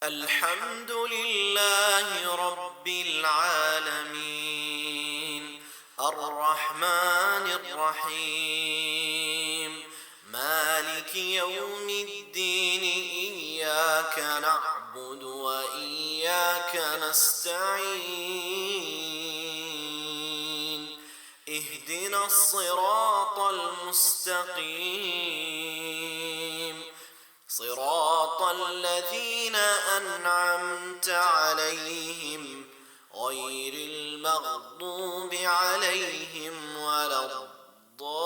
الحمد لله رب العالمين الرحمن الرحيم مالك يوم الدين إياك نعبد وإياك نستعين اهدنا الصراط المستقيم صراط الذين أنعمت عليهم غير المغضوب عليهم ولا الضالين.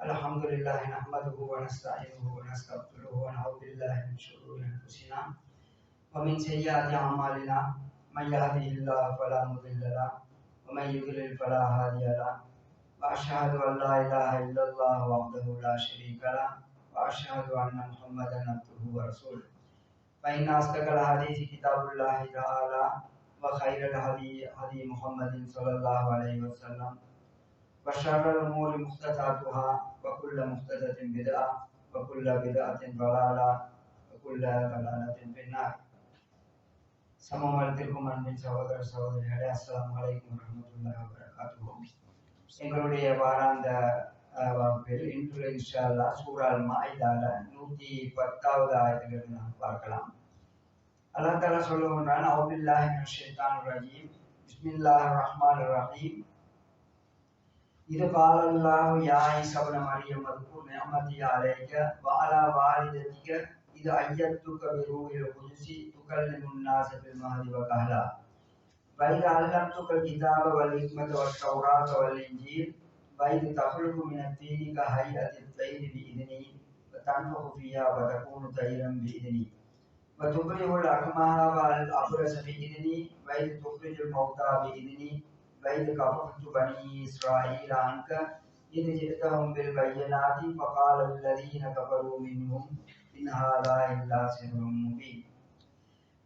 الحمد لله نحمده ونستعينه ونستغفره ونعوذ بالله من شرور أنفسنا ومن سيئات أعمالنا من يهده الله فلا مضل له ومن يضلل فلا هادي له وأشهد أن لا إله إلا الله وحده لا شريك له وأشهد أن محمدا عبده ورسوله فإن أصدق الحديث كتاب الله تعالى وخير الهدي هدي محمد صلى الله عليه وسلم وشر الأمور محدثاتها وكل محدثة بدعة وكل بدعة ضلالة وكل ضلالة في النار. சமூகத்திற்கும் அன்பின் சகோதர சகோதரிகளே, அஸ்ஸலாமு அலைக்கும் வரஹ்மத்துல்லாஹி வபரகாத்துஹு. எங்களுடைய வாராந்த வகுப்பில் இன்று இன்ஷா அல்லாஹ் சூரா அல் மாஇதால 110வது ஆயத்திலிருந்து நாம் பார்க்கலாம். அல்லாஹ் தஆலா சொல்லுகின்றான், அஊது பில்லாஹி மினஷ் ஷைத்தானிர் ரஜீம், பிஸ்மில்லாஹிர் ரஹ்மானிர் ரஹீம். இது قال الله يا عيسى ابن مريم اذكر نعمتي عليك وعلى والدتك إذ أيدتك بروح القدس تكلم الناس في المهد وكهلا وإذ علمتك الكتاب والحكمة والتوراة والإنجيل وإذ تخلق من الطين كهيئة الطير بإذني وتنفخ فيها وتكون طيرا بإذني وتبرئ الأكمه والأبرص بإذني وإذ تخرج الموتى بإذني وإذ كففت بني إسرائيل عنك إذ جئتهم بالبينات فقال الذين كفروا منهم إن هذا إلا سحر مبين.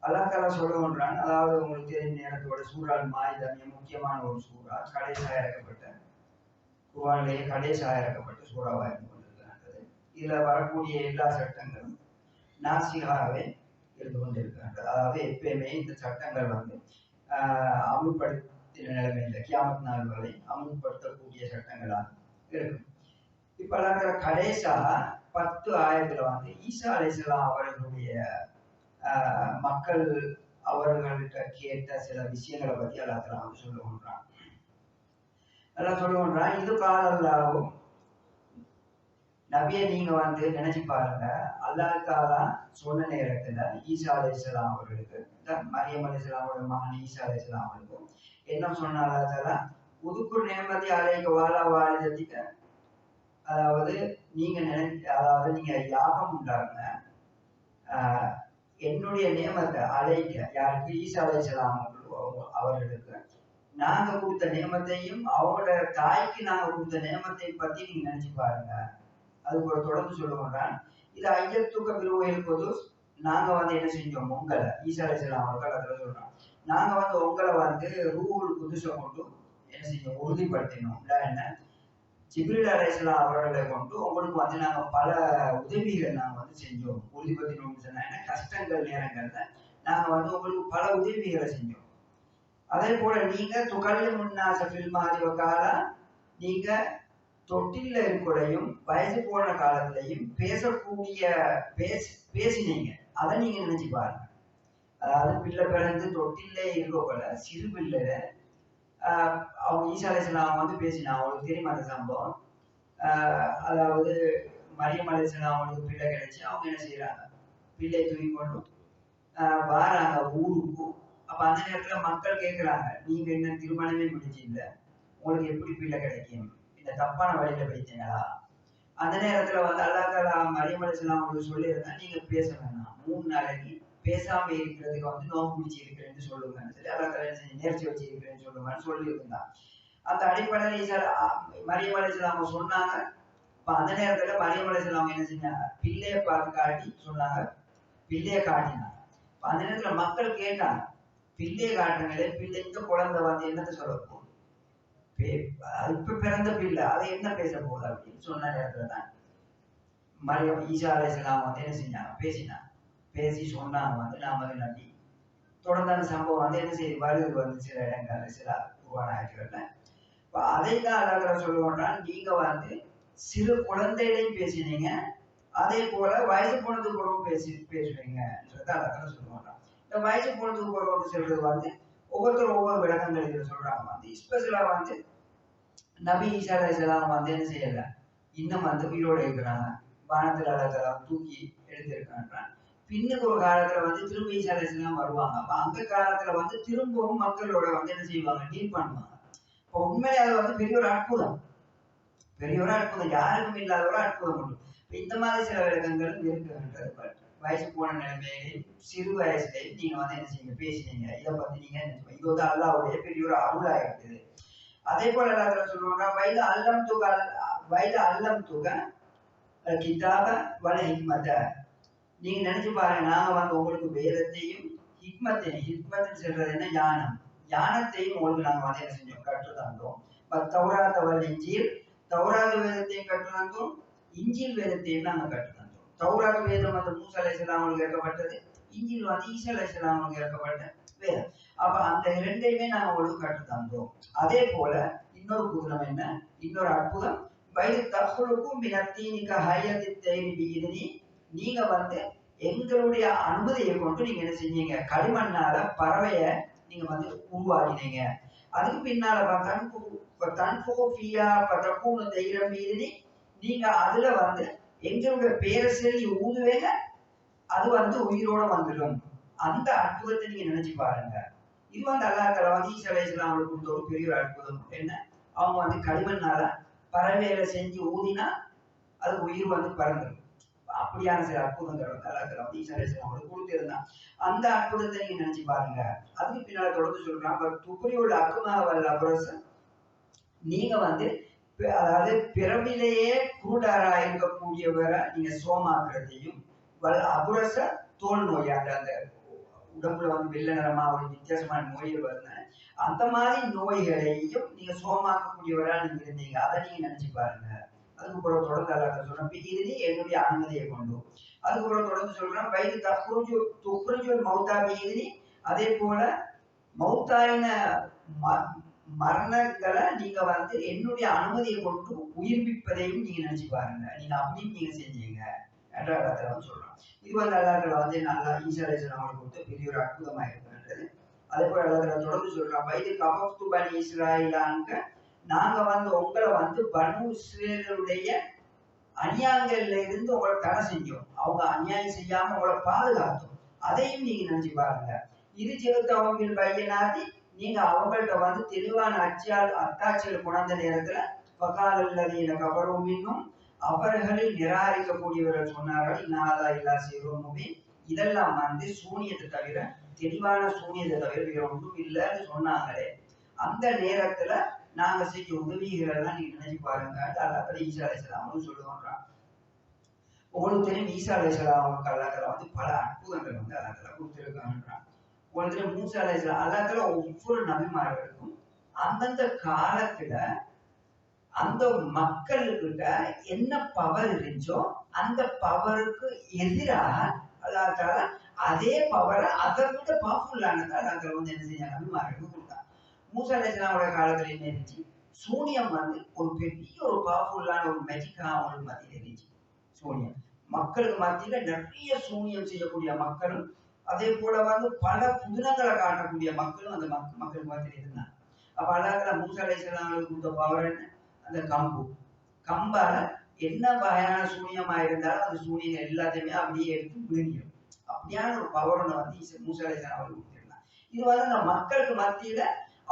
அல்லாஹ் தஆலா சொல்லுகின்றான், அதாவது உங்களுக்கு தெரியும் நேரத்தோட சூரா அல் மாஇதா மிக முக்கியமான ஒரு சூரா, கடைசியாக இறக்கப்பட்ட குர்ஆனிலேயே கடைசியாக இறக்கப்பட்ட சூறாவாக இருந்து கொண்டிருக்கிறது. இதில் வரக்கூடிய எல்லா சட்டங்களும் நாசிகாவே இருந்து கொண்டிருக்கின்றது. அதாவது எப்பயுமே இந்த சட்டங்கள் அமுல்படுத்த நிலைமையில் கியாமத் நாள் வரை அமுல்படுத்தக்கூடிய சட்டங்களாக இருக்கும். இப்ப கடைசா 10 ஆயத்துல ஈசா அலைஹிஸ்ஸலாம் அவர்களுடைய மக்கள் அவர்கள்ட்ட கேட்ட சில விஷயங்களை பத்தி அல்லாஹ் தஆலா சொல்லுகின்றான். இது காலல்லாஹு, நபியை நீங்க நினைச்சு பாருங்க, அல்லாஹ் தஆலா சொன்ன நேரத்துல ஈசா அலைஹிஸ்ஸலாம் அவர்களுக்கு, மரியம் அலைஹிஸ்ஸலாமோட மகன் ஈசா அலைஹிஸ்ஸலாம் அவர்களுக்கு என்ன சொன்ன அல்லாஹ் தஆலா, உதுக்குர் நிஅமதி அலைக வாலா வாலிதத்திக, அதாவது நீங்க நீங்க யாகம் உண்டாங்க என்னுடைய நியமத்தை அலைக்க, யாருக்கு? ஈசா அலைஹிஸ்ஸலாம் அவர்களுக்கு நாங்க கொடுத்த நியமத்தையும் அவங்களோட தாய்க்கு நாங்க கொடுத்த நியமத்தை பத்தி நீங்க நினைச்சு பாருங்க. அது கூட தொடர்ந்து சொல்லுவாங்க, இது ஐயத்துக்க விருவையில் போது நாங்க என்ன செஞ்சோம், உங்களை ஈசா அலைஹிஸ்ஸலாம் அவர்கள் அதுல சொல்றோம், நாங்க உங்களை ரூஹுல் குதுஸை கொண்டு என்ன செஞ்சோம், உறுதிப்படுத்தினோம். என்ன, ஜிப்ரீல் அலைஹிஸ்ஸலாம் அவர்களை கொண்டு உங்களுக்கு நாங்க பல உதவிகள் நாங்க செஞ்சோம். உறுதிப்படுத்தினோம்னு சொன்னா என்ன, கஷ்டங்கள் நேரங்கள்ல நாங்க உங்களுக்கு பல உதவிகளை செஞ்சோம். அதே போல நீங்க துகல்லிம் முன்னாஸ ஃபில் மஹதி வகஹலா, நீங்க தொட்டில இருக்கலையும் வயசு போன காலத்திலையும் பேசினீங்க. அதை நீங்க நினைச்சு பாருங்க. அதாவது பிள்ளை பிறந்து தொட்டிலே இருக்கோல சிறு பிள்ளை அவங்க ஈசா அலைஹிஸ்ஸலாம் பேசினாங்க. அவங்களுக்கு தெரியுமா அந்த சம்பவம்? அதாவது மரியம் அலைஹிஸ்ஸலாம் அவங்களுக்கு பிள்ளை கிடைச்சி அவங்க என்ன செய்யறாங்க, பிள்ளை தூக்கி கொண்டு வாராங்க ஊருக்கு. அப்ப அந்த நேரத்துல மக்கள் கேட்கிறாங்க, நீங்க என்ன திருமணமே முடிச்சில்ல, உங்களுக்கு எப்படி பிள்ளை கிடைக்கும், இந்த தப்பான வழியில போயிட்டீங்களா? அந்த நேரத்துல அல்லாஹ் தஆலா மரியம் அலைஹிஸ்ஸலாம் அவங்களுக்கு சொல்லியிருந்தா, நீங்க பேச வேணாம், 3 நாளைக்கு பேசாம இருக்கிறதுக்கு நோம்பு பிடிச்சி இருக்கிறேன்னு சொல்லுங்கன்னு சொல்லி அல்லாஹ் தஆலா நேர்ச்சி வச்சு இருக்கிறேன்னு சொல்லுங்கன்னு சொல்லியிருந்தான். அந்த அடிப்படையில் மரியம் அலைஹிஸ்ஸலாம் சொன்னாங்க. அந்த நேரத்துல மரியம் அலைஹிஸ்ஸலாம் என்ன செஞ்சாங்க, பிள்ளைய பார்த்து காட்டி சொன்னாங்க, பிள்ளைய காட்டினாங்க. அந்த நேரத்துல மக்கள் கேட்டாங்க, பிள்ளைய காட்டுங்களே, பிள்ளை இந்த குழந்தை என்னத்தை சொல்ல போகுது, இப்ப பிறந்த பிள்ளை அதை என்ன பேச போகுது அப்படின்னு சொன்ன நேரத்துல தான் மரியம் ஈசா அலைஹிஸ்ஸலாம் வந்து என்ன செஞ்சாங்க, பேசினாங்க. பேசி சொன்னாங்க வந்து நான் வந்து நபி. தொடர்ந்து அந்த சம்பவம் வந்து என்ன செய்யுது வருது வந்து சில இடங்கள்ல சில குர்ஆன் ஆயத்துகள்ல. இப்ப அதைத்தான் அல்லாஹ் சொல்லுவான், நீங்க வந்து சிறு குழந்தைகளையும் பேசினீங்க, அதே போல வயசு போனதுக்கு பிறகும் பேசுவீங்கன்றத அல்லாஹ் சொல்லுவான். இந்த வயசு போனதுக்கு பிறகு சொல்றது வந்து ஒவ்வொருத்தரும் ஒவ்வொரு விளக்கங்கள் இதுல சொல்றாங்க வந்து ஸ்பெஷலா வந்து நபி ஈசா அலைஹிஸ்ஸலாம் வந்து என்ன செய்யல, இன்னும் வந்து உயிரோட இருக்கிறாங்க. வானத்துல அல்லாஹ் தூக்கி எடுத்திருக்கான்றான். பின்னுக்கு ஒரு காலத்துல வந்து திரும்ப ஈசா அலைஹிஸ்ஸலாம் வருவாங்க. அப்ப அந்த காலத்துல வந்து திரும்பவும் மக்களோட வந்து என்ன செய்வாங்க, டீல் பண்ணுவாங்க. இப்போ உண்மையிலே அது வந்து பெரிய ஒரு அற்புதம். பெரிய ஒரு அற்புதம். யாருக்கும் இல்லாத ஒரு அற்புதம் உண்டு. இப்ப இந்த மாதிரி சில விளக்கங்களும் இருக்குன்றது. பட் வயசு போன நிலைமையிலையும் சிறு வயசுலையும் நீங்க வந்து என்ன செய்யுங்க பேசினீங்க. இதை பத்தி நீங்க இது வந்து அல்லாஹ்வுடைய பெரிய ஒரு அருளா இருக்குது. அதே போல அல்லாஹ் சொல்லுவாங்க, வயது அல்லம் துக கிதாப வல ஹிக்மத. நீங்க நினைச்சு பாருங்க, நாங்க வந்து உங்களுக்கு வேதத்தையும் ஹிக்மத்னு சொல்றது என்ன, ஞானம். ஞானத்தையும் உங்களுக்கு நாங்க வந்து என்ன செஞ்சோம், கற்று தந்தோம். தௌராத் வல் இன்ஜீல், தௌராத் வேதத்தையும் கற்று தந்தோம், இன்ஜீல் வேதத்தையும் நாங்க கற்று தந்தோம். தௌராத் வேதம் வந்து மூசா அலைஹிஸ்ஸலாம் அவங்களுக்கு இறக்கப்பட்டது, இன்ஜீல் வந்து ஈசா அலைஹிஸ்ஸலாம் அவங்களுக்கு இறக்கப்பட்ட வேதம். அப்ப அந்த இரண்டையுமே நாங்க உங்களுக்கு கற்று தந்தோம். அதே போல இன்னொரு புதுனம் என்ன, இன்னொரு அற்புதம், வயது தஹ்லுக்கும் மினத்தீனிக ஹையத்தி தைரி பிஇذنி. நீங்க வந்து எங்களுடைய அனுமதியை கொண்டு நீங்க என்ன செஞ்சீங்க, களிமண்ணால பறவைய நீங்க வந்து உருவாக்கினீங்க. அதுக்கு பின்னால நீங்க அதுல வந்து எங்களுடைய பேரை சொல்லி ஊதுவேங்க, அது வந்து உயிரோட வந்துடும். அந்த அற்புதத்தை நீங்க நினைச்சு பாருங்க. இது வந்து அல்லாஹ் தஆலா வந்து ஈசா அலைஹிஸ்ஸலாம் அவங்களுக்கு கொடுத்த ஒரு பெரிய ஒரு அற்புதம். என்ன, அவங்க வந்து களிமண்ணால பறவையில செஞ்சு ஊதினா அது உயிர் வந்து பறந்துடும். அப்படியான சில அற்புதங்கள் வந்து அல்லாஹ் தஆலா வந்து ஈசா அலைஹிஸ்ஸலாம் அவங்களுக்கு கொடுத்திருந்தான். அந்த அற்புதத்தை நீங்க நினைச்சு பாருங்க. அதுக்கு பின்னால தொடர்ந்து சொல்றாங்க, துபரியுல் அக்மா வல் அப்ரஸ். நீங்க வந்து அதாவது பிறவிலேயே குருடாரா இருக்கக்கூடியவரை நீங்க சோமாக்குறதையும், வல் அபுரச தோல் நோய், அந்த உடம்புல வந்து வெள்ளை நிறமா ஒரு வித்தியாசமான நோய்கள் வருது, அந்த மாதிரி நோய்களையும் நீங்க சோமாக்கக்கூடியவரா நீங்க இருந்தீங்க. அதை நீங்க நினைச்சு பாருங்க. அதுக்கப்புறம் தொடர்ந்து அல்லாஹ் சொல்றேன், பிஇذنி என்னுடைய அனுமதியை கொண்டு. அதுக்கப்புறம் தொடர்ந்து சொல்றேன், வயது துக்ரிஜுல் மௌதா பிஇذنி. அதே போல மௌத்தாயின மரணங்களை நீங்க வந்து என்னுடைய அனுமதியை கொண்டு உயிர்ப்பிப்பதையும் நீங்க நினைச்சு பாருங்க. நீங்க அப்படியும் நீங்க செஞ்சீங்க என்ற இடத்துல வந்து சொல்றோம். இது வந்து அல்லாஹ் வந்து நல்லா ஈசா அலைஹிஸ்ஸலாம் அவங்களுக்கு கொடுத்த பெரிய ஒரு அற்புதமா இருக்குன்றது. அதே போல அல்லாஹ் தொடர்ந்து சொல்றான், வயது கஃபஃப்து பனி இஸ்ராயிலாங்க. நாங்க வந்து உங்களை வந்து பனு இஸ்ரேலுடைய அநியாயங்கள்ல இருந்து உங்களை தடை செஞ்சோம். அவங்க அநியாயம் செய்யாம உங்களை பாதுகாத்தோம். அதையும் நீங்க நினைச்சு பாருங்க. இது ஜெகத்தவங்கள் பையனாதி. நீங்க அவங்கள்ட்ட வந்து தெளிவான அத்தாட்சிகள் கொண்ட நேரத்துல பகாலல்லதீன கஃபரு மின்ஹும், அவர்களில் நிராகரிக்கக்கூடியவர்கள் சொன்னார்கள், இன்னாதா இல்லா சிறும் முபீன். இதெல்லாம் வந்து சூனியத்தை தவிர, தெளிவான சூனியத்தை தவிர வேற ஒன்றும் இல்லைன்னு சொன்னாங்களே. அந்த நேரத்துல நாங்க செஞ்ச உதவிகள் எல்லாம் நீங்க நினைச்சு பாருங்க. அல்லாஹ் ஈசா அலைஹிஸ்ஸலாம் சொல்லுவாங்க. உங்களுக்கு தெரியும், ஈசா அலைஹிஸ்ஸலாம் அவங்களுக்கு அல்லாஹ் வந்து பல அற்புதங்கள் வந்து அல்லாஹ் கொடுத்திருக்காங்க. உங்களுக்கு தெரியும், மூசா அலைஹிஸ்ஸலாம் அல்லாஹ் ஒவ்வொரு நபிமார்களுக்கும் அந்தந்த காலத்துல அந்த மக்கள்கிட்ட என்ன பவர் இருந்துச்சோ அந்த பவருக்கு எதிராக அல்லாஹ் அதே பவரை அதை விட பவர்ஃபுல்லானதை அல்லாஹ் வந்து என்ன செஞ்சாங்க, நபிமார்களுக்கு கொடுத்தாங்க. மூசா அலைஹிஸ்ஸலாமோட காலத்துல என்ன இருந்துச்சு, சூனியம் வந்து ஒரு பெரிய ஒரு பவர்ஃபுல்லான ஒரு மேஜிக்கா அவங்களுக்கு மத்தியில இருந்துச்சு. சூனியம் மக்களுக்கு மத்தியில நிறைய சூனியம் செய்யக்கூடிய மக்களும், அதே போல வந்து பல புதினங்களை காட்டக்கூடிய மக்களும் அந்த மக்களுக்கு மத்தியில இருந்தாங்க. அப்ப அல்லாஹ் மூசா அலைஹிஸ்ஸலாம் கொடுத்த பவர் என்ன, அந்த கம்பால என்ன வகையான சூனியமா இருந்தாலும் அந்த சூனியம் எல்லாத்தையுமே அப்படியே எடுத்து விழுங்கிடும். அப்படியான ஒரு பவர் வந்து மூசா அலைஹிஸ்ஸலாம் அவங்களுக்கு கொடுத்திருந்தாங்க. இது வந்து அந்த மக்களுக்கு மத்தியில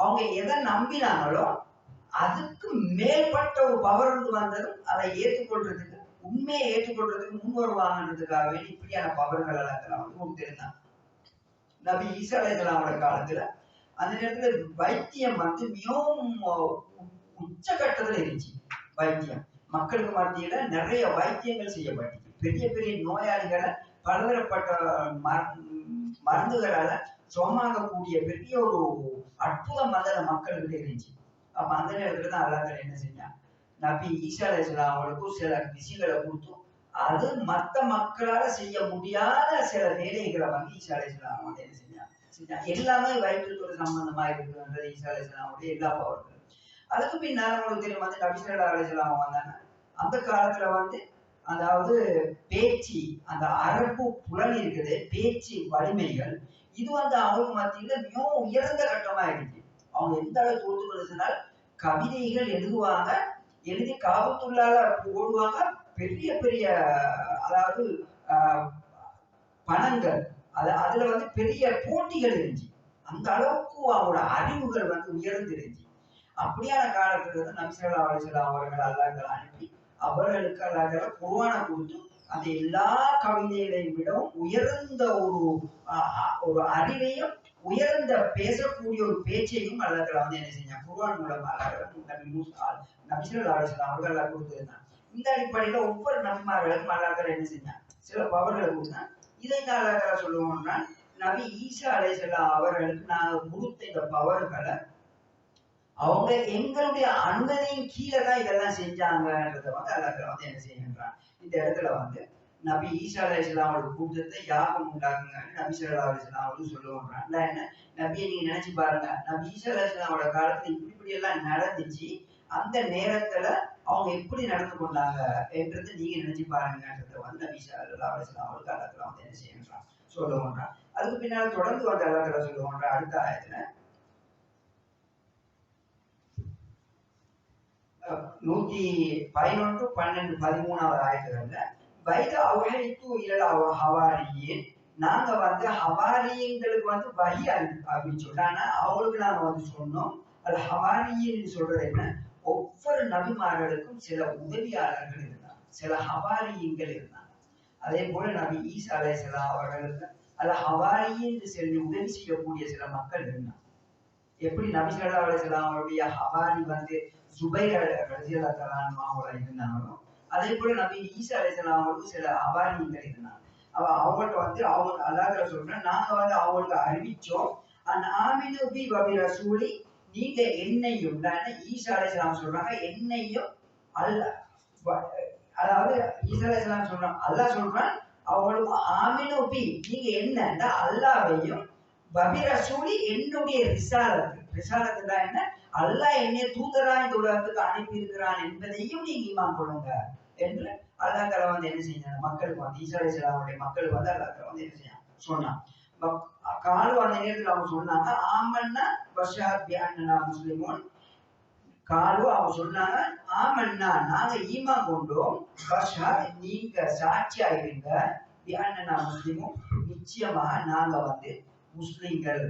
அவங்க எதை நம்பினாங்களோ அதுக்கு மேற்பட்ட ஒரு பவர் வந்ததும் அதை ஏற்றுக்கொள்றதுக்கு, உண்மையை ஏற்றுக்கொள்றதுக்கு முன் வருவாங்கன்றதுக்காக வேண்டி இப்படியான பவர்கள் எல்லாம் வந்து கொடுத்திருந்தாங்க. நபி ஈசா அலைஹிஸ்ஸலாமோட காலத்துல அந்த நேரத்துல வைத்தியம் வந்து மிகவும் உச்சகட்டத்துல இருந்துச்சு. வைத்தியம் மக்களுக்கு மத்தியில நிறைய வைத்தியங்கள் செய்யப்பட்டுச்சு. பெரிய பெரிய நோயாளிகளை பலதரப்பட்ட மருந்துகளால சுகமாகக்கூடிய பெரிய ஒரு அற்புதம் வந்து அந்த மக்கள்கிட்ட இருந்துச்சு. அப்ப அந்த நேரத்துல தான் அல்லாஹ் என்ன செஞ்சான், நபி ஈசா அலைஹிஸ்ஸலாம் அவங்களுக்கும் சில விஷயங்களை கொடுத்தும் அது மத்த மக்களால செய்ய முடியாத சில வேலைகளை வந்து ஈசா அலைஹிஸ்ஸலாம் வந்து என்ன செஞ்சாங்க எல்லாமே வயிற்றுத்தோடு சம்பந்தமா இருக்குன்றது ஈசா அலைஹிஸ்ஸலாமுடைய எல்லா பவர்களும். அதுக்கு பின்னால உங்களுக்கு தெரியும் வந்து நபி ஸல்லல்லாஹு அலைஹி வஸல்லம் வந்தாங்க. அந்த காலத்துல வந்து அதாவது பேச்சு அந்த அரபு புலன் இருக்குது பேச்சு வலிமைகள் இது வந்து அவங்க மத்தியில மிகவும் உயர்ந்த கட்டமா இருக்கு. அவங்க எந்த அளவுக்கு தோத்துக்கிறது சொன்னால் கவிதைகள் எழுதுவாங்க, எழுதி காபத்துள்ளால ஓடுவாங்க, பெரிய பெரிய அதாவது ஆஹ், பணங்கள் அதுல வந்து பெரிய போட்டிகள் இருந்துச்சு. அந்த அளவுக்கு அவங்களோட அறிவுகள் வந்து உயர்ந்து இருந்துச்சு. அப்படியான காலத்துல வந்து நபி ஸல்லல்லாஹு அலைஹி வஸல்லம் அவர்கள் அல்லாஹ்வை அனுப்பி அவர்களுக்கு அல்லாஹ் குர்ஆனை கொடுத்து அந்த எல்லா கவிதைகளையும் விடவும் உயர்ந்த ஒரு அறிவையும் உயர்ந்த பேசக்கூடிய ஒரு பேச்சையும் அல்லாஹ் வந்து என்ன செஞ்சாங்க குர்ஆன் மூலமா நபி ஸல்லல்லாஹு அலைஹி வஸல்லம் அவர்கள் அல்லாஹ் கொடுத்திருந்தாங்க. இந்த அடிப்படையில ஒவ்வொரு நபிமார்களுக்கும் அல்லாஹ் என்ன செஞ்சாங்க சில பவர்களை கொடுத்தாங்க. இதை தான் அல்லாஹ் சொல்லுவோம்னா நபி ஈசா அலைஹிஸ்ஸலாம் அவர்களுக்கு நாங்கள் கொடுத்த இந்த பவர்களை அவங்க எங்களுடைய அனுமதியின் கீழே தான் இதெல்லாம் செஞ்சாங்கன்றத வந்து அல்லாஹ் வந்து என்ன செய்யறான் இந்த இடத்துல வந்து நபி ஈசா அலைஹிஸ்ஸலாம் அவங்களுக்கு கூட்டத்தை யாகம் உண்டாக்குங்கன்னு நபி ஸல்லல்லாஹு அலைஹி வஸல்லம் அவங்களுக்கு சொல்லுவாங்க. என்ன நபியை நீங்க நினைச்சு பாருங்க, நபி ஈசா அலைஹிஸ்ஸலாமோட காலத்துல இப்படி எல்லாம் நடந்துச்சு, அந்த நேரத்துல அவங்க எப்படி நடந்து கொண்டாங்க என்றதை நீங்க நினைச்சு பாருங்கன்றத வந்து நபி ஸல்லல்லாஹு அலைஹி வஸல்லம் அவங்களுக்கு அல்லாஹ் வந்து என்ன செய்யறான் சொல்லுவாங்க. அதுக்கு பின்னால தொடர்ந்து வந்து அல்லாஹ் சொல்லுவாங்க அடுத்த ஆயத்துல 111, 12, 13வது ஆயத்துகள்ல வைத அவுஹைத்து இலல் ஹவாரியின் நாங்க வந்து ஹவாரியங்களுக்கு வந்து வஹி அப்படின்னு சொல்றாங்க. அவங்களுக்கு நாங்க வந்து சொன்னோம். அது ஹவாரியின் சொல்றது என்ன, ஒவ்வொரு நபிமார்களுக்கும் சில உதவியாளர்கள் இருந்தாங்க, சில ஹவாரியங்கள் இருந்தாங்க. அதே போல நபி ஈசா அலைஹிஸ்ஸலாம் அவர்களுக்கு அல்ல ஹவாரியின் சொல்லி உதவி செய்யக்கூடிய சில மக்கள் இருந்தாங்க. எப்படி நபி ஸல்லல்லாஹு அலைஹி வஸல்லம் அவருடைய ஹவாரி வந்து ஜுபைர் ரலியல்லாஹு அன்ஹு இருந்தாங்களோ அதே போல நபி ஈசா அலைஹிஸ்ஸலாம் அவங்களுக்கு சில ஹவாரியங்கள் இருந்தாங்க. அவங்கள்ட்ட வந்து அவங்க அல்லாஹ் சொல்றேன் நாங்க வந்து அவங்களுக்கு அறிவிச்சோம் ஆமினு பி வபி ரசூலி நீங்க என்னையும் ஈசா அலைஹிஸ்ஸலாம் சொல்றாங்க என்னையும் அதாவது ஈசா அலைஹிஸ்ஸலாம் சொல்றாங்க அல்லாஹ் சொல்றான் அவங்களுக்கு ஆமினு பி நீங்க என்ன அல்லாஹ்வையும் வபி ரசூலி என்னுடைய ரிசாலத்துனா என்ன அல்லாஹ் என்னைய தூதரா இந்த உலகத்துக்கு அனுப்பி இருக்கிறான் என்பதையும் நீங்க ஈமான் கொள்ளுங்க என்று அல்லாஹ் தஆலா வந்து என்ன செஞ்சாங்க மக்களுக்கு வந்து ஈசா அலைஹிஸ்ஸலாமுடைய மக்களுக்கு வந்து அல்லாஹ் தஆலா வந்து என்ன செஞ்சாங்க சொன்னாங்க. காலு அந்த நேரத்துல அவங்க சொன்னாங்க ஆமன்னா வஷஹத் பி அன்னனா முஸ்லிமூன் காலு அவங்க சொன்னாங்க ஆமன்னா நாங்க ஈமான் கொண்டோம் வஷஹத் நீங்க சாட்சியா இருங்க பி அன்னனா முஸ்லிமூன் நிச்சயமாக நாங்க வந்து முஸ்லிம்கள்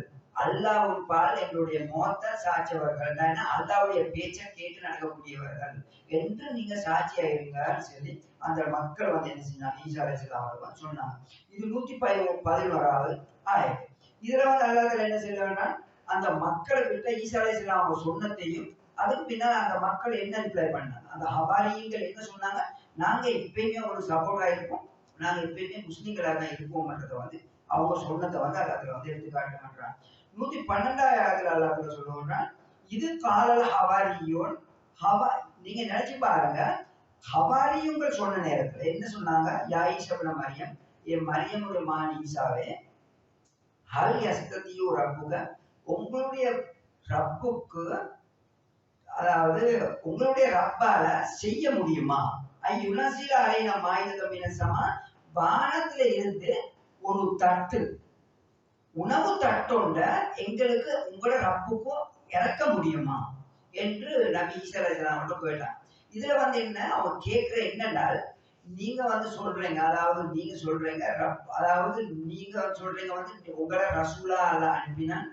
அல்லாஹ்வின் பால் எங்களுடைய மோத்த சாட்சியவர்கள் அல்லாஹ்வுடைய பேச்சை கேட்டு நடக்கக்கூடியவர்கள் என்று நீங்க சாட்சியா இருங்கன்னு சொல்லி அந்த மக்கள் வந்து என்ன செஞ்சாங்க ஈசா அலைஹிஸ்ஸலாம் அவர்கள் சொன்னாங்க. இது 111வது ஆயத்து. இதுல வந்து அல்லாஹ் என்ன செய்யறாங்கன்னா அந்த மக்கள்கிட்ட ஈசா அலைஹிஸ்ஸலாம் அவங்க சொன்னதையும் அதுக்கு பின்னால் அந்த மக்கள் என்ன ரிப்ளை பண்ணாங்க, அந்த ஹவாரியங்கள் என்ன சொன்னாங்க, நாங்க எப்பயுமே உங்களுக்கு சப்போர்ட்டா இருப்போம், நாங்க எப்பயுமே முஸ்லிம்களாக தான் இருப்போம்ன்றத வந்து அவங்க சொன்னதை வந்து அல்லாஹ் வந்து எடுத்துக்காட்ட மாட்டாங்க. 112வது அல்லாஹ் சொல்லுவாங்க இது காலல் ஹவாரியோன் நீங்க நினைச்சு பாருங்க ஹவாரியுங்கள் சொன்ன நேரத்துல என்ன சொன்னாங்க யா ஈசா இப்னு மரியம் என் மரியமுடைய மகன் ஈசாவே ஹல் யஸ்ததியு ரப்புக உங்களுடைய ரப்புக்கு அதாவது உங்களுடைய ரப்பால செய்ய முடியுமா ஐயுனசில அலைனா மாயிதத மினஸமா வானத்துல இருந்து ஒரு தட்டு உணவு தட்டோண்ட எங்களுக்கு உங்களோட ரப்புக்கும் இறக்க முடியுமா என்று நபி ஈசா அலைஹிஸ்ஸலாம் அவர்கள் கேட்டாங்க. இதுல வந்து என்ன அவங்க கேட்கிற என்னென்றால் நீங்க வந்து சொல்றீங்க அதாவது நீங்க சொல்றீங்க அதாவது நீங்க சொல்றீங்க வந்து உங்களை ரசூலா அல்லாஹ் அனுப்பினான்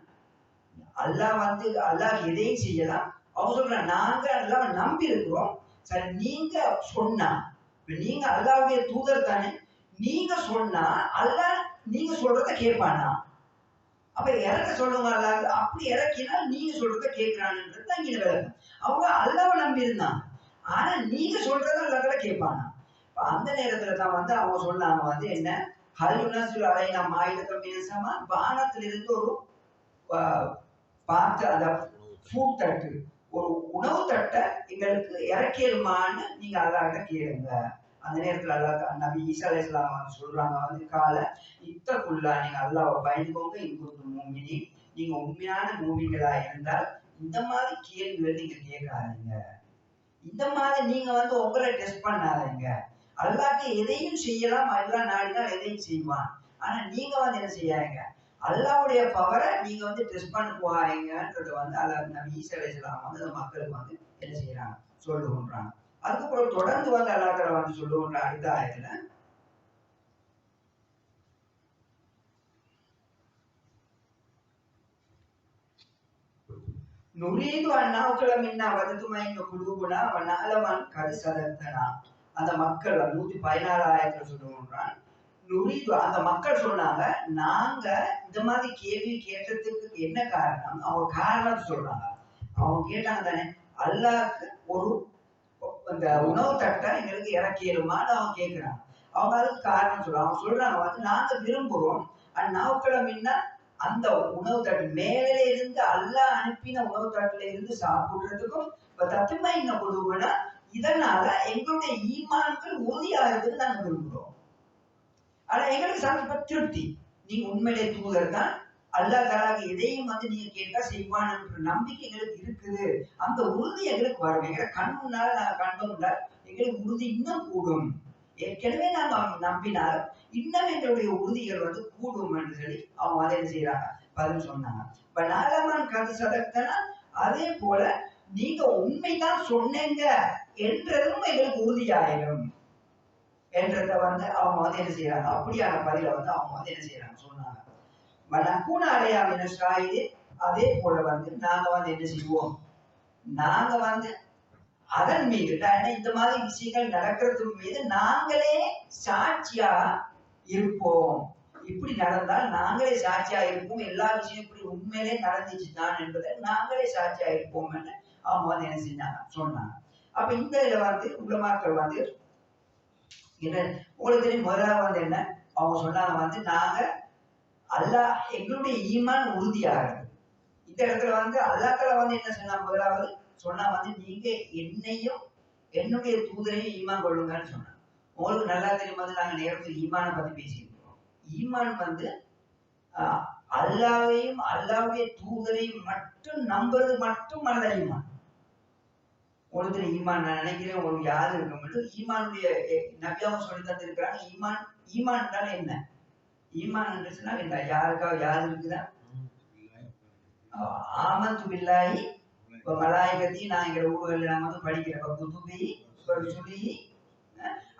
அல்லாஹ் வந்து அல்லாஹ் எதையும் செய்யலாம். அவங்க சொல்றாங்க நாங்க அல்லாஹ் நம்பி இருக்கிறோம். சரி நீங்க சொன்னா நீங்க அல்லாஹ்வுடைய தூதர் தானே, நீங்க சொன்னா அல்லாஹ் நீங்க சொல்றத கேட்பானா, அப்ப இறக்க சொல்லுங்க அல்லாஹ் அப்படி இறக்கினா நீங்க சொல்றத கேட்கிறான்ன்றது தான் இங்க விளக்கம். அவங்க அல்லாஹ்வை நம்பி இருந்தாங்க, ஆனா நீங்க சொல்றத அல்லாஹ் கேட்பானா. அந்த நேரத்துல தான் வந்து அவங்க சொன்னாங்க வந்து என்ன ஹல் யுனஸிலு அலைனா மாயிதத மினஸமா வானத்திலிருந்து ஒரு பார்த்து அந்த ஃபுட் தட்டு ஒரு உணவு தட்டை எங்களுக்கு இறக்கிடுமான்னு நீங்க அல்லாஹ்ட்ட கேளுங்க அந்த நேரத்துல அல்லாஹ் நபி ஈசா அலைஹிஸ்ஸலாம் வந்து சொல்றாங்க வந்து கால இத்தகுல்லா, நீங்க அல்லாஹ்வை பயந்துக்கோங்க, இன்குன்தும் மூமினீன், நீங்க உண்மையான மூமின்களா இருந்தால் இந்த மாதிரி கேள்விகள் நீங்க கேட்காதீங்க, இந்த மாதிரி நீங்க வந்து உங்களை டெஸ்ட் பண்ணாதீங்க. அல்லாஹ்க்கு எதையும் செய்யலாம், அல்லாஹ் நாடினால் எதையும் செய்வான். ஆனா நீங்க வந்து என்ன செய்யாதீங்க, அல்லாஹ்வுடைய பவரை நீங்க வந்து டெஸ்ட் பண்ண போகாதீங்கன்றது வந்து அல்லாஹ் நபி ஈசா அலைஹிஸ்ஸலாம் வந்து அந்த மக்களுக்கு வந்து என்ன செய்யறாங்க சொல்லுகின்றாங்க. அதுக்கப்புறம் தொடர்ந்து வந்து அல்லாஹ் தஆலா வந்து சொல்லுகின்ற அடுத்த ஆயத்துல நுரீது அந்நாவுக்கள மின்னா வதத்துமைங்க குலூபுனா வனஅலமன் கது சதத்தனா. அந்த மக்கள் 114 ஆயத்துல சொல்லுகின்றான். நுரீது, அந்த மக்கள் சொன்னாங்க, நாங்க இந்த மாதிரி கேள்வி கேட்டதுக்கு என்ன காரணம், அவங்க காரணத்தை சொல்றாங்க. அவங்க கேட்டாங்க தானே, அல்லாஹ்க்கு ஒரு அந்த உணவு தட்டை எங்களுக்கு இறக்கிடுமான்னு அவங்க கேட்கிறாங்க. அவங்க அதுக்கு காரணம் சொல்றாங்க. அவங்க சொல்றாங்க வந்து நாங்க விரும்புறோம் அந்நாவுக்கள மின்னா அந்த உணவு தட்டு மேலே இருந்து அல்லாஹ் அனுப்பின உணவு தட்டுல இருந்து சாப்பிடுறதுக்கும் தத்துமை என்ன கொடுவோம்னா, இதனால எங்களுடைய ஈமான்கள் உறுதியாகிறதுக்கு நாங்க விரும்புறோம். ஆனா எங்களுக்கு சமீப திருப்தி, நீங்க உண்மையிலே தூதர் தான், அல்லாஹ் தஆலாக்கு எதையும் வந்து நீங்க கேட்டா செய்வான்ற நம்பிக்கை எங்களுக்கு இருக்குது, அந்த உறுதி எங்களுக்கு வரும். எங்களை கண் முன்னால் நாங்க கண்டோம்னால் எங்களுக்கு உறுதி இன்னும் கூடும். ஏற்கனவே நாங்க நம்பினாலும் இன்னும் எங்களுடைய உறுதிகள் வந்து கூடும் என்று சொல்லி அவங்க வந்து என்ன செய்யறாங்க பதில் சொன்னாங்க. இப்ப நாலாமன் கது சதக்தனா, அதே போல நீங்க உண்மைதான் சொன்னீங்க என்றதும் எங்களுக்கு உறுதியாயிரும் என்றத வந்து அவங்க வந்து என்ன செய்யறாங்க, அப்படியான பதில வந்து அவங்க வந்து என்ன செய்யறாங்க சொன்னாங்க. வனக்கூன அடையாமின ஷாயிது, அதே போல வந்து நாங்க வந்து என்ன செய்வோம், நாங்க வந்து அதன் மீது இந்த மாதிரி விஷயங்கள் நடக்கிறதுக்கு மீது நாங்களே சாட்சியா இருப்போம். இப்படி நடந்தால் நாங்களே சாட்சியா இருப்போம், எல்லா விஷயம் இப்படி உண்மையிலே நடந்துச்சுதான் என்பதை நாங்களே சாட்சியா இருப்போம் என்று அவங்க வந்து என்ன செஞ்சாங்க சொன்னாங்க. அப்ப இந்த இதுல வந்து உலமாக்கள் வந்து என்ன உங்களுக்கு தெரியும், முதலாவது வந்து என்ன அவங்க சொன்னாங்க வந்து நாங்க அல்லாஹ் எங்களுடைய ஈமான் உறுதியாகிறது. இந்த இடத்துல வந்து அல்லாஹ்ல வந்து என்ன சொன்னாங்க, முதலாவது சொன்னா வந்து நீங்க என்னையும் என்னுடைய தூதரையும் ஈமான் கொள்ளுங்கன்னு சொன்னாங்க. உங்களுக்கு நல்லா தெரியும் வந்து நாங்க நேரத்தில் ஈமானை பத்தி பேசியிருக்கிறோம். ஈமான் வந்து அல்லாஹ்வையும் அல்லாஹ்வுடைய தூதரையும் மட்டும் நம்புறது மட்டும் அல்ல ஈமான். உங்களுக்கு ஈமான் நான் நினைக்கிறேன் உங்களுக்கு யாரு இருக்க மட்டும் ஈமானுடைய நபியாவும் சொல்லி தந்திருக்கிறாங்க. ஈமான் ஈமான் தானே என்ன, ஈமான் என்று சொன்னால் என்ன, யாருக்காவது யாரு இருக்குதா, ஆமந்து பில்லாஹி வ மலாயிகத்தி, நான் எங்க ஊர்களில் நான் வந்து படிக்கிறேன் குதுபி சொல்லி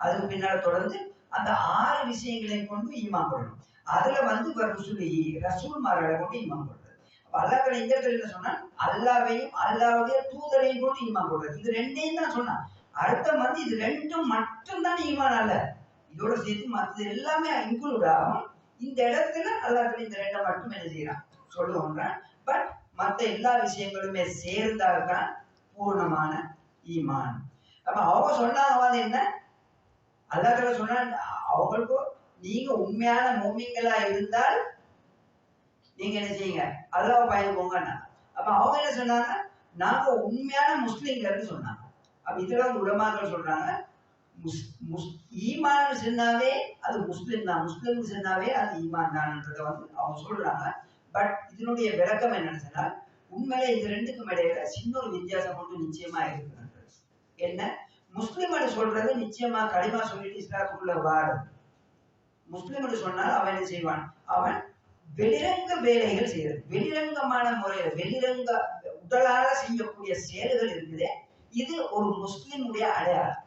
அதுக்கு பின்னால தொடர்ந்து அந்த 6 விஷயங்களை கொண்டு ஈமான் கொள்ளணும். அதுல வந்து ருசுலி ரசூல்மார்களை கொண்டு ஈமான் கொள்றது. அல்லாஹ் இந்த இடத்துல சொன்னா அல்லாஹ்வையும் அல்லாஹ்வுடைய தூதரையும் கொண்டு ஈமான் கொள்றது. இது ரெண்டையும் தான் சொன்னான். அர்த்தம் வந்து இது ரெண்டும் மட்டும் தான் ஈமான் அல்ல, இதோட சேர்த்து மற்றது எல்லாமே இன்க்ளூட் ஆகும். இந்த இடத்துல அல்லாஹ் இந்த ரெண்டை மட்டும் என்ன செய்யறான் சொல்லுவான். பட் மற்ற எல்லா விஷயங்களுமே சேர்ந்தால்தான் பூர்ணமான ஈமான். அப்ப அவங்க சொன்னாங்க என்ன, அல்லாஹ் சொன்னா அவங்களுக்கு நீங்க உண்மையான மூமின்களா இருந்தால் நீங்க என்ன செய்யுங்க, அல்லாஹ்வை பயந்துக்கோங்க. அப்ப அவங்க என்ன சொன்னாங்க, நாங்க உண்மையான முஸ்லிம்கள் சொன்னாங்க. அப்ப இதுல உலமாக்கள் சொல்றாங்க ஈமான் சொன்னாவே அது முஸ்லிம் தான், முஸ்லிம் சொன்னாவே அது ஈமான் தான்ன்றத வந்து அவங்க சொல்றாங்க. பட் இதனுடைய விளக்கம் என்னன்னு சொன்னால், உண்மையிலே இது ரெண்டுக்கும் இடையில சின்ன ஒரு வித்தியாசம் கொண்டு நிச்சயமா இருக்கு. என்ன, முஸ்லிம் சொல்றது நிச்சயமா களிமா சொல்லிட்டு இஸ்லாத்துக்குள்ள வாரு. முஸ்லிம் சொன்னால் அவன் என்ன செய்வான், அவன் வெளிரங்க வேலைகள் செய்யறது, வெளிரங்கமான முறையில வெளிரங்க உடலால செய்யக்கூடிய செயல்கள் இருக்குது. இது ஒரு முஸ்லிமுடைய அடையாளம்.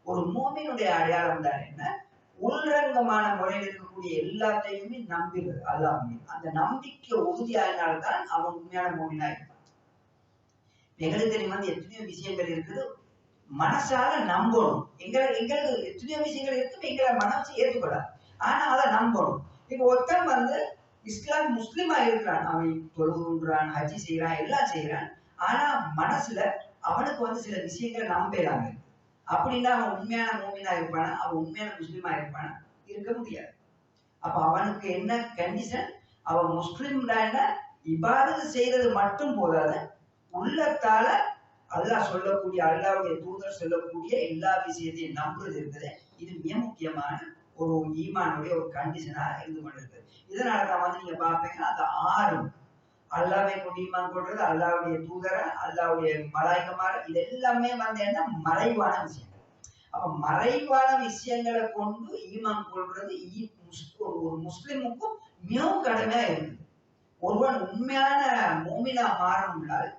ஒரு மூமினுடைய அடையாளம் தான் என்ன, உள்ரங்கமான முறையில் இருக்கக்கூடிய எல்லாத்தையுமே நம்பிடுறது அல்லாஹ். அந்த நம்பிக்கை உறுதியானால்தான் அவன் உண்மையான மூமினா இருப்பான். எங்களுக்கு தெரியுமா எத்தனையோ விஷயங்கள் இருக்குது, மனசால நம்பணும். எங்களுக்கு எத்தனையோ விஷயங்கள் இருக்கு, எங்களை மனசு ஏற்றுக்கூடாது, ஆனா அதை நம்பணும். இப்ப ஒருத்தன் வந்து இஸ்லாம் முஸ்லிமா இருக்கிறான், அவன் தொழுகிறான், ஹஜ்ஜி செய்யறான், எல்லாம் செய்யறான், ஆனா மனசுல அவனுக்கு வந்து சில விஷயங்களை நம்பலாங்க. அப்படின்னா அவன் உண்மையான மூமினா இருப்பானா, அவன் உண்மையான முஸ்லிமா இருப்பானா, இருக்க முடியாது. அப்ப அவனுக்கு என்ன கண்டிஷன், அவன் முஸ்லிம் இபாதத் செய்யறது மட்டும் போதாது, உள்ளத்தால அல்லாஹ் சொல்லக்கூடிய அல்லாஹ்வுடைய தூதர் சொல்லக்கூடிய எல்லா விஷயத்தையும் நம்புறது இருக்குது. இது மிக முக்கியமான ஒரு ஈமானுடைய ஒரு கண்டிஷனா இருந்து கொண்டிருக்கு. இதனாலதான் வந்து நீங்க பாப்பீங்க அந்த 6 அல்லாவை கொண்டு ஈமான் கொள்றது, அல்லாவுடைய தூதர, அல்லாவுடைய மலாய்க்கமார, இது எல்லாமே வந்து என்ன மறைவான விஷயம். அப்ப மறைவான விஷயங்களை கொண்டு ஈமான் கொள்றது ஒரு முஸ்லிமுக்கும் மிகவும் கடமையா இருக்குது. ஒருவன் உண்மையான மூமினா மாறணும்னால்,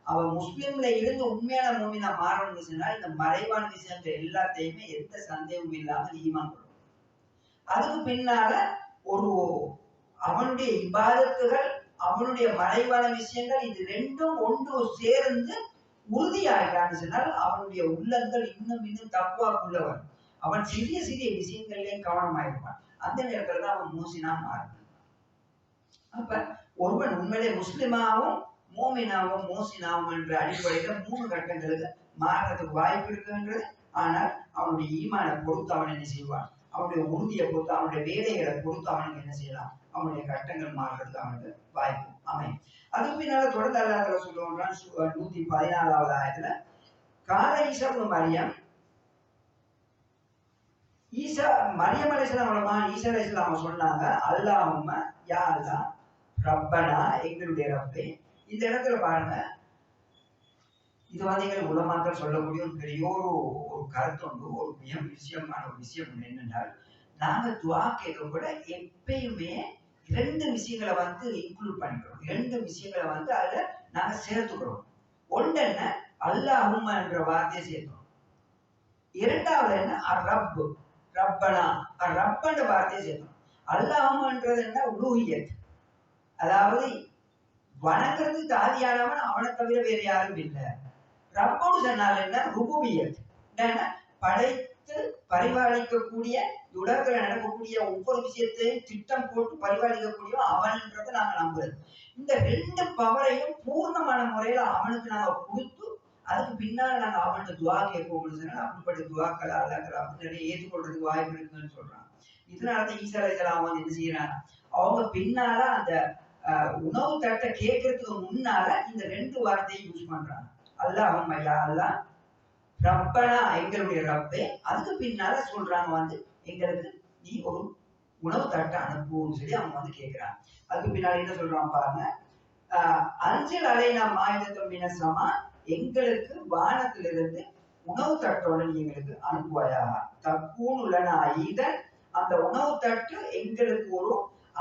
அவன் முஸ்லிம்ல இருந்து உண்மையான மூமினா மாறணும்னு சொன்னால் இந்த மறைவான விஷயங்கள் எல்லாத்தையுமே எந்த சந்தேகமும் இல்லாமல் ஈமான் கொள்ளும். அதுக்கு பின்னால ஒரு அவனுடைய இபாதத்துகள், அவனுடைய மறைவான விஷயங்கள், இது ரெண்டும் ஒன்று சேர்ந்து உறுதியாகிறான்னு சொன்னால் அவனுடைய உள்ளங்கள் இன்னும் தக்குவாக்குள்ளவன். அவன் சிறிய சிறிய விஷயங்கள்லயே கவனமாயிருப்பான். அந்த நேரத்துல தான் அவன் மூசினா மாறும். அப்ப ஒருவன் உண்மையிலே முஸ்லிமாவும் மோமினாவும் மோசினாவும் என்ற அடிப்படையில 3 கட்டங்களுக்கு மாறுறதுக்கு வாய்ப்பு இருக்குன்றது. ஆனால் அவனுடைய ஈமானை பொறுத்து அவன் என்ன செய்வான், அவனுடைய உறுதியை பொறுத்து, அவனுடைய வேலைகளை பொறுத்து அவனுக்கு என்ன செய்யலாம், அவனுடைய கட்டங்கள் மாறுறதுக்கு அவனுக்கு வாய்ப்பு அமையும். அதுக்கு பின்னால தொடர்ந்து அல்லாஹ் சொல்லுவான் 114வது ஆயத்துல, கால ஈசா இப்னு மரியம், மரியம் அலைஹிஸ்ஸலாம் ஈசா அலைஹிஸ்ஸலாம் சொன்னாங்க, அல்லாஹும்ம யா அல்லாஹ் ரப்பனா எங்களுடைய ரப்பே. இந்த இடத்துல பாருங்க, இது வந்து எங்கள் உலமாக்கள் சொல்லக்கூடிய ஒரு பெரிய ஒரு கருத்து உண்டு. ஒரு மிக விஷயமான ஒரு விஷயம் என்னென்றால், நாங்க துவா கேட்க கூட எப்பயுமே 2 விஷயங்களை வந்து இன்க்ளூட் பண்ணிக்கிறோம். 2 விஷயங்களை வந்து அதுல நாங்க சேர்த்துக்கிறோம். ஒன்று என்ன, அல்லாஹும்ம என்ற வார்த்தையை சேர்க்கிறோம். இரண்டாவது என்ன, ரப், ரப்பனா, ரப்பன்ற வார்த்தையை சேர்க்கிறோம். அல்லாஹும்மன்றது என்ன, உலூஹியத், அதாவது வணங்குறது தாதியானவன் அவனை தவிர வேறு யாரும் இல்லை. ரப்போடு சொன்னால் என்ன, ருபூபியத், படைத்து பரிபாலிக்கக்கூடிய, உலகத்துல நடக்கக்கூடிய ஒவ்வொரு விஷயத்தையும் திட்டம் போட்டு பரிபாலிக்கக்கூடிய அவன்ன்றதை நாங்க நம்புறது. இந்த 2 பவரையும் பூர்ணமான முறையில அவனுக்கு நாங்க கொடுத்து, அதுக்கு பின்னால நாங்க அவன்கிட்ட துவா கேட்போம்னு சொன்னா அப்படிப்பட்ட துவாக்களை அல்லாஹ் நிறைய ஏற்றுக்கொள்றதுக்கு வாய்ப்பு இருக்குன்னு சொல்றாங்க. இதனாலதான் ஈசா அலைஹிஸ்ஸலாம் வந்து என்ன செய்யறாங்க, அவங்க பின்னால அந்த உணவு தட்டை கேட்கறதுக்கு முன்னால இந்த 2 வார்த்தையை யூஸ் பண்றாங்க. அல்லாஹும்ம யா அல்லாஹ் ரப்பனா எங்களுடைய ரப்பே. அதுக்கு பின்னால சொல்றாங்க வந்து எங்களுக்கு நீ ஒரு உணவு தட்டை அனுப்புன்னு சொல்லி அவங்க வந்து கேட்கிறாங்க. அதுக்கு பின்னால என்ன சொல்றாங்க பாருங்க, அன்சில் அலைனா மாயிதத்தும் மினஸ் ஸமா, எங்களுக்கு வானத்திலிருந்து உணவு தட்டோட நீ எங்களுக்கு அனுப்புவாயா. தக்கூனு லனா ஈதன், அந்த உணவு தட்டு எங்களுக்கு ஒரு,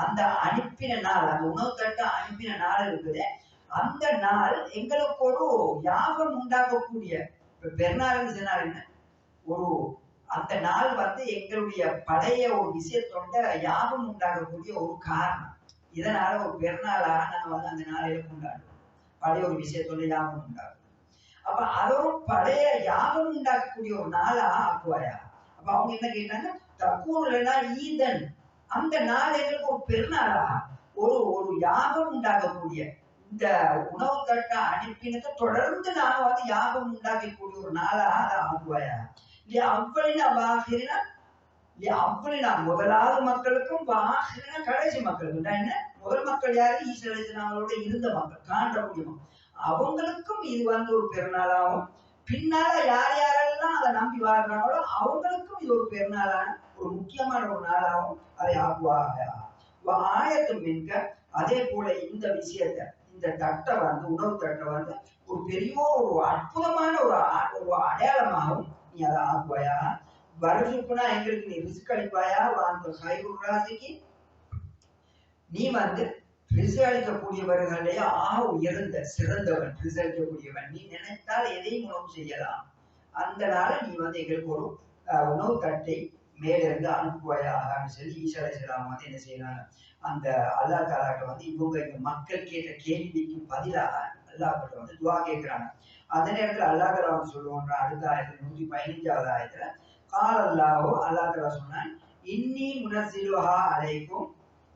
அந்த அனுப்பின நாள், அந்த உணவு தட்டை அனுப்பின நாள் இருக்குது, அந்த நாள் எங்களுக்கு ஒரு யாகம் உண்டாக்கக்கூடிய, பெருநாள்னு சொன்னால் என்ன, ஒரு அந்த நாள் வந்து எங்களுடைய பழைய ஒரு விஷயத்தோட யாகம் உண்டாக்கக்கூடிய ஒரு காரணம். இதனால ஒரு பெருநாளாக நாங்க வந்து அந்த நாளையில கொண்டாடுவோம். பழைய ஒரு விஷயத்தோட யாகம் உண்டாகும். அப்ப அதோட பழைய யாகம் உண்டாக்கக்கூடிய ஒரு நாளா ஆக்குவாயா. அப்ப அவங்க என்ன கேட்டாங்க, தக்கூன்லனா ஈதன், அந்த நாள் எங்களுக்கு ஒரு பெருநாளா, ஒரு யாகம் உண்டாக்கக்கூடிய, இந்த உணவு தட்டை அனுப்பினதை தொடர்ந்து நாங்க வந்து யாகம் உண்டாக்கக்கூடிய ஒரு நாளா அதை ஆக்குவாயா. இல்லையா அவ்வளினா வாகினா, இல்லையா அவ்வளினா முதலாவது மக்களுக்கும் வாகினா கடைசி மக்களுக்கும். என்ன, முதல் மக்கள் யாரு, ஈசா அலைஹிஸ்ஸலாமோட இருந்த மக்கள், காண்டக்கூடிய மக்கள், அவங்களுக்கும் இது வந்து ஒரு பெருநாளாகும். பின்னால யார் யாரெல்லாம் அதை நம்பி வாழ்றாங்களோ அவங்களுக்கும் இது ஒரு பெருநாளான ஒரு முக்கியமான ஒரு நாளாகவும் அதை ஆக்குவாங்க. ஆயத்தும் மின்க, அதே போல இந்த விஷயத்தை, இந்த தட்டை வந்து உணவு தட்டை வந்து ஒரு பெரிய ஒரு அற்புதமான ஒரு அடையாளமாகவும் நீ அதை ஆக்குவாயா. வருஷப்புனா எங்களுக்கு நீ ரிஸ்க் அளிப்பாயா. அந்த ஹைராசிக்கு நீ வந்து ரிஸ்க் அளிக்கக்கூடியவர்களே ஆக உயர்ந்த சிறந்தவன், ரிஸ்க் அளிக்கக்கூடியவன், நீ நினைத்தால் எதையும் உணவு செய்யலாம். அந்த நாள நீ வந்து எங்களுக்கு ஒரு உணவு தட்டை மேலிருந்து அனுப்புவாயான்னு சொல்லி ஈசா அலைஹிஸ்ஸலாம் வந்து என்ன செய்யறாங்க, அந்த அல்லாஹ் தஆலாட்ட வந்து இவங்க இந்த மக்கள் கேட்ட கேள்விக்கு பதிலாக அல்லாஹ் கிட்ட வந்து துவா கேட்கிறாங்க. அந்த நேரத்துல அல்லாஹ் தஆலா வந்து சொல்லுவாங்க, அடுத்த ஆயத்துல 115வது ஆயத்துல, கால் அல்லாஹ் தஆலா சொன்னான், இன்னி முனஸ்ஸிலுஹா அலைக்கும்,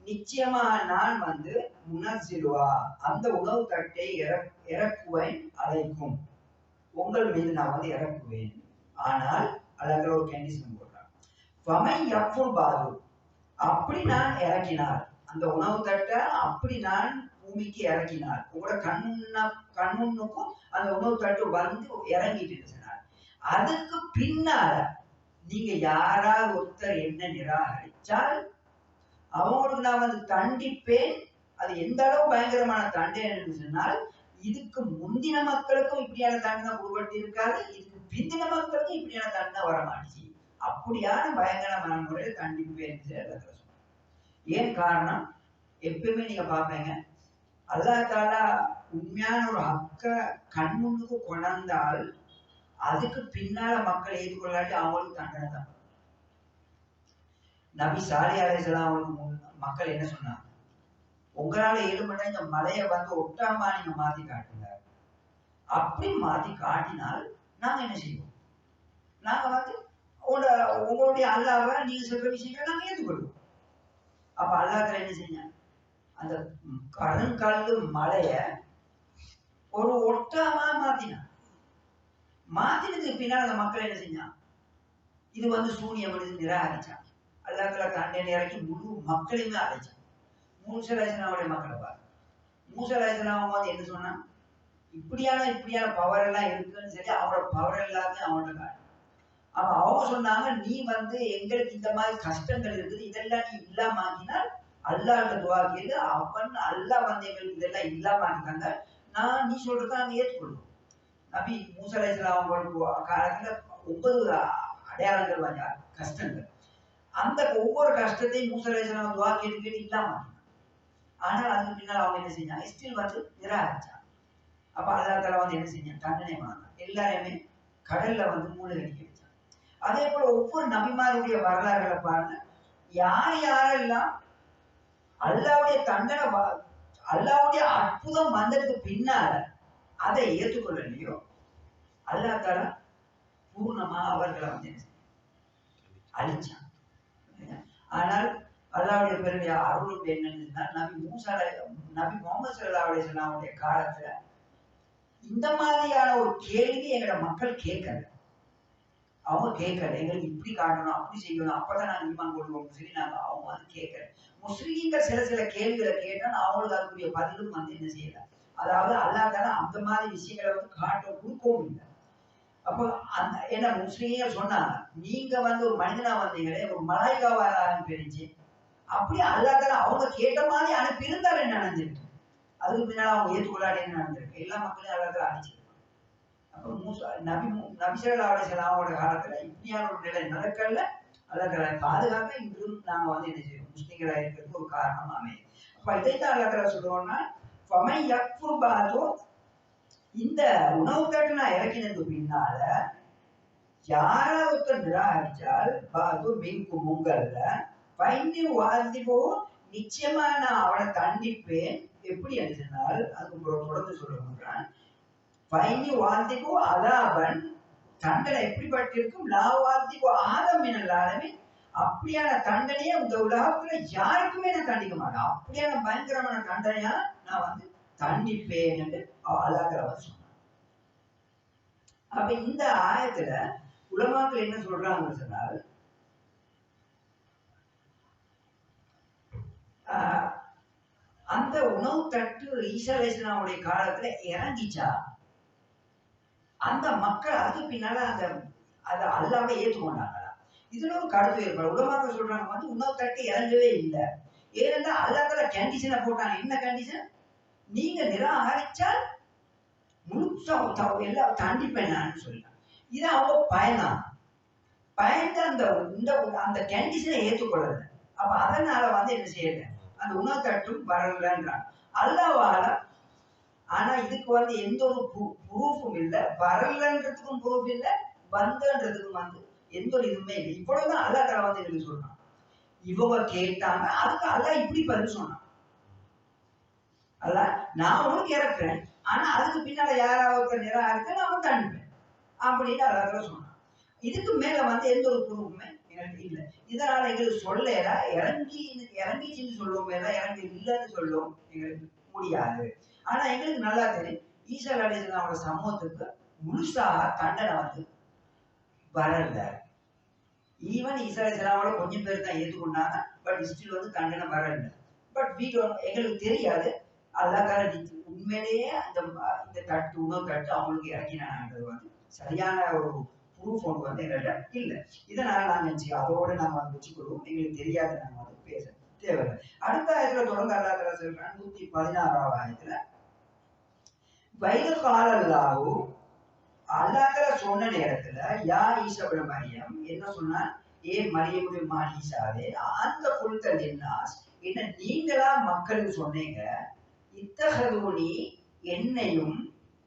நிச்சயமா நான் வந்து முனஸ்ஸிலுஹா அந்த உணவு தட்டை இறக்குவேன், அலைக்கும் உங்கள் மீது நான் வந்து இறக்குவேன். ஆனால் அல்லாஹ் ஒரு கண்டிஷன் போடுறான், ஃபமை யக்ஃபுர் பாது, அப்படி நான் இறக்கினார், அந்த உணவு தட்டை அப்படி நான் பூமிக்கு இறக்கினார், உங்களோட கண்ணுக்கும் அந்த உணவு தட்டு வந்து இறங்கிட்டு சொன்னார். அதுக்கு பின்னால நீங்க யாராவது ஒருத்தர் என்ன நிராகரிச்சால் அவங்களுக்கு நான் வந்து தண்டிப்பேன். அது எந்த அளவு பயங்கரமான தண்டனை என்று சொன்னால், இதுக்கு முந்தின மக்களுக்கும் இப்படியான தண்டனை கொடுக்கப்பட்டு இருக்காது, இதுக்கு பிந்தின மக்களுக்கும் இப்படியான தண்டனை வரமாட்டுச்சு. அப்படியான பயங்கரமான முறையில் தண்டிப்பேன் என்று ஏன் காரணம்? எப்பவுமே நீங்க பாப்பீங்க, அல்லாஹ் தஆலா உண்மையான ஒரு ஹக்க கண்முன்னுக்கு கொண்டாந்தால் அதுக்கு பின்னால மக்கள் ஏற்றுக்கொள்ளாட்டி அவங்களுக்கு தண்டனை தான். நபி சாலிஹ் அலைஹிஸ்ஸலாம் அவங்களுக்கு மக்கள் என்ன சொன்னாங்க? உங்களால ஏழுமடா இந்த மலையை வந்து ஒட்டாமா நீங்க மாத்தி காட்டுங்க. அப்படி மாத்தி காட்டினால் நாங்க என்ன செய்வோம்? நாங்க வந்து உங்களுடைய அல்லாஹ்வை நீங்க சொல்ற விஷயங்களை நாங்க ஏற்றுக்கொள்வோம். அப்ப அல்லாஹ் என்ன செஞ்சாங்க? அந்த கருங்கல்லு மலைய ஒரு ஒட்டாமா மாத்தினான். மாத்தினதுக்கு பின்னால் அந்த மக்கள் என்ன செஞ்சாங்க? இது வந்து சூனியம் என்று நிராகரிச்சாங்க. அல்லாஹ் தஆலா தண்டனை இறக்கி முழு மக்களையுமே அழைச்சாங்க. மூசா அலைஹிஸ்ஸலாமுடைய மக்களை பாருங்க. மூசா அலைஹிஸ்ஸலாம் வந்து என்ன சொன்னா? இப்படியான பவர் எல்லாம் இருக்குன்னு சொல்லி அவரோட பவர் எல்லாத்தையும் அவங்கள்ட்ட காட்டு. அப்ப அவங்க சொன்னாங்க, நீ வந்து எங்களுக்கு இந்த மாதிரி கஷ்டங்கள் இருக்குது, இதெல்லாம் நீ இல்லாம ஆக்கினால் அல்லாஹ்ட்ட துஆ கேளு, அவன் அல்லாஹ் வந்து எங்களுக்கு இதெல்லாம் இல்லாம ஆக்கிட்டாங்க, நீ சொல்றதை நாங்க ஏற்றுக்கொள்வோம். நபி மூசா அலைஹிஸ்ஸலாம் அவங்களுக்கு காலத்துல 9 அடையாளங்கள் வந்த கஷ்டங்கள். அந்த ஒவ்வொரு கஷ்டத்தையும் மூசா அலைஹிஸ்ஸலாம் துஆ கேட்டு இல்லாம ஆக்கினாங்க. ஆனால் அதுக்கு பின்னால் அவங்க என்ன செஞ்சாங்க? ஸ்டில் வந்து நிராகரிச்சாங்க. அப்ப அல்லாஹ் தஆலா வந்து என்ன செஞ்சாங்க? தண்டனை பண்ணாங்க. எல்லாரையுமே கடல்ல வந்து மூழ்கடிக்க வச்சாங்க. அதே போல ஒவ்வொரு நபிமாருடைய வரலாறுகளை பாருங்க, யாரெல்லாம் அல்லாஹ்வுடைய தண்டனை அல்லாஹ்வுடைய அற்புதம் வந்ததுக்கு பின்னால அதை ஏற்றுக்கொள்ளலையோ அல்லாஹ் தஆலா பூர்ணமா அவர்களை வந்து அழிச்சான். ஆனால் அல்லாஹ்வுடைய பெருமையா அருள் என்னன்னா, நபி முகமது ஸல்லல்லாஹு அலைஹி வஸல்லம் காலத்துல இந்த மாதிரியான ஒரு கேள்வி எங்களோட மக்கள் கேட்கல. அவங்க கேட்கல, எங்களுக்கு இப்படி காட்டணும், அப்படி செய்யணும், அப்பதான் நாங்க ஈமான் கொள்வோம் சொல்லி அவங்க வந்து கேட்கல. முஸ்லிம்கள் சில கேள்விகளை கேட்டா அவங்களுக்கு அதுக்குரிய பதிலும் வந்து என்ன செய்யல. அதாவது அல்லாஹ் தஆலா அந்த மாதிரி விஷயங்களை வந்து காட்ட கொடுக்கவும் இல்லை. அப்போ அந்த என்ன முஸ்லிம்கள் சொன்னாங்க, நீங்க வந்து ஒரு மனிதனா வந்தீங்களே, ஒரு மலாய்க்காவா அனுப்பிடுச்சு, அப்படி அல்லாஹ் தஆலா அவங்க கேட்ட மாதிரி அனுப்பி இருந்தால் என்ன நடந்திருக்கு? அதுக்கு பின்னால அவங்க ஏற்றுக்கொள்ளாடி என்ன நடந்திருக்கு? எல்லா மக்களையும் அல்லாஹ் தஆலா அழிச்சிருக்காங்க. அப்போ நபி ஸல்லல்லாஹு அலைஹி வஸல்லம் காலத்துல இப்படியான ஒரு நிலை நடக்கல. அல்லாஹ் தஆலா பாதுகாக்க இன்றும் நாங்க வந்து என்ன செய்யறோம்? முஸ்லிம்களா இருக்கிறதுக்கு ஒரு காரணம் அமையும். அப்ப இதைத்தான் அல்லாஹ் தஆலா சொல்லுவோம்னா, ஃபமை யக்ஃபுர் பாது, இந்த உணவு தட்டு நான் இறக்கினதுக்கு பின்னால யாராவது ஒருத்தர் நிராகரிச்சால் பாது மின்கும் உங்கள்ல பயந்து வாழ்ந்திப்போ, நிச்சயமா நான் அவனை தண்டிப்பேன். எப்படி சொன்னால் அதுக்கு தொடர்ந்து சொல்லுகிறான், பயந்து வாழ்ந்திப்போ அதாபன், தண்டனை எப்படிப்பட்டிருக்கும்? லா வாழ்ந்திப்போ ஆதம் என்னாலுமே அப்படியான தண்டனையை இந்த உலகத்துல யாருக்குமே நான் தண்டிக்க மாட்டேன். அப்படியான பயங்கரமான தண்டனையா நான் வந்து தண்டிப்பேன் என்று அல்லாஹ் தஆலா சொன்னார். அப்ப இந்த ஆயத்துல உலமாக்கள் என்ன சொல்றாங்கன்னு சொன்னால், அந்த உணவு தட்டு ஈசா அலைஹிஸ்ஸலாமுடைய காலத்துல இறங்கிச்சா, அந்த மக்கள் அது பின்னால அதை அல்லாஹ்வை ஏற்றுக்கொண்டாங்களா? இதுல ஒரு கருத்து ஏற்படும். உலமாக்கள் சொல்றாங்க வந்து உணவு தட்டு இறங்கவே இல்லை. ஏனென்றால் அல்லாஹ் தஆலா கண்டிஷனை போட்டாங்க. என்ன கண்டிஷன்? நீங்க நிராகரிச்சால் முழுசா எல்லாம் தண்டிப்பேன் நான் சொல்லிட்டாங்க. இது அவங்க பயந்து அந்த கண்டிஷனை ஏற்றுக்கொள்ளல. அப்ப அதனால வந்து என்ன செய்யல, அந்த உணவு தட்டும் வரலன்றாங்க. அல்லாஹ்வால. ஆனா இதுக்கு வந்து எந்த ஒரு ப்ரூஃபும் இல்லை. வரலன்றதுக்கும் ப்ரூஃப் இல்லை, வந்தன்றதுக்கும் வந்து எந்த ஒரு இதுவுமே இல்லை. இவ்வளவுதான் அல்லாஹ் தஆலா வந்து எங்களுக்கு சொல்றான். இவங்க கேட்டாங்க, அதுக்கு அல்லாஹ் இப்படி பதில் சொன்னான். அல்லாஹ் நான் உனக்கு இறக்குறேன், ஆனா அதுக்கு பின்னால யாராவது நிராகரிக்க நான் தண்டிப்பேன் அப்படின்னு அல்லாஹ் தஆலா சொன்னான். இதுக்கு மேல வந்து எந்த ஒரு ப்ரூஃபுமே எங்களுக்கு இல்லை. இதனால எங்களுக்கு சொல்லல, இறங்கிச்சுன்னு சொல்லுவோம், இறங்கி இல்லைன்னு சொல்லுவோம் எங்களுக்கு முடியாது. ஆனா எங்களுக்கு நல்லா தெரியும், ஈசா அலைஹிஸ்ஸலாமோட சமூகத்துக்கு முழுசா தண்டனை வந்து வரல. ஈவன் ஈசா அலைஹிஸ்ஸலாமோட கொஞ்சம் பேர் தான் ஏற்றுக்கொண்டாங்க, பட் ஸ்டில் வந்து தண்டனை வரல. பட் எங்களுக்கு தெரியாது அல்லாஹ் தஆலா உண்மையிலேயே இந்த தட்டு உணவு தட்டு அவங்களுக்கு இறக்கினான்றது வந்து சரியான ஒரு ப்ரூஃப் ஒன்று வந்து எங்கள்கிட்ட இல்லை. இதனால நாங்கள் அதோட நாங்கள் வந்து வச்சுக்கொள்வோம். எங்களுக்கு தெரியாது, நாங்கள் வந்து பேச தேவையில்லை. அடுத்த ஆயத்துல தொடர்ந்து அல்லாஹ் தஆலா சொல்றான் 116வது ஆயத்துல வைது காலல்லாஹு அல்லாஹ் தஆலா சொன்ன நேரத்துல யா ஈசா இப்னு மரியம் என்ன சொன்னா, ஏ மரியமுடைய மகன் ஈசாவே அந்த குல்தல் என்னாஸ் என்ன நீங்களா மக்களுக்கு சொன்னீங்க, இத்தகதுனி என்னையும்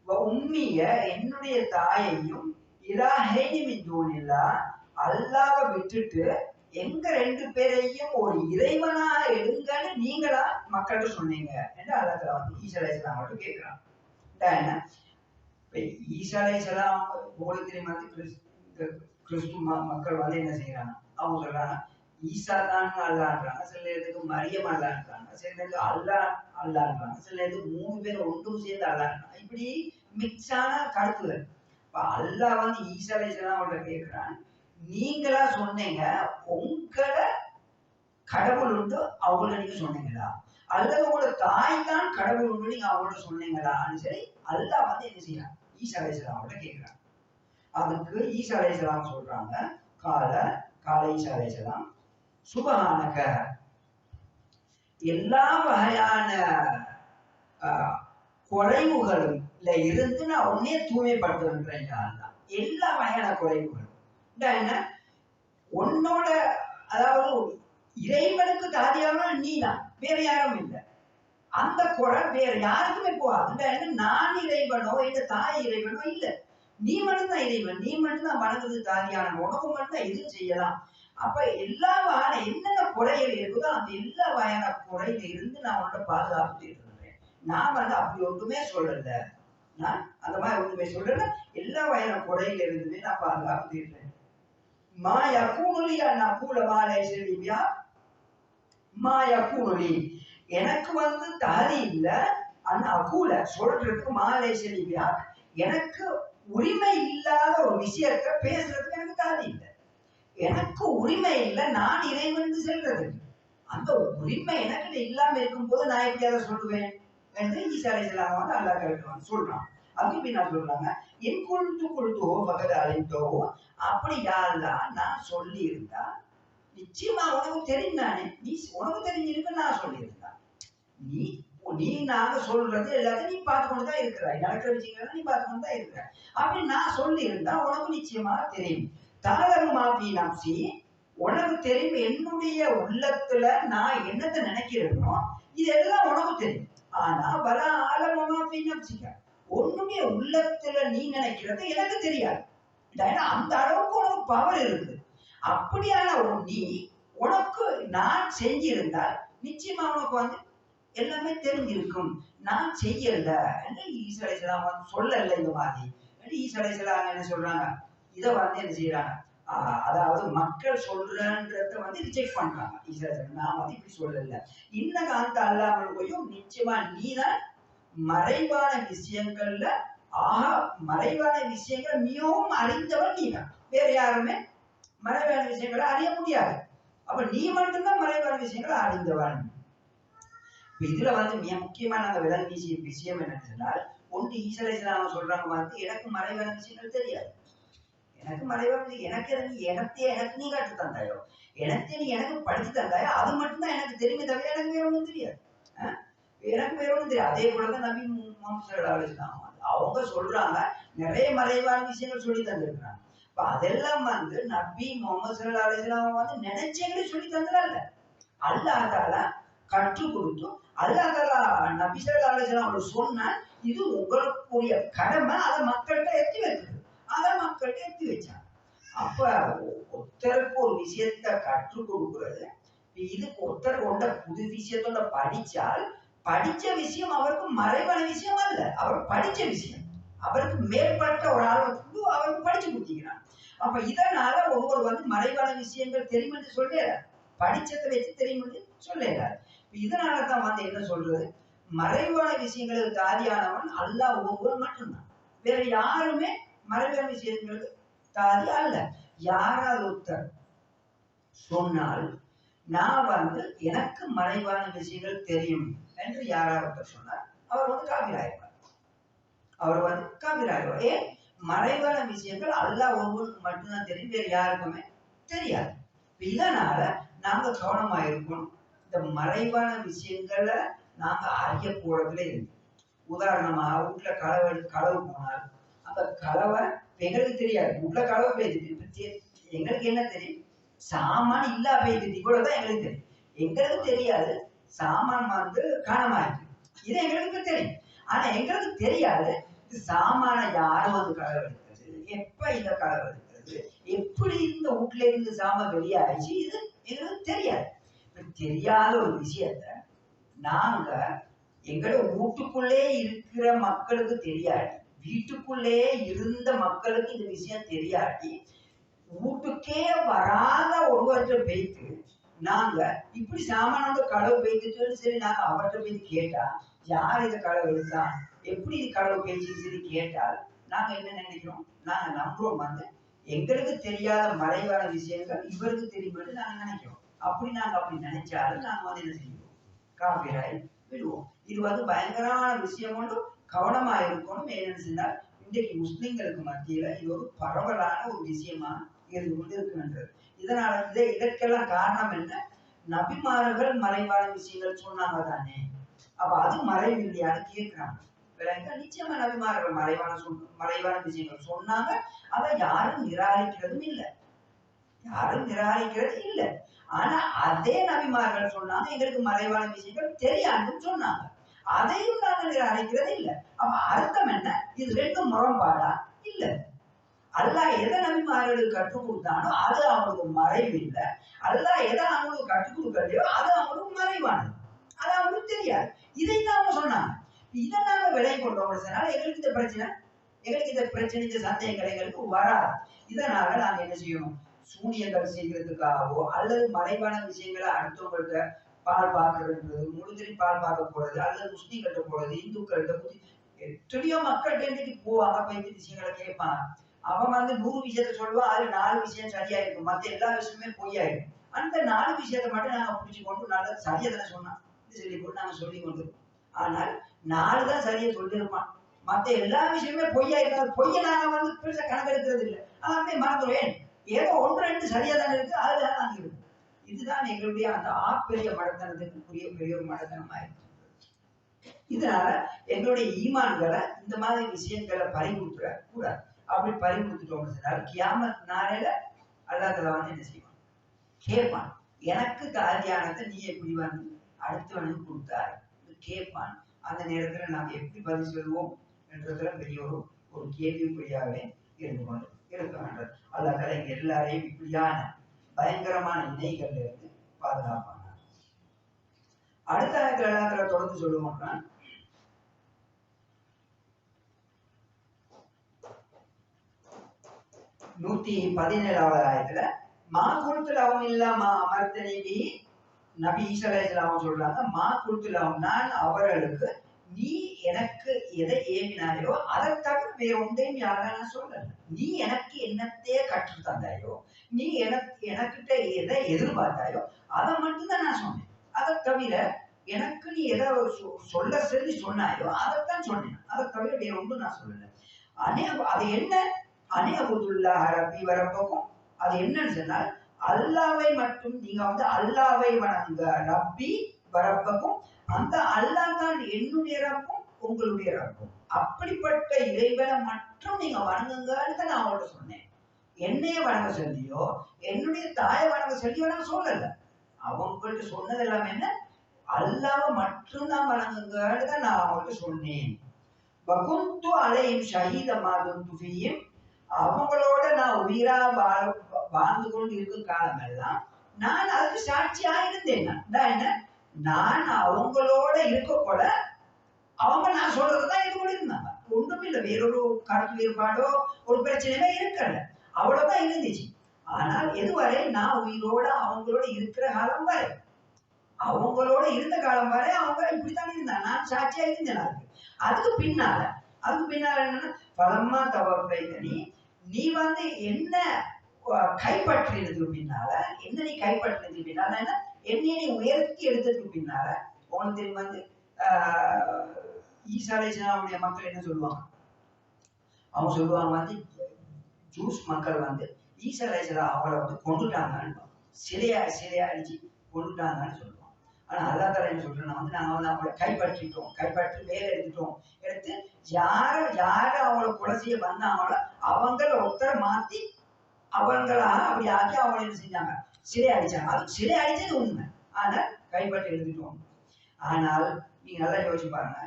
உம்மிய என்னுடைய தாயையும் இலாஹைனி மின் தூனில்லாஹ் அல்லாஹ்வை விட்டுட்டு எங்க ரெண்டு பேரையும் ஒரு இறைவனா எடுங்கன்னு நீங்களா மக்களுக்கு சொன்னீங்க என்று அல்லாஹ் தஆலா வந்து ஈசா அலைஹிஸ்ஸலாம் அவர்கிட்ட கேட்கிறான். என்ன ஈசா அலைஹிஸ்ஸலாம் உங்களுக்கு தெரியுமா, கிறிஸ்து மக்கள் வந்து என்ன செய்யறாங்க, அவங்க சொல்றாங்க ஈசா தான் அல்லான்றாங்க, சில நேரத்துக்கு மரியம் அல்லான்றாங்க, சில நேரத்துக்கு அல்லான்றாங்க, சில நேரத்துக்கு 3 பேர் ஒன்றும் சேர்ந்து அல்லான்றாங்க. இப்படி மிக்ஸான கருத்துகள். இப்ப அல்லாஹ் வந்து ஈசா அலைஹிஸ்ஸலாம் அவர்கிட்ட கேட்கிறான், நீங்களா சொன்னீங்க உங்களை கடவுள் உண்டு அவங்கள நீங்க சொன்னீங்களா, அல்லது உங்களோட தாய் தான் கடவுள் உண்டு நீங்க அவங்கள்ட்ட சொன்னீங்களான்னு சொல்லி அல்லாஹ் வந்து என்ன செய்யறான், ஈசா அலைஹிஸ்ஸலாம் அவர்கிட்ட கேட்கிறான். அதுக்கு ஈசா அலைஹிஸ்ஸலாம் சொல்றாங்க, கால ஈசா அலைஹிஸ்ஸலாம் சுபஹானக எல்லா வகையான குறைவுகளும்ல இருந்து நான் உன்னே தூய்மைப்படுத்துகின்றேன். எல்லா வகையான குறைவுகளும் என்ன உன்னோட, அதாவது இறைவனுக்கு தாதியானவன் நீ தான், வேற யாரும் இல்லை. அந்த குறை வேற யாருக்குமே போகாது. நான் இறைவனோ இந்த தாய் இறைவனோ இல்லை, நீ மட்டும்தான் இறைவன், நீ மட்டும்தான் வணங்குறது தாதியான, உனக்கு மட்டும்தான் எதுவும் செய்யலாம். அப்ப எல்லா வகையான என்னென்ன குறைகள் இருக்குதோ அந்த எல்லா வகையான குறையில இருந்து நான் உன்னோட பாதுகாப்பு இருக்கின்றேன். நான் வந்து அப்படி ஒன்றுமே சொல்லல, நான் அந்த மாதிரி ஒன்றுமே சொல்லல, எல்லா வகையான குறையில இருந்துமே நான் பாதுகாப்பு இருக்கின்றேன். மாயா கூணுலி அக்கூல மாலை செல்வியா மாயா கூணுலி எனக்கு வந்து தகுதி இல்லை அக்கூல சொல்றதுக்கு மாலை செல்வியா எனக்கு உரிமை இல்லாத ஒரு விஷயத்த பேசுறதுக்கு எனக்கு தகுதி இல்லை, எனக்கு உரிமை இல்லை நான் இறைவன் செல்றது. அந்த உரிமை எனக்கு இல்லாம இருக்கும்போது நான் எப்படி அதை சொல்லுவேன் என்று ஈசா அலைஹிஸ்ஸலாம் வந்து அல்லாஹ் கேட்கிறான் சொல்றான். அதுக்கு நான் சொல்றாங்க என் கொழுத்தோ பகத அழைத்தோ அப்படி யாருதான் நான் சொல்லி இருந்தா நிச்சயமா உனக்கு தெரிந்தானே, நீ உனக்கு தெரிஞ்சிருக்க நான் சொல்லியிருந்தேன். நீ நாங்க சொல்றது எல்லாத்தையும் நீ பார்த்து கொண்டுதான் இருக்கிறாய், நடக்கிற விஷயங்கள் நீ பார்த்து கொண்டுதான் இருக்கிற. அப்படி நான் சொல்லி இருந்தா உனக்கு நிச்சயமா தெரியும். தாளம் மாப்பி நம்சி உனக்கு தெரியும், என்னுடைய உள்ளத்துல நான் என்னத்தை நினைக்கிறேனோ இதெல்லாம் உனக்கு தெரியும். ஆனா வர ஆழமாப்பி நம்சிக்க உன்னுடைய உள்ளத்துல நீ நினைக்கிறது எனக்கு தெரியாது. அந்த அளவுக்கு உனக்கு பவர் இருக்கு. அப்படியான நீ உனக்கு நான் செஞ்சிருந்தால் நிச்சயமா உனக்கு வந்து எல்லாமே தெரிஞ்சிருக்கும். நான் செய்யல என்று ஈசா அலைஹிஸ்ஸலாம் வந்து சொல்லல. இந்த மாதிரி ஈசா அலைஹிஸ்ஸலாம் என்ன சொல்றாங்க, இதை வந்து என்ன செய்யறாங்க, அதாவது மக்கள் சொல்றன்றத வந்து ரிஜெக்ட் பண்றாங்க. ஈசா அலைஹிஸ்ஸலாம் நான் வந்து இப்படி சொல்லல, இன்னும் அந்த அல்லாஹ்வையும் நிச்சயமா நீதான் மறைவான விஷயங்கள்ல மறைவான விஷயங்கள் மிகவும் அறிந்தவன் நீதான், வேற யாருமே மறைவான விஷயங்களை அறிய முடியாது. அப்ப நீ மட்டும்தான் மறைவான விஷயங்களை அறிந்தவன். இதுல வந்து மிக முக்கியமான அந்த விலங்கு விஷயம் என்னன்னு சொன்னால், ஒன்று ஈசா அலைஹிஸ்ஸலாம் சொல்றாங்க வந்து எனக்கு மறைவான விஷயங்கள் தெரியாது, எனக்கு மறைவான எனக்கு நீ காட்டு தந்தாயோ, நீ எனக்கு படிச்சு தந்தாயோ அது மட்டும்தான் எனக்கு தெரியுமே தவிர எனக்கு வேற ஒன்றும் தெரியாது, எனக்கு வேற ஒன்றும் தெரியாது. அதே போலதான் நபி முஹம்மது ஸல்லல்லாஹு அலைஹி வஸல்லம் அவங்க சொல்றாங்க நிறைய மறைவான விஷயங்கள் சொல்லி தந்திருக்கிறாங்க. இப்ப அதெல்லாம் வந்து நபி முஹம்மது ஸல்லல்லாஹு அலைஹி வஸல்லம் வந்து நினைச்சவங்களே சொல்லி தந்ததில்ல, அல்லாஹ் தஆலா கற்றுக் கொடுத்து அல்லாஹ் தஆலா நபி ஸல்லல்லாஹு அலைஹி வஸல்லம் அவங்க சொன்னா இது உங்களுக்குரிய கடமை, அதை மக்கள்கிட்ட எத்தி வைக்கிறது, அதை மக்கள்கிட்ட எத்தி வச்சாங்க. அப்ப ஒருத்தருக்கு ஒரு விஷயத்த கற்றுக் கொடுக்கிறது, இதுக்கு ஒருத்தர் கொண்ட புது விஷயத்தோட படிச்சால் படிச்ச விஷயம் அவருக்கு மறைவான விஷயம் அல்ல, அவர் படிச்ச விஷயம் அவருக்கு மேற்பட்ட ஒரு ஆர்வத்துக்கு அவருக்கு படிச்சு கொடுத்தீங்கன்னா. அப்ப இதனால ஒருவர் வந்து மறைவான விஷயங்கள் தெரியும் என்று சொல்ல, படிச்சதை வச்சு தெரியும் என்று சொல்ல. இதனாலதான் வந்து என்ன சொல்றது, மறைவான விஷயங்களுக்கு தாதியானவன் அல்லாஹ் ஒருவர் மட்டும்தான், வேற யாருமே மறைவான விஷயங்களுக்கு தாதி அல்ல. யாராவது ஒருத்தர் சொன்னால் நான் வந்து எனக்கு மறைவான விஷயங்கள் தெரியும் என்று யாராவது சொன்னார் அவர் வந்து காபிராயிருவார், அவர் வந்து காபிராயிருவார். ஏன் மறைவான விஷயங்கள் அல்லாஹ் ஒருவருக்கு மட்டும்தான் தெரியும், வேறு யாருக்குமே தெரியாது. இதனால நாங்க கவனமா இருக்கணும். இந்த மறைவான விஷயங்களை நாங்க அறிய போறதுல இருக்கு. உதாரணமா வீட்டுல களவு போனால் அந்த களவை எங்களுக்கு தெரியாது. வீட்டுல களவு பெய்துட்டு எங்களுக்கு என்ன தெரியும்? சாமான் இல்லா பெய்துட்டு இவ்வளவுதான் எங்களுக்கு தெரியும். எங்களுக்கு தெரியாது சாமான் வந்து காணமாயிருக்கு, இது எங்களுக்கு தெரியும். ஆனா எங்களுக்கு தெரியாது சாமான யாரு வந்து களவு எடுக்கிறது, எப்ப இந்த களவு எடுக்கிறது, எப்படி இந்த வீட்டுல இருந்து சாமான் வெளியாயிடுச்சு, இது எங்களுக்கு தெரியாது. தெரியாத ஒரு விஷயத்த நாங்க எங்களோட வீட்டுக்குள்ளே இருக்கிற மக்களுக்கு தெரியாது, வீட்டுக்குள்ளே இருந்த மக்களுக்கு இந்த விஷயம் தெரியாட்டி வீட்டுக்கே வராத ஒருவர்கிட்ட போயிட்டு நாங்க இப்படி சாமானோட களவு போயிட்டு சரி நாங்க அவர்கிட்ட போய் கேட்டா யார் இதை களவு எடுத்தா, எப்படி இது களவு போயிடுச்சு சரி கேட்டால் நாங்க என்ன நினைக்கிறோம்? நாங்க நம்புறோம் வந்து எங்களுக்கு தெரியாத மறைவான விஷயங்கள் இவருக்கு தெரியும் நாங்க நினைக்கிறோம். அப்படி நினைச்சாலும் நாங்க வந்து என்ன செய்வோம்? காபிராய் விடுவோம். இது வந்து பயங்கரமான விஷயம் ஒன்று, கவனமா இருக்கணும். என்னன்னு சொன்னால் இன்றைக்கு முஸ்லிம்களுக்கு மத்தியில இது ஒரு பரவலான ஒரு விஷயமா இருந்து கொண்டு இருக்கின்றது. இதனால இதற்கெல்லாம் காரணம் என்ன? நபிமார்கள் மறைவான விஷயங்கள் சொன்னாங்க தானே, அப்ப அது மறைவு இல்லையான்னு கேட்கிறாங்க. நிச்சயமா நபிமார்கள் மறைவான விஷயங்கள் சொன்னாங்க, அதை யாரும் நிராகரிக்கிறதும் இல்லை, யாரும் நிராகரிக்கிறது இல்லை. ஆனா அதே நபிமார்கள் சொன்னாங்க எங்களுக்கு மறைவான விஷயங்கள் தெரியாதுன்னு சொன்னாங்க, அதையும் நாங்க நிராகரிக்கிறது இல்லை. அப்ப அர்த்தம் என்ன? இது ரெண்டும் முரண்பாடா? இல்ல. அல்லாஹ் எதை நபிமார்களுக்கு கற்றுக் கொடுத்தானோ அது அவங்களுக்கு மறைவு இல்லை, அல்லாஹ் எதை அவங்களுக்கு கற்றுக் கொடுக்கலையோ அது அவங்களுக்கு மறைவானது, அது அவங்களுக்கு தெரியாது. இதைத்தான் அவங்க சொன்னாங்க. இதை நாங்க விலை கொண்டோம், எங்களுக்கு இந்த பிரச்சனை, இந்த சந்தேகங்கள் எங்களுக்கு வராது. இதனால நாங்க என்ன செய்யணும்? சூனியங்கள் செய்யறதுக்காகவோ அல்லது மறைவான விஷயங்களை அடுத்தவங்கள்ட்ட பால் பார்க்கறது, முழுதிரி பால் பார்க்க போறது, அல்லது முஸ்லீம்கிட்ட போறது, இந்துக்கள்கிட்ட எத்தனையோ மக்கள்கிட்ட இன்னைக்கு போவாங்க, போய் விஷயங்களை கேட்பாங்க. அவன் வந்து 100 விஷயத்த சொல்லுவான், அதுல 4 விஷயம் சரியா இருக்கும், மத்த எல்லா விஷயமே பொய்யா இருக்கும். அந்த 4 விஷயத்த மட்டும் நாங்க பிடிச்சு கொண்டு நல்ல சரியா தானே சொன்னான் சொல்லி கொண்டு நாங்க சொல்லி கொண்டு, ஆனால் 4 தான் சரியா சொல்லியிருப்பான், மத்த எல்லா விஷயமே பொய்யா இருக்காது. பொய்ய நாங்க வந்து பெருசா கணக்கெடுக்கிறது இல்லை, அப்படியே மறந்துடுவேன். ஏதோ 1 2 சரியா தானே இருக்கு, அதுதான் நாங்க இருக்கும். இதுதான் எங்களுடைய அந்த ஆப்பெரிய மடத்தனத்துக்குரிய பெரிய ஒரு மடத்தனமா இருக்கு. இதனால எங்களுடைய ஈமான்களை இந்த மாதிரி விஷயங்களை பறிமுற்ற கூடாது. அப்படி பறிமுறுத்துட்டோம் கியாமத் நாளையில அல்லாஹ் தஆலா வந்து என்ன செய்வான்? கேட்பான், எனக்கு காரியானத்தை நீ எப்படி வந்து அடுத்தவனுக்கு கொடுத்தாய் கேட்பான். அந்த நேரத்துல நாம எப்படி பதில் சொல்லுவோம் என்றதுல பெரிய ஒரு கேள்விக்குறியாகவே இருந்து கொண்டு இருக்க வேண்டும். அல்லாஹ் தஆலா எங்க எல்லாரையும் இப்படியான பயங்கரமான இணைகள்ல இருந்து பாதுகாப்பாங்க. அடுத்த ஆயத்துல அல்லாஹ் தஆலா தொடர்ந்து சொல்லுவோம்னா, 117வது ஆயத்துல மா குல்துலஹும் இல்லா மா அமர்தனி பிஹி, நபி ஈசா அலைஹிஸ்ஸலாம் சொல்றாங்க, மா குல்துலஹும் நான் அவர்களுக்கு நீ எனக்கு எதை ஏவினாயோ அதை தவிர வேற ஒன்றையும் யாரும் நான் சொல்லல. நீ எனக்கு என்னத்தையே கற்று தந்தாயோ, நீ எனக்கிட்ட எதை எதிர்பார்த்தாயோ அதை மட்டும்தான் நான் சொன்னேன். அதை தவிர எனக்கு நீ எதை சொல்ல சொல்லி சொன்னாயோ அதைத்தான் சொன்னேன், அதை தவிர வேற ஒன்றும் நான் சொல்லல. அது என்ன? அனிஅபுதுல்லாஹ ரப்பி வரப்போக்கும், அது என்னன்னு சொன்னால் அல்லாவை மட்டும் நீங்க வந்து அல்லாவை வணங்க, ரப்பி வரப்பக்கும், அந்த அல்லாஹ் தான் என்னுடைய ரப்பும் உங்களுடைய ரப்பும், அப்படிப்பட்ட இறைவனை மட்டும் நீங்க வணங்குங்கன்னு நான் அவங்கள்ட்ட சொன்னேன். என்னைய வணங்க சொல்லியோ என்னுடைய தாயை வணங்க சொல்லியோ நான் சொல்லல. அவங்கள்ட்ட சொன்னது எல்லாமே என்ன? அல்லாவை மட்டும்தான் வணங்குங்கன்னு தான் நான் அவங்கள்ட்ட சொன்னேன். வகுந்து அலையும் ஷஹீதமா துன்து ஃபீஹிம், அவங்களோட நான் உயிரா வாழ்ந்து கொண்டு இருக்கும் காலம் எல்லாம் நான் அதுக்கு சாட்சியா இருந்தேன். என்ன, நான் அவங்களோட இருக்க போல அவங்க நான் சொல்றதுதான் இது கூட இருந்தாங்க. ஒன்றும் இல்லை, வேறொரு கருத்து வேறுபாடோ ஒரு பிரச்சனையுமே இருக்கல, அவ்வளவுதான் இருந்துச்சு. ஆனால் எதுவரை நான் உயிரோட அவங்களோட இருக்கிற காலம் வரை, அவங்களோட இருந்த காலம் வரை அவங்க இப்படித்தான் இருந்தாங்க, நான் சாட்சியா இருந்தேன். அதுக்கு பின்னால என்னன்னா, பலமா தவப்பைத்தனி, நீ வந்து என்ன கைப்பற்றினதுக்கு பின்னால, என்ன நீ கைப்பற்றினதுக்கு பின்னால என்ன, என்னை நீ உயர்த்தி எடுத்ததுக்கு பின்னால உனக்கு தெரியும் வந்து ஈசா அலைஹிஸ்ஸலாமுடைய மக்கள் என்ன சொல்லுவாங்க? அவங்க சொல்லுவாங்க வந்து ஜூஸ் மக்கள் வந்து ஈசா அலைஹிஸ்ஸலாம் அவங்கள வந்து கொண்டுட்டாங்கன்னு சிலையா அடிச்சு கொண்டுட்டாங்கன்னு சொல்லுவாங்க. ஆனா அல்லாஹ் தஆலா என்ன சொல்றேன்னா வந்து நாங்க வந்து அவங்கள கைப்பற்றி வேலை எடுத்து யார அவங்கள கொலை செய்ய வந்தாங்களோ அவங்கள ஒருத்தரை மாத்தி அவங்களா அப்படி ஆக்கி அவங்கள என்ன செஞ்சாங்க சிலை அடிச்சாங்க. அது சிலை அடிச்சது உண்மை, ஆனா கைப்பற்றி எடுத்துட்டோம். ஆனால் நீங்க நல்லா யோசிச்சு பாருங்க,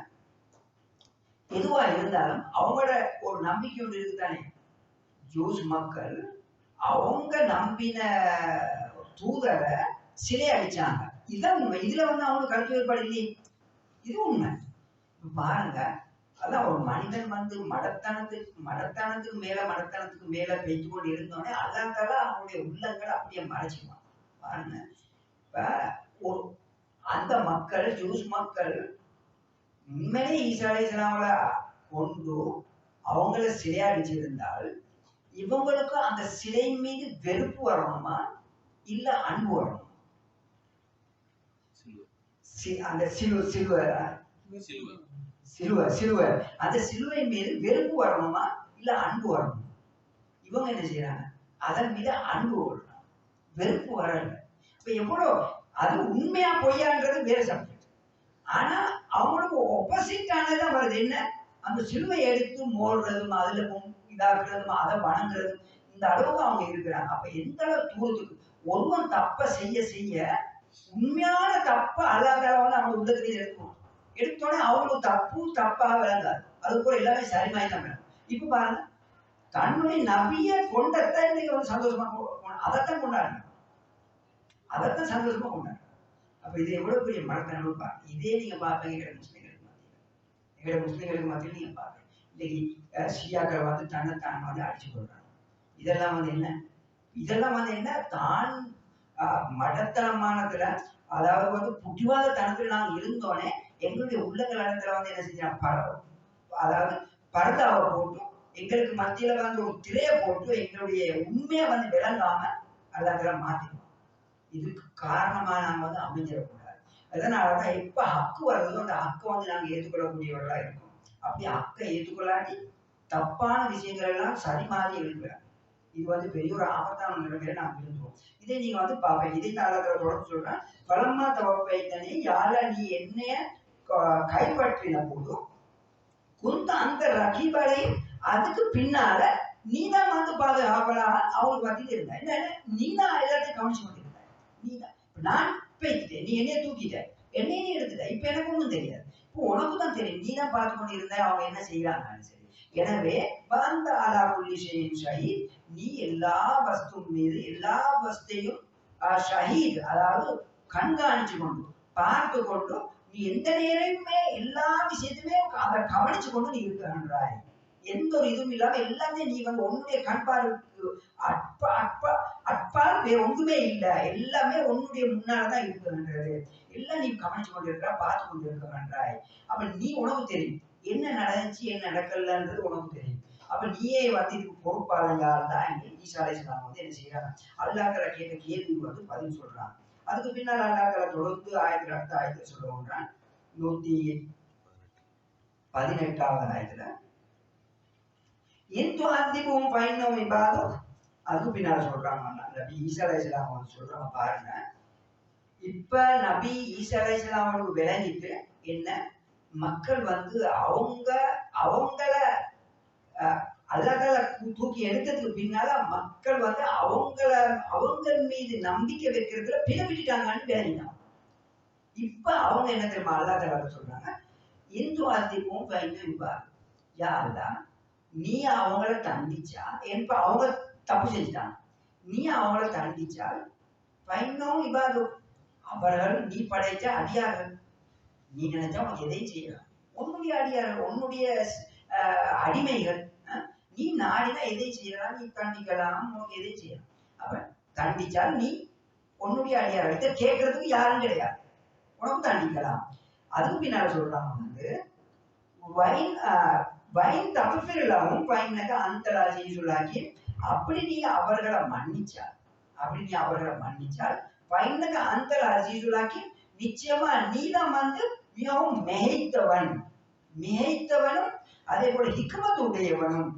எதுவா இருந்தாலும் அவங்களோட ஒரு நம்பிக்கை ஒன்று இருக்குதானே. ஜூஸ் மக்கள் அவங்க நம்பின தூதரை சிலை அடிச்சாங்க, இதுதான் உண்மை. இதுல வந்து அவங்க கருத்து வேறுபாடு இல்லையே, இது உண்மை. பாருங்க, அதான் ஒரு மனிதன் வந்து மடத்தனத்துக்கு மேல பேச்சு கொண்டு இருந்தோடனே அல்லாஹ் தஆலா அவங்களுடைய உள்ளங்களை அப்படியே மறைச்சிடுவான். பாருங்க, இப்ப ஒரு அந்த மக்கள் ஜூஸ் மக்கள் உண்மையிலே ஈசா அலைஹிஸ்ஸலாம கொண்டு அவங்கள சிலையா அடிச்சிருந்தால் இவங்களுக்கு அந்த சிலை மீது வெறுப்பு வரணுமா இல்ல அன்பு வரணுமா? அந்த சிலுவர் அந்த சிலுவை மீது வெறுப்பு வரணுமா இல்ல அன்பு வரணுமா? இவங்க என்ன செய்யறாங்க, அதன் மீது அன்பு வரணும், வெறுப்பு வரல. இப்ப எவ்வளவு அது உண்மையா பொய்யான்றது வேற சப்ஜெக்ட். ஆனா அவங்களுக்கு ஆப்போசிட் ஆனதான் வருது. என்ன, அந்த சிலுவை எடுத்து மோடுறதும் அதுல இதாக்குறதும் அதை வணங்குறதும் இந்த அளவுக்கு அவங்க இருக்கிறாங்க. அப்ப எந்த அளவு தூரத்துக்கு ஒருவன் தப்ப செய்ய உண்மையான தப்ப அல்லாஹ் தஆலா வந்து அவங்க உள்ளத்துல எடுத்தோடனே அவங்களுக்கு தப்பா விளங்காது. அது கூட எல்லாமே சரிமாய் தான் விளங்கும். இப்ப பாருங்க, தன்னுடைய நபிய கொண்டத்தான் இன்னைக்கு வந்து சந்தோஷமா அதைத்தான் கொண்டாடுறாங்க, அதைத்தான் சந்தோஷமா கொண்டாடுறாங்க. அப்ப இது எவ்வளவு பெரிய மரத்தனம் பாருங்க. இதே நீங்க பாப்பீங்க எங்க முஸ்லிம்களுக்கு மத்தியில் நீங்க பாருங்க, இன்னைக்கு ஷியாக்கள் வந்து தன்னைத்தான் வந்து அடிச்சு கொள்றாங்க. இதெல்லாம் வந்து என்ன தான் மடத்தனமானதுல, அதாவது வந்து புட்டிவாத தனத்துல நாங்க இருந்தோனே எங்களுடைய உள்ளங்கள் இடத்துல வந்து என்ன செஞ்சாங்க, அதாவது பரதாவை போட்டு எங்களுக்கு மத்தியில வந்து ஒரு திரையை போட்டு எங்களுடைய உண்மையை வந்து விளங்காம அல்லாஹ் மாத்திடுவோம். இதுக்கு காரணமா நாங்க வந்து அமைஞ்சிடக்கூடாது. அதனாலதான் எப்ப ஹக்கு வருதோ அந்த ஹக்கை வந்து நாங்க ஏற்றுக்கொள்ளக்கூடியவர்களா இருக்கோம். அப்படி ஹக்கை ஏற்றுக்கொள்ளாட்டி தப்பான விஷயங்கள் எல்லாம் சரி மாறி இருக்கிறாங்க. இது வந்து பெரிய ஒரு ஆபத்தான நிலைமையில நாம் இருந்தோம். இதை நீங்க வந்து பாப்பீங்க. இதை நாளத்துல தொடர்ந்து சொல்றேன். பலமா தவப்பைத்தனே யார நீ என்னைய கைப்பற்றின போதும் குந்த அந்த ரகிபலையும் அதுக்கு பின்னால நீதான் வந்து பாதுகாப்பலா அவங்களுக்கு மத்தியில் இருந்த. என்ன, நீதான் எல்லாத்தையும் கவனிச்சு கொண்டிருந்த. நீதான் நான் பேசிட்டேன், நீ என்னைய தூக்கிட்ட, என்னையே எடுத்துட்ட, இப்ப எனக்கு ஒண்ணும் தெரியாது. இப்போ உனக்கு தான் தெரியும், நீதான் பார்த்து கொண்டு இருந்த அவங்க என்ன செய்யறாங்கன்னு. சரி, எனவே வந்த அலா புள்ளி ஷஹீத் ஷஹீத், நீ எல்லா வஸ்து மீது எல்லா வஸ்தையும் ஷஹீத், அதாவது கண்காணிச்சு கொண்டு பார்த்து கொண்டு நீ எந்த நேரமே எல்லா விஷயத்தையுமே அதை கவனிச்சு கொண்டு நீ இருக்கின்றாய். எந்த ஒரு இதுவும் இல்லாம எல்லாமே நீ வந்து உன்னுடைய கண்பார்வைக்கு அட்பால் வேற ஒன்றுமே இல்லை, எல்லாமே உன்னுடைய முன்னால்தான் இருக்கின்றது. எல்லாம் நீ கவனிச்சு கொண்டு இருக்கிற, பார்த்து கொண்டு இருக்கின்றாய். அப்ப நீ உனக்கு தெரியும் என்ன நடந்துச்சு என்ன நடக்கலன்றது உனக்கு தெரியும். அப்ப நீயே வந்து இதுக்கு பொறுப்பாளர்கள் தான் ஈசா அலைஹிஸ்ஸலாம் வந்து என்ன செய்யறாங்க, அல்லாஹ் தஆலா கேட்ட கேள்வி வந்து பதில் சொல்றாங்க. அதுக்கு பின்னால் அல்லாஹ் தஆலா தொடர்ந்து அடுத்த ஆயத்துல சொல்லுவான், 118வது ஆயத்துல இந்து அந்திபும் பயனும் இபாதும். அதுக்கு பின்னால சொல்றாங்க நபி ஈசா அலைஹிஸ்ஸலாம் வந்து சொல்றாங்க, பாருங்க இப்ப நபி ஈசா அலைஹிஸ்ஸலாம் அவங்களுக்கு விளங்கிட்டு என்ன, மக்கள் வந்து அவங்கள அல்லாஹ் தஆலா தூக்கி எடுத்ததுக்கு பின்னால மக்கள் வந்து அவங்க மீது நம்பிக்கை வைக்கிறதுல பிறப்பிட்டாங்கன்னு விளங்கினாங்க. இப்ப அவங்க என்ன தெரியுமா அல்லாஹ் தஆலா சொல்றாங்க, இந்து அதிமும் யா அல்லாஹ் நீ அவங்கள தண்டிச்சா, இப்ப அவங்க தப்பு செஞ்சுட்டாங்க, நீ அவங்கள தண்டிச்சால் பயனும் இபாது, அவர்கள் நீ படைச்ச அடியார்கள், நீ நினைச்சா உனக்கு எதையும் செய்யலாம், உன்னுடைய அடியார்கள் உன்னுடைய அடிமைகள், நீ நாடினா எதை செய்யலாம், நீ தண்டிக்கலாம், உனக்கு எதை செய்யலாம். அப்ப தண்டிச்சால் நீ உன்னுடைய அடியார்கிட்ட கேட்கறதுக்கு யாரும் கிடையாது, உனக்கு தண்டிக்கலாம். அதுக்கு பின்னால சொல்றாங்க வந்து வைன் தப்பில்லாமல் வைனக அந்தராசி சொல்லாக்கி, அப்படி நீ அவர்களை மன்னிச்சால் வைனக அந்தராசி சொல்லாக்கி, நிச்சயமா நீதான் வந்து மிகவும் மிகைத்தவனும் அதே போல ஹிக்மத் உடையவனும்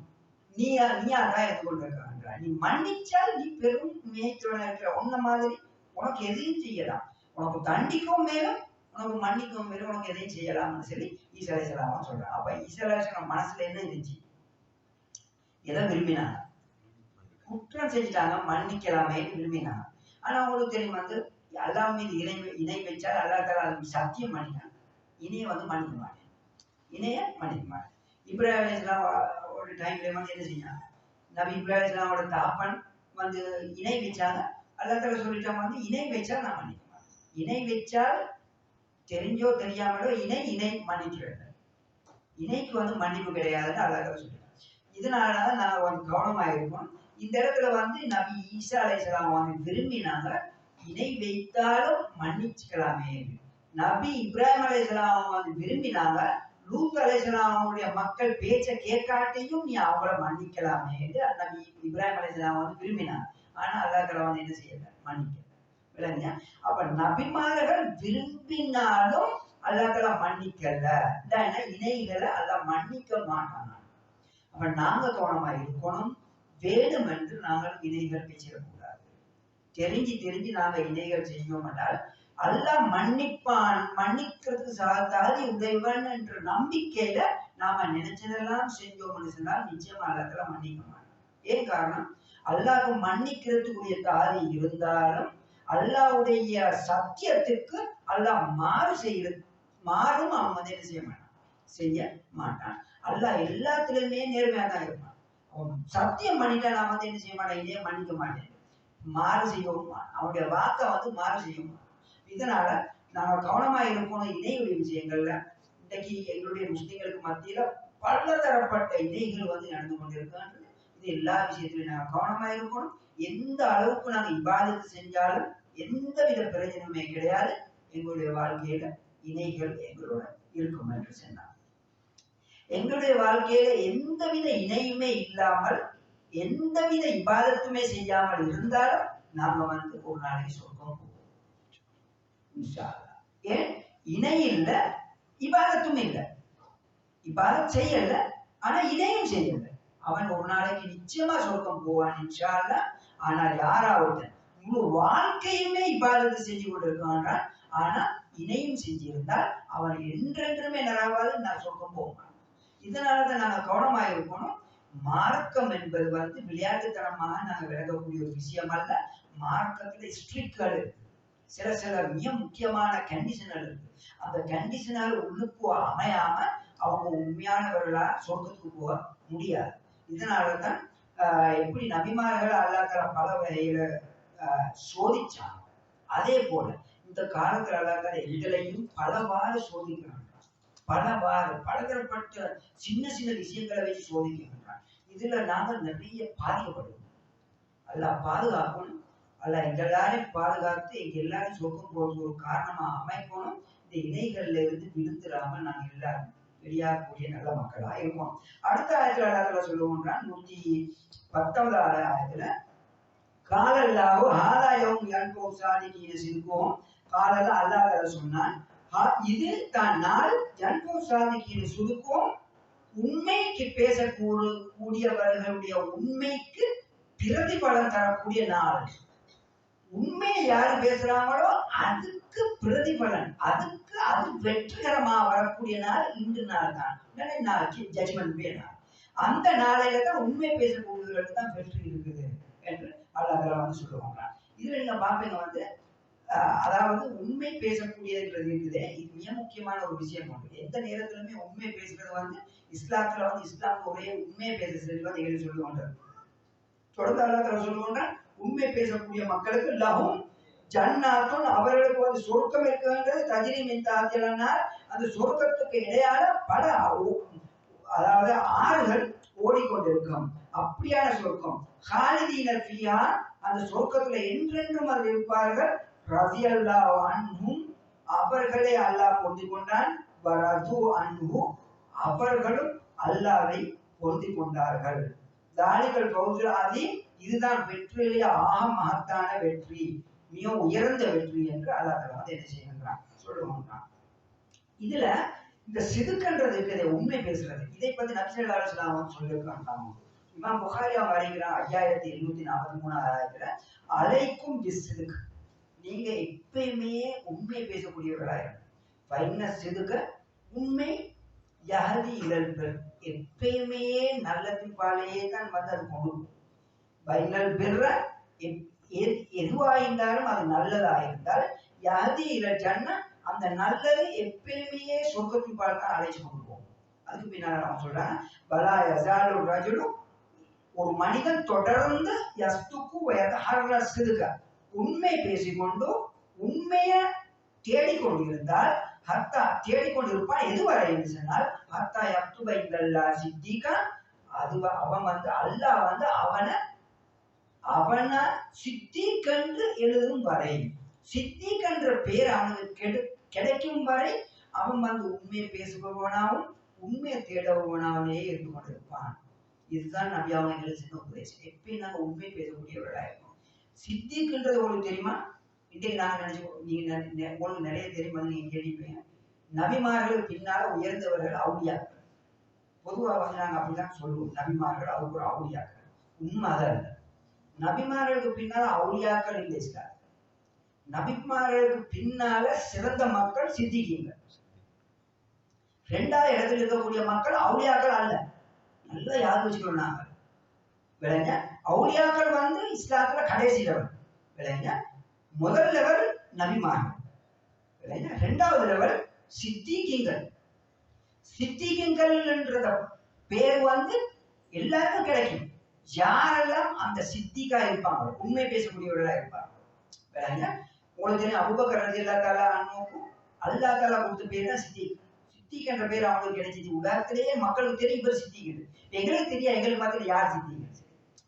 நீயா தான் இருந்து கொண்டிருக்க. நீ மன்னிச்சால் நீ பெரும் மேய்ச்சலா இருக்கிற. உன்ன மாதிரி உனக்கு எதையும் செய்யலாம். உனக்கு தண்டிக்கவும் மேலும் உனக்கு மன்னிக்கவும் மேலும் உனக்கு எதையும் செய்யலாம்னு சொல்லி ஈசா அலைஹிஸ்ஸலாம் சொல்றான். அப்ப ஈசா அலைஹிஸ்ஸலாம் மனசுல என்ன இருந்துச்சு? எதை விரும்பினாங்க? குற்றம் செஞ்சுட்டாங்க, மன்னிக்கலாமே விரும்பினாங்க. ஆனா அவங்களுக்கு தெரியும் வந்து அல்லாஹ் மீது இணை வச்சால் அல்லாஹ் தஆலா சத்தியம் பண்ணிட்டாங்க, இணைய வந்து மன்னிக்க மாட்டேன், இணைய மன்னிக்க மாட்டேன். இப்ராஹிம் அலைஹிஸ்ஸலாம் ஒரு டைம்ல வந்து என்ன செஞ்சாங்க? நபி இப்ராஹிம் அலைஹிஸ்ஸலாமோட தகப்பன் வந்து இணை வச்சாங்க. அல்லாஹ் தஆலா சொல்லிட்டாங்க வந்து இணை வச்சா நான் மன்னிக்க மாட்டேன். இணை வச்சால் தெரிஞ்சோ தெரியாமலோ இணை மன்னிக்கிறது. இணைக்கு வந்து மன்னிப்பு கிடையாதுன்னு அல்லாஹ் தஆலா சொல்லிட்டாங்க. இதனாலதான் நாங்க வந்து கவனமா இருக்கோம். இந்த இடத்துல வந்து நபி ஈசா அலைஹிஸ்ஸலாம் வந்து விரும்பினாங்க, இணை வைத்தாலும் மன்னிச்சுக்கலாமே. நபி இப்ராஹிம் அலைஹிஸ்ஸலாம் வந்து விரும்பினாங்க, லூத் அலைஹிஸ்ஸலாமுடைய மக்கள் பேச்ச கேட்காட்டியும் நீ அவங்கள மன்னிக்கலாமே என்று நபி இப்ராஹிம் அலைஹிஸ்ஸலாம் வந்து விரும்பினாங்க. ஆனா அல்லாஹ் தஆலா வந்து என்ன செய்யல? மன்னிக்கல. விளங்குங்க? அப்ப நபிமார்கள் விரும்பினாலும் அல்லாஹ் தஆலா மன்னிக்கல. இணைகளை அல்லாஹ் மன்னிக்க மாட்டாங்க. அப்ப நாங்க கவனமா இருக்கணும். வேணும் என்று நாங்கள் இணைகள் வச்சிடக்கூடாது. தெரிஞ்சு நாங்க இணைகள் செய்வோம் என்றால் அல்லாஹ் மன்னிப்பான், மன்னிக்கிறதுக்கு தகுதி உடையவன் என்ற நம்பிக்கையில நாம நினைச்சதெல்லாம் செஞ்சோம்னு சொன்னால் நிச்சயமா அல்லாஹ் மன்னிக்க மாட்டோம். ஏன் காரணம்? அல்லாஹ் மன்னிக்கிறதுக்குரிய தகுதி இருந்தாலும் அல்லாஹ்வுடைய சத்தியத்துக்கு அல்லாஹ் மாறும் அவன் வந்து என்ன செய்ய மாட்டான். அல்லாஹ் எல்லாத்துலயுமே நேர்மையா தான் இருப்பான். அவன் சத்தியம் பண்ணிட்டா நான் வந்து என்ன செய்ய மாட்டேன், இதே மன்னிக்க மாட்டேன், மாறு செய்யவும் அவனுடைய வாக்கை வந்து மாறு செய்யவும். இதனால நாங்க கவனமா இருக்கணும் இணையுடைய விஷயங்கள்ல. இன்னைக்கு எங்களுடைய முஸ்லிம்களுக்கு மத்தியில பலதரப்பட்ட இணைகள் வந்து நடந்து கொண்டிருக்காங்க. இது எல்லா விஷயத்திலும் நாங்க கவனமா இருக்கணும். எந்த அளவுக்கு நாங்க இபாதத்து செஞ்சாலும் எந்தவித பிரயோஜனமே கிடையாது. எங்களுடைய வாழ்க்கையில இணைகள் எங்களோட இருக்கும் என்று சொன்னார். எங்களுடைய வாழ்க்கையில எந்தவித இணையுமே இல்லாமல் எந்தவித இபாதத்துமே செய்யாமல் இருந்தாலும் நாம வந்து ஒரு நாளைக்கு சொர்க்கம் போவோம். ஏன்? இணை இல்ல, இபாதத்தும் இல்ல. இபாதத் செய்யல, ஆனா இணையும் செய்யல. அவன் ஒரு நாளைக்கு நிச்சயமா சொர்க்கம் போவான் இன்ஷா அல்லாஹ். ஆனால் யாராவது முழு வாழ்க்கையுமே இபாதத்து செஞ்சு கொண்டிருக்கான், ஆனா இணையும் செஞ்சிருந்தால் அவன் என்றென்றுமே நரவாது நான் சொர்க்கம் போவான். இதனாலதான் நாங்க கவனமா இருக்கணும். மார்க்கம் என்பது வந்து விளையாட்டுத்தனமாக நாங்க விளங்கக்கூடிய ஒரு விஷயம் அல்ல. மார்க்கத்துல ஸ்ட்ரிக்ட்கள் இருக்கு. சில மிக முக்கியமான கண்டிஷன்கள் இருக்கு. அந்த கண்டிஷனால் உள்ளுக்கு அமையாம அவங்க உண்மையானவர்களா சொர்க்கத்துக்கு போக முடியாது. இதனாலதான் எப்படி நபிமார்கள் அல்லாஹ் தஆலா பல வகையில சோதிச்சாங்க, அதே போல இந்த காலத்துல அல்லாஹ் தஆலா எங்களையும் பலவாறு சோதிக்கிறாங்க. பலதரப்பட்ட சின்ன விஷயங்களை வச்சு சோதிக்கின்றான். இதுல நாங்க நிறைய பாதிக்கப்படுவோம். அல்லாஹ் பாதுகாக்கணும். அல்லாஹ் எங்க எல்லாரையும் பாதுகாத்து எங்க எல்லாரும் சொர்க்கம் போறது ஒரு காரணமா அமைக்கணும். இந்த இணைகள்ல இருந்து விழுந்துடாம நாங்க எல்லாரும் வெளியாகக்கூடிய நல்ல மக்களா இருக்கோம். அடுத்த ஆயத்துல அல்லாஹ் சொல்லுவோம்னா 119வது ஆயத்துல காலல்லாஹு ஆதாயம் யன்கோ சாதிகீன சிறுக்கும் காலல்ல அல்லாஹ் சொன்னான், இது தான் நாள் யன்கோ சாதிகீன சுருக்கும், உண்மைக்கு பேசக்கூடியவர்களுடைய உண்மைக்கு பிரதிபலன் தரக்கூடிய நாள். உண்மையை யாரு பேசுறாங்களோ அதுக்கு பிரதிபலன், அதுக்கு அது வெற்றிகரமா வரக்கூடிய நாள் இன்று நாள் தான். நாளைக்கு ஜட்ஜ்மெண்ட் நாள். அந்த நாளையில தான் உண்மை பேசக்கூடியவர்களுக்கு தான் வெற்றி இருக்குது என்று அல்லாஹ் வந்து சொல்லுவாங்க. இதுல நீங்க பாப்பீங்க வந்து அதாவது உண்மை பேசக்கூடியதுன்றது இருக்குது. இது மிக முக்கியமான ஒரு விஷயம். எந்த நேரத்திலுமே உண்மை பேசுறது வந்து இஸ்லாத்துல வந்து இஸ்லாம் ஒரே உண்மையை பேச சொல்லி எங்களுக்கு சொல்லுவாங்க. தொடர்ந்து அல்லாஹ் சொல்லுவாங்க, உண்மை பேசக்கூடிய மக்களுக்கு லஹும் ஜன்னாத்துன், அவர்களுக்கு வந்து சொர்க்கம் இருக்குன்றது தஜ்ரி மின் தஹ்திஹா அன்ஹார். அந்த சொர்க்கத்துக்கு இடையால பல அதாவது ஆறுகள் ஓடிக்கொண்டிருக்கும். அப்படியான சொர்க்கம். ஹாலிதீன ஃபீஹா, அந்த சொர்க்கத்துல என்றென்றும் அதில் இருப்பார்கள். ரலியல்லாஹு அன்ஹும், அவர்களை அல்லாஹ் பொருந்திக் கொண்டான். வரது அன்ஹு, அவர்களும் அல்லாஹ்வை பொருந்திக் கொண்டார்கள். தாலிகல் ஃபௌசுல் அதீம், இதுதான் வெற்றியிலே ஆக மகத்தான வெற்றி, மிக உயர்ந்த வெற்றி என்று அல்லாஹ் தஆலா வந்து என்ன செய்கின்றான் சொல்லுவாங்க. இதுல இந்த சிதுக்கன்றது இருக்கிறது, உண்மை பேசுறது, இதை பத்தி நபி ஸல்லல்லாஹு அலைஹி வஸல்லம் சொல்லியிருக்காங்க. இமாம் புகாரி அவங்க அறிகிறான் 5743 அலைக்கும் பிஸ்ஸிதுக், நீங்க எப்பயுமே உண்மை பேசக்கூடியவர்களாயிருங்க. பைன சிதுக, உண்மை யஹதி இலல் பிர், எப்பயுமே நல்லதின்பாலேயே தான் வந்து அது கொண்டு. பைனல் பிர்ர, எதுவாயிருந்தாலும் அது நல்லதாயிருந்தால் யஹதி இலல் ஜன்ன, அந்த நல்லது எப்பயுமே சொர்க்கத்தின்பால் தான் அழைச்சு கொண்டு போகும். அதுக்கு பின்னால நம்ம சொல்றாங்க பலா யஸாலு ரஜுலு, ஒரு மனிதன் தொடர்ந்து யஸ்துக்கு வயதஹர்ர சிதுக, உண்மை பேசிக்கொண்டு உண்மையை தேடிக்கொண்டிருந்தால், ஹத்தா தேடிக்கொண்டிருப்பான் எதுவரை என்று சொன்னால், ஹத்தா யக்துப இந்தல்லா சித்திகா, அது அவன் வந்து அல்லாஹ் வந்து அவனை சித்திகென்று எழுதும் வரை, சித்திகென்ற பேர் அவனுக்கு கிடைக்கும் வரை அவன் வந்து உண்மையை பேசுபவனாகவும் உண்மையை தேடபவனாகவே இருந்து கொண்டிருப்பான். இதுதான் நபி அவங்க எங்களுக்கு சின்ன உபதேசம். எப்பயும் நாங்க உண்மை பேசக்கூடியவர்களா இருக்கும். சித்திக்குன்றது உங்களுக்கு தெரியுமா? இன்றைக்கு நாங்க நினைச்சு, நீங்க உங்களுக்கு நிறைய தெரியுமா, நீங்க கேள்விப்பீங்க. நபிமார்களுக்கு பின்னால உயர்ந்தவர்கள் அவுலியாக்கள். பொதுவாக வந்து நாங்க அப்படிதான் சொல்லுவோம், நபிமார்கள் அதுக்கு ஒரு அவுலியாக்கள். உண்மை அதான் இல்லை. நபிமார்களுக்கு பின்னால அவுலியாக்கள் இல்லை இஸ்லாம். நபிமார்களுக்கு பின்னால சிறந்த மக்கள் சித்திகீங்க. 2வது இடத்துல இருக்கக்கூடிய மக்கள் அவுலியாக்கள் அல்ல. நல்லா யாரு வச்சுக்கணும் நாங்க விளைஞ்ச. அவுலியாக்கள் வந்து இஸ்லாத்துல கடைசி லெவல் விளைஞ்ச. முதல் லெவல் நபிமார்கள் விளைஞ்ச. 2வது லெவல் சித்திகீங்கள். சித்திகீங்கள்ன்றத பேர் வந்து எல்லாருக்கும் கிடைக்கும். யாரெல்லாம் அந்த சித்திகா இருப்பாங்க, உண்மை பேசக்கூடியவர்களா இருப்பாங்க விளைஞ்ச. உங்களுக்கு தெரியும் அபூபக்கர் ரலியல்லாஹு தஆலா அன்ஹுக்கும் அல்லாஹ் தஆலா கொடுத்த பேர் தான் சித்திக். சித்திக் என்ற பேர் அவங்களுக்கு கிடைச்சிச்சு. உலகத்திலேயே மக்களுக்கு தெரியும் பேர் சித்திக். எங்களுக்கு தெரியும், எங்களுக்கு பார்த்து யார் சித்திக்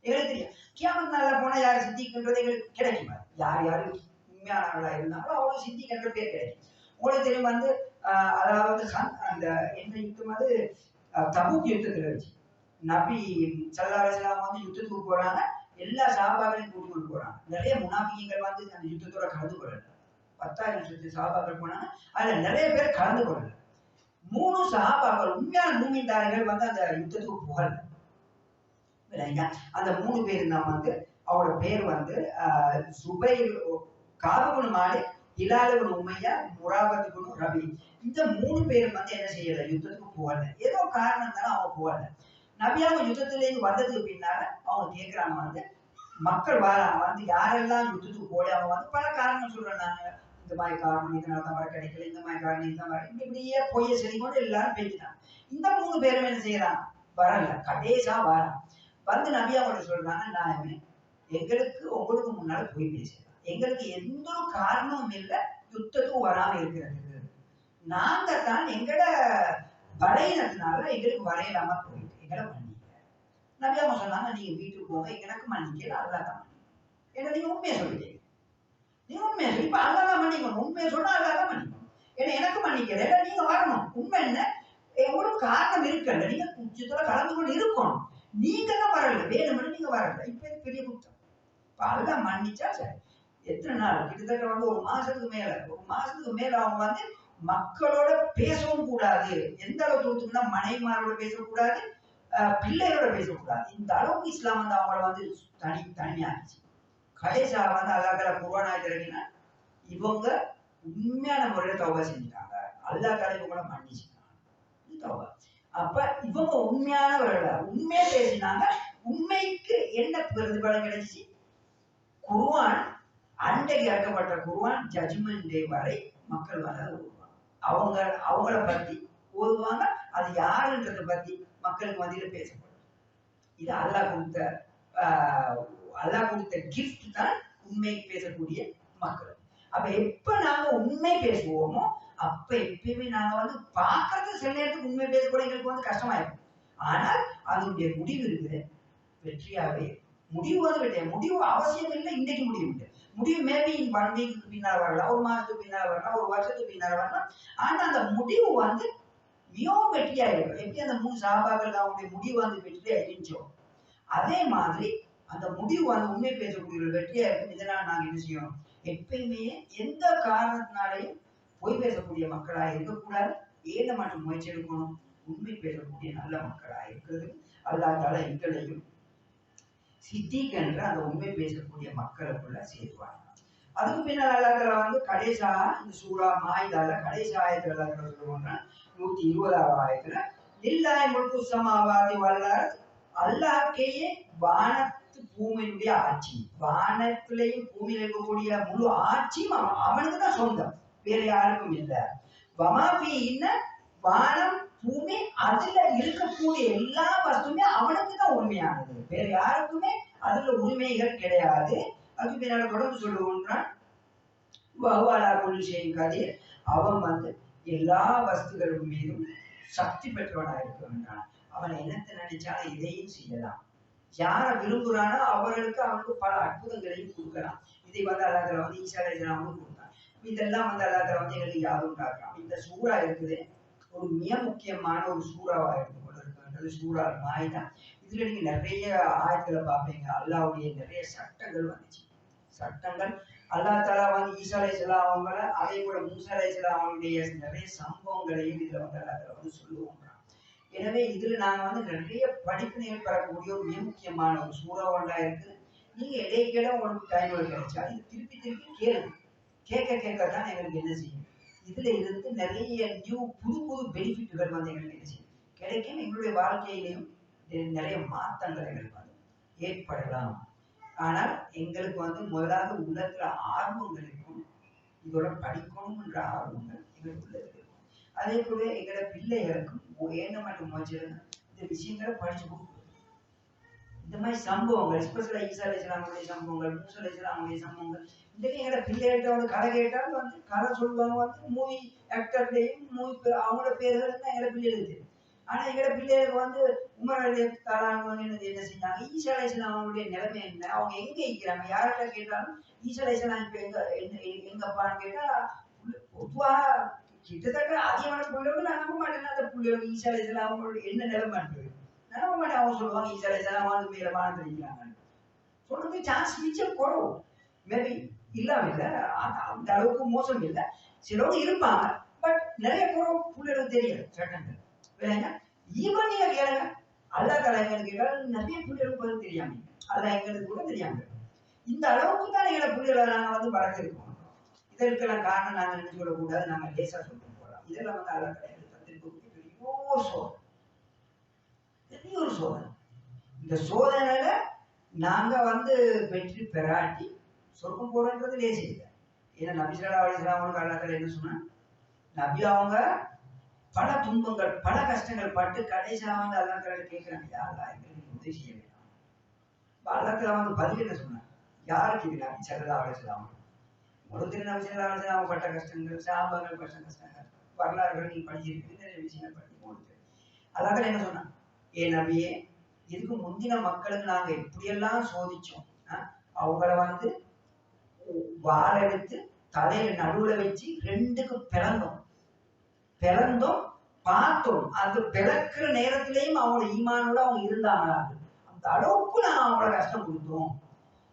எங்களுக்கு தெரியும். கியாமத் நாள்ல போனா யார் சித்திக்ன்றது எங்களுக்கு கிடைக்கும். யார் யாரு உண்மையானவர்களா இருந்தாலும் அவங்களுக்கு சித்திக் என்ற பேர் கிடைக்கும். உங்களுக்கு தெரியும் வந்து அதாவது அந்த என்ன யுத்தம் அது தபூக் யுத்தத்துல வச்சு நபி ஸல்லல்லாஹு அலைஹி வஸல்லம் வந்து யுத்தத்துக்கு போறாங்க. எல்லா சஹாபாக்களையும் கூட்டிக் கொண்டு போறாங்க. நிறைய முனாஃபிகீன்கள் வந்து அந்த யுத்தத்தோட கலந்து கொள்ளல. 10,000 சஹாபாக்கள் போனாங்க. அதுல நிறைய பேர் கலந்து கொள்ளல. 3 சஹாபாக்கள் உண்மையான மூமின்தாரிகள் வந்து அந்த யுத்தத்துக்கு போகல. அந்த 3 பேர் தான் வந்து அவரோட பேர் வந்து சுபைர், காப் இப்னு மாலிக், ஹிலால் இப்னு உமையா, முராபத் இப்னு ரபி. இந்த 3 பேர் வந்து என்ன செய்யல, யுத்தத்துக்கு போகல. ஏதோ காரணம் தானே அவங்க போகல. நபியாவும் யுத்தத்திலேருந்து வந்ததுக்கு பின்னால அவங்க கேட்கிறாங்க வந்து மக்கள் வராங்க வந்து யாரெல்லாம் யுத்தத்துக்கு போய் அவங்க வந்து பல காரணம் சொல்றாங்க. இந்த மாதிரி காரணம் இதனால தான் வர கிடைக்கல, இந்த மாதிரி காரணம் இதுதான் வர, இப்படியே பொய்ய சொல்லி கொண்டு எல்லாரும் பேசிட்டாங்க. இந்த 3 பேரும் என்ன செய்யறாங்க, வரல. கடைசா வராங்க. வந்து நபி அவங்க சொல்றாங்க, நாயமே எங்களுக்கு உங்களுக்கு முன்னால போய் பேசலாம், எங்களுக்கு எந்த ஒரு காரணமும் இல்லை யுத்தத்துக்கு வராம இருக்கிறதுக்கு. நாங்க தான் எங்கட பலையினத்தினால எங்களுக்கு வரையலாம போயிட்டு எங்களை மன்னிக்க. நபி அவங்க சொன்னாங்க, நீங்க வீட்டுக்கு போங்க, எனக்கு மன்னிக்கல, அல்லாஹ் தான் மன்னிக்க. ஏன்னா நீங்க உண்மையை சொல்லிட்டீங்க. நீங்க உண்மையை சொல்லி இப்ப அல்லாஹ் தான் மன்னிக்கணும். உண்மையை சொன்னா அல்லாஹ் தான் மன்னிக்கணும். ஏன்னா எனக்கு மன்னிக்கல, ஏன்னா நீங்க வரணும். உண்மை என்ன, உங்களுக்கு காரணம் இருக்குல்ல, நீங்க யுத்தத்துல கலந்து கொண்டு இருக்கணும். நீங்க தான் வரல, வேணும்னு நீங்க வரல. இப்ப இது பெரிய குற்றம். இப்ப அல்லாஹ் மன்னிச்சா சரி. எத்தனை நாள், கிட்டத்தட்ட வந்து ஒரு மாசத்துக்கு மேல அவங்க வந்து மக்களோட பேசவும் கூடாது. எந்த அளவுக்கு தூரத்துக்குன்னா மனைவிமாரோட பேசக்கூடாது, பிள்ளைகளோட பேசக்கூடாது. இந்த அளவுக்கு இஸ்லாம் வந்து அவங்கள வந்து தனியாச்சு. கடைசியா வந்து அல்லாஹ் தஆலா குர்ஆன் ஆயத்திறக்கினா இவங்க உண்மையான முறையில தௌபா செஞ்சுட்டாங்க, அல்லாஹ் தஆலா இவங்கள மன்னிச்சிட்டாங்க. தௌபா. அப்ப இவங்க உண்மையானவர்கள், உண்மையை பேசினாங்க. உண்மைக்கு என்ன பிரதிபலன் கிடைச்சிச்சு? குர்ஆன் அன்றைக்கு இறக்கப்பட்ட குர்ஆன் ஜட்ஜ்மெண்ட் டே வரை மக்கள் வர அவங்கள பத்தி ஓதுவாங்க. அது யாருன்றதை பத்தி மக்களுக்கு மத்தியில பேசப்படும். இது அல்லாஹ் கொடுத்த கிஃப்ட் தான் உண்மை பேசக்கூடிய மக்கள். அப்ப எப்ப நாங்க உண்மை பேசுவோமோ அப்ப எப்பயுமே நாங்க வந்து பார்க்கறது சில நேரத்துக்கு உண்மை பேசக்கூட எங்களுக்கு வந்து கஷ்டமாயிருக்கும். ஆனால் அதனுடைய முடிவு இருக்குது, வெற்றியாவே முடிவு வந்து வெற்றியா. முடிவு அவசியம் இல்லை, இன்னைக்கு முடிவு இல்லை. முடிவு மேபி 1 வீக்கு பின்னால வரலாம், ஒரு மாசத்துக்கு பின்னால வரலாம், ஒரு வருஷத்துக்கு பின்னால வரலாம். ஆனா அந்த முடிவு வந்து மிகவும் வெற்றியா இருக்கும். எப்படி அந்த 3 சஹாபாக்கள் அவங்களுடைய முடிவு வந்து வெற்றியா இருந்துச்சோ அதே மாதிரி அந்த முடிவு வந்து உண்மை பேசக்கூடிய வெற்றியா இருக்கும். இதனால நாங்க என்ன செய்யணும், எப்பயுமே எந்த காரணத்தினாலையும் பொய் பேசக்கூடிய மக்களா இருக்கக்கூடாது. ஏழை மற்றும் முயற்சி எடுக்கணும், உண்மை பேசக்கூடிய நல்ல மக்களா இருக்கிறது. அல்லாஹ் தஆலா எங்களையும் சித்திக் என்ற அந்த உண்மை பேசக்கூடிய மக்களுக்குள்ள சேர்ப்பாங்க. அதுக்கு பின்னால் அல்லாஹ் வந்து கடைசா இந்த சூரா மாயிதால கடைசி ஆயத்துல அல்லாஹ் சொல்லுவாங்க 120வது ஆயத்துல லில்லாஹி முல்கு ஸமாவாதி வல் அர்த், அல்லாஹ்க்கே வானத்து பூமியினுடைய ஆட்சி, வானத்திலேயும் பூமியில இருக்கக்கூடிய முழு ஆட்சியும் அவனுக்கு தான் சொந்தம், வேற யாருக்கும் இல்லை. வமாபி இன்ன வானம் பூமி அதுல இருக்கக்கூடிய எல்லா வஸ்துமே அவனுக்கு தான் உரிமையானது, வேற யாருக்குமே அதுல உரிமைகள் கிடையாது. அதுக்கு பின்னால தொடர்ந்து சொல்லுவோம்னா கதிர், அவன் வந்து எல்லா வஸ்துகள் மீதும் சக்தி பெற்றவனாக இருக்க வேண்டான். அவன் என்னத்தை நினைச்சாலும் இதையும் செய்யலாம், யாரை விரும்புறானோ அவர்களுக்கு அவனுக்கு பல அற்புதங்களையும் கொடுக்கலாம். இதை வந்து அல்லாஹ் வந்து ஈசா அலைஹிஸ்ஸலாமுக்கு கொடுத்தான். இதெல்லாம் வந்து அல்லாஹ் வந்து எங்களுக்கு யாரும் காக்கலாம். இந்த சூறா இருக்குது ஒரு மிக முக்கியமான ஒரு சூறாவா இருந்து கொண்டு இருக்கின்றது, சூறா மாயிதா. இதுல நீங்க நிறைய ஆயத்துல பார்ப்பீங்க அல்லாஹ்வுடைய நிறைய சட்டங்கள் வந்துச்சு. சட்டங்கள் அல்லாஹ் தஆலா வந்து ஈசா அலைஹிஸ்ஸலாம் அவங்கள, அதே போல மூசா அலைஹிஸ்ஸலாம் அவங்களுடைய நிறைய சம்பவங்களையும் இதுல வந்து அல்லாஹ் வந்து சொல்லுவோம். எனவே இதுல நாங்க வந்து நிறைய படிப்பினைகள் பெறக்கூடிய ஒரு மிக முக்கியமான ஒரு சூறாவண்டா இருக்கு. நீங்க இடைக்கிட உங்களுக்கு டைம் கிடைச்சா இது திருப்பி திருப்பி கேளுங்க, கேட்க தான் எங்களுக்கு என்ன செய்யும், இதுல இருந்து நிறைய புது புது பெனிஃபிட்டுகள் வந்து எங்களுக்கு என்ன செய்யும் கிடைக்கும். எங்களுடைய வாழ்க்கையிலையும் நிறைய மாற்றங்கள் எங்களுக்கு வந்து ஏற்படலாம். ஆனால் எங்களுக்கு வந்து முதலாவது உள்ளத்துல ஆர்வங்கள் இருக்கும், இதோட படிக்கணும் என்ற ஆர்வங்கள் எங்களுக்கு உள்ளது இருக்கும். அதே போல எங்களோட பிள்ளைகளுக்கும் என்ன மட்டும் இந்த விஷயங்களை படிச்சு கொடுக்கணும். இந்த மாதிரி சம்பவங்கள் எஸ்பெஷலா ஈசா அலைஹிஸ்ஸலாமுடைய சம்பவங்கள், மூசா அலைஹிஸ்ஸலாமுடைய சம்பவங்கள், இன்றைக்கு எங்களோட பிள்ளைகிட்ட வந்து கதை கேட்டால் வந்து கதை சொல்லுவாங்க, வந்து மூவி ஆக்டர்லையும் மூவி அவங்களோட பேர்கள் தான் எங்களோட பிள்ளைகளுக்கு. ஆனா எங்களோட பிள்ளைகளுக்கு வந்து உமர் அலைஹிஸ்ஸலாம் என்ன செஞ்சாங்க, ஈசா அலைஹிஸ்ஸலாம் அவங்களுடைய நிலைமை என்ன, அவங்க எங்க இருக்கிறாங்க, யார்கிட்ட கேட்டாலும் ஈசா அலைஹிஸ்ஸலாம் இப்ப எங்கப்பான்னு கேட்டா பொதுவா கிட்டத்தட்ட அதிகமான பிள்ளைகள் நான் நம்ப மாட்டேன். அந்த பிள்ளைகள் ஈசா அலைஹிஸ்ஸலாம் அவங்களோட என்ன நிலைமை நான் நம்ப மாட்டேன். அவங்க சொல்லுவாங்க ஈசா அலைஹிஸ்ஸலாம் வந்து மேல வானத்துல இருக்கிறாங்க சொல்றது சான்ஸ் மிச்சம் குறவு. மேபி இல்லாம இல்லை, அந்த அளவுக்கு மோசம் இல்லை, சிலவங்க இருப்பாங்க. பட் நிறைய குறவு பிள்ளைகளுக்கு தெரியாது சட்டங்கள். ஈவன் நீங்க கேளுங்க அல்லாஹ் தஆலா எங்களுக்கு கேட்டால் நிறைய பிள்ளைகளுக்கு வந்து தெரியாம, அல்லாஹ் எங்களுக்கு கூட தெரியாம. இந்த அளவுக்கு தான் எங்களை பிள்ளைகளை நாங்க வந்து வளர்த்திருக்கோம். இதற்கெல்லாம் காரணம் நாங்க நினைச்சு கொள்ளக்கூடாது, நாங்க லேசா சொல்லிட்டு போறோம். இதெல்லாம் வந்து அல்லாஹ் தஆலா எங்களுக்கு தந்திருக்கக்கூடிய பெரிய ஒரு சோதனை. இந்த சோதனையில நாங்க வந்து வெற்றி பெறாட்டி சொர்க்கம் போறன்றது லேசி இல்லை. ஏன்னா நபி ஸல்லல்லாஹு அலைஹி வஸல்லம் அல்லாஹ் தஆலா என்ன சொன்னா, நபி அவங்க பல துன்பங்கள் பல கஷ்டங்கள் பட்டு கடைசியா வந்து அல்லாஹ் தஆலா கேட்கிறாங்க, யா அல்லாஹ் எங்களுக்கு உதவி செய்ய வேண்டாம். அல்லாஹ் தஆலா வந்து பதில் என்ன சொன்னாங்க, யாருக்கு இது நபி ஸல்லல்லாஹு அலைஹி வஸல்லம் ஒரு நபி ஸல்லல்லாஹு அலைஹி வஸல்லம் பட்ட கஷ்டங்கள், சஹாபாக்கள் பட்ட கஷ்டங்கள், வரலாறுகள் நீ படிச்சிருக்கு, நிறைய விஷயங்கள் படிக்க. அல்லாஹ் தஆலா என்ன சொன்னாங்க, ஏ நபியே இதுக்கு முந்தின மக்களுக்கு நாங்க எப்படியெல்லாம் சோதிச்சோம், அவங்கள வந்து வாழ எடுத்து தலையில நடுவுல வச்சு ரெண்டுக்கு பிறந்தோம் பார்த்தோம். அது பிறக்கிற நேரத்திலேயும் அவங்களோட ஈமானோட அவங்க இருந்தாங்க, அந்த அளவுக்கு நான் அவங்கள கஷ்டம் கொடுத்தோம்.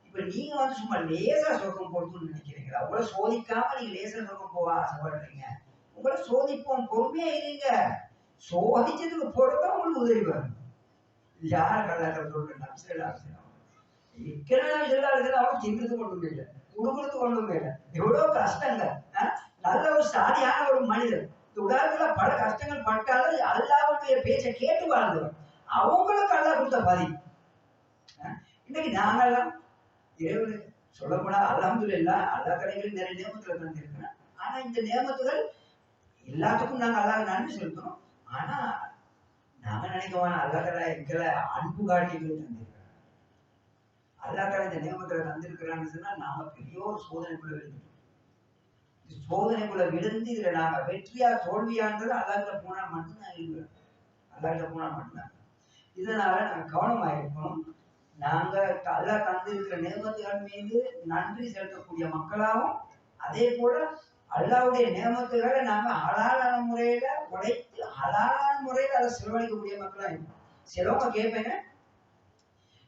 இப்ப நீங்க வந்து சும்மா லேசா சொர்க்கம் போடுன்னு நினைக்கிறீங்களா? உங்களை சோதிக்காம நீங்க லேசா சொர்க்கம் போக ஆசைப்படுறீங்க. உங்களை சோதிப்போம், பொறுமையா இருங்க, சோதிச்சதுக்கு பொறுத்த உங்களுக்கு உதவி வரும். யார் கலாச்சாரம் சொல்றேன் அவங்க திங்கிறது கொண்டு இல்லை, கொடுக்கறது கொண்டு இல்லை. எவ்வளவு கஷ்டங்கள், நல்ல ஒரு சாதியான ஒரு மனிதர் இந்த உலகத்துல பல கஷ்டங்கள் பட்டாலும் அல்லாஹ்வுடைய பேச்சை கேட்டு வாழ்ந்தவர், அவங்களுக்கு அல்லாஹ் கொடுத்த பதில். இன்னைக்கு நாங்கெல்லாம் இறைவனுக்கு சொல்லப்போனா அல்ஹம்துலில்லாஹ் அல்லாஹ் கடைகளில் நிறைய நியமத்துல தந்திருக்கிறேன். ஆனா இந்த நியமத்துகள் எல்லாத்துக்கும் நாங்க அல்லாஹ் நன்றி செலுத்தணும். ஆனா நாங்க நினைக்கவான அல்லாஹ் தஆலா எங்களை அன்பு காட்டியங்கள் தந்திருக்கிறார். அல்லாஹ் தஆலா இந்த நியமத்துல தந்திருக்கிறான்னு சொன்னா நாம பெரிய ஒரு சோதனைக்குள்ள விழுந்துட்டோம். சோதனைக்குள்ள விழுந்து இதுல நாங்க வெற்றியா தோல்வியான்றது அல்லாஹ்கிட்ட போனா மட்டும்தான் இருக்கிறோம், அல்லாஹ்கிட்ட போனா மட்டும்தான். இதனால நாங்க கவனமா இருக்கணும். நாங்க அல்லாஹ் தந்திருக்கிற நியமத்துகள் மீது நன்றி செலுத்தக்கூடிய மக்களாகவும், அதே போல அல்லாஹ்வுடைய நியமத்துகளை நாங்க ஹலாலான முறையில உழைத்து ஹலாலான முறையில அதை செலவழிக்கக்கூடிய மக்களா இருக்கும். சிலவங்க கேட்பேங்க,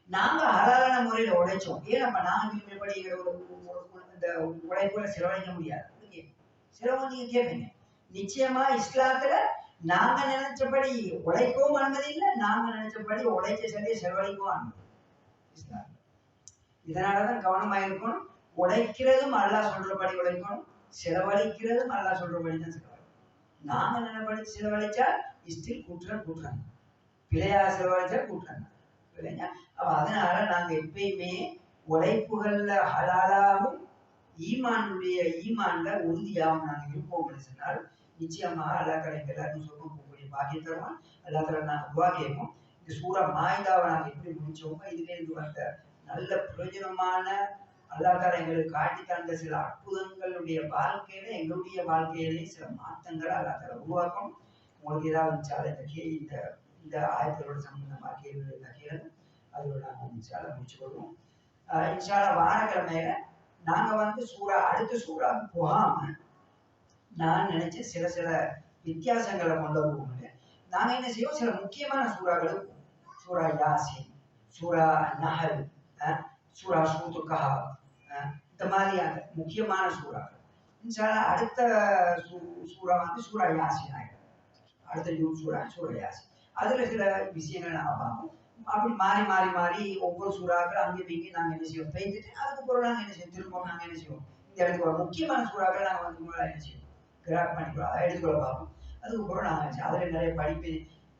நாங்க ஹலாலான முறையில உழைச்சோம், ஏன் நம்ம நாங்க விரும்பியபடி இந்த உழைப்புல செலவழிக்க முடியாது. சிலவங்க நீங்க கேட்பீங்க, நிச்சயமா இஸ்லாத்துல நாங்க நினைச்சபடி உழைக்கவும் அனுமதி இல்லை, நாங்க நினைச்சபடி உழைச்ச சரியை செலவழிக்கவும் அனுமதி இஸ்லாம். இதனாலதான் கவனமா இருக்கணும். உழைக்கிறதும் அல்லாஹ் சொல்றபடி உழைக்கணும், செலவழிக்கிறதும் அல்லாஹ் சொல்றபடி தான் செலவழிக்கணும். நாங்க நினைப்படி செலவழிச்சா ஸ்டில் கூட்டுறாங்க, பிழையா செலவழிச்சா கூட்டுறாங்க. அப்ப அதனால நாங்க எப்பயுமே உழைப்புகள்ல ஹலாலாவும் ஈமான்ல உறுதியாகவும் நாங்க இருப்போம் சொன்னால் நிச்சயமாக அல்லாஹ் தஆலா எல்லாருக்கும் சொர்க்கம் போகக்கூடிய பாக்கியம் தருவான். அல்லாஹ் தஆலா நாங்க துஆ கேட்போம். இந்த சூரா மாயிதாவை நாங்க எப்படி முடிச்சோமோ இதுல இருந்து வந்த நல்ல பிரயோஜனமான அல்லாஹ் தஆலா எங்களுக்கு காட்டி தந்த சில அற்புதங்களுடைய வாழ்க்கையில எங்களுடைய வாழ்க்கையிலே சில மாற்றங்களை அல்லாஹ் தஆலா உருவாக்கும். உங்களுக்கு ஏதாவது இந்த இந்த ஆயத்தோட சம்பந்தமா கேள்வி கேளுங்க, அதோட நாங்கள் முடிச்சு கொள்வோம். இன்ஷால்லா வாரக்கிழமையில நாங்க அடுத்த சூறாவுக்கு போகாம நான் நினைச்சேன் சில வித்தியாசங்களை கொண்டு வருவோம். நாங்க என்ன செய்வோம், சில முக்கியமான சூறாக்களுக்கு, சூரா யாசின், சூரா நஹல், சூரா சூத்து கஹஃப், இந்த மாதிரியான முக்கியமான சூறாக்கள். இன்ஷால்லா அடுத்த சூறா சூரா யாசின் ஆயிடும். அடுத்த சூரா யாசின். அதுல சில விஷயங்கள் நாங்க பார்ப்போம். அப்படி மாறி மாறி மாறி ஒவ்வொரு சூறாக்கள் அங்கேயும் இங்கேயும் நாங்க என்ன செய்வோம் பேசிட்டு அதுக்கப்புறம் நாங்க என்ன செய்வோம் திரும்ப நாங்க என்ன செய்வோம் இந்த இடத்துக்கு முக்கியமான சூறாக்கள் நாங்க என்ன செய்வோம் கிராப் பண்ணிக்கிறோம், அதை எடுத்துக்கொள்ள பார்ப்போம். அதுக்கப்புறம் நாங்க அதுல நிறைய படிப்பு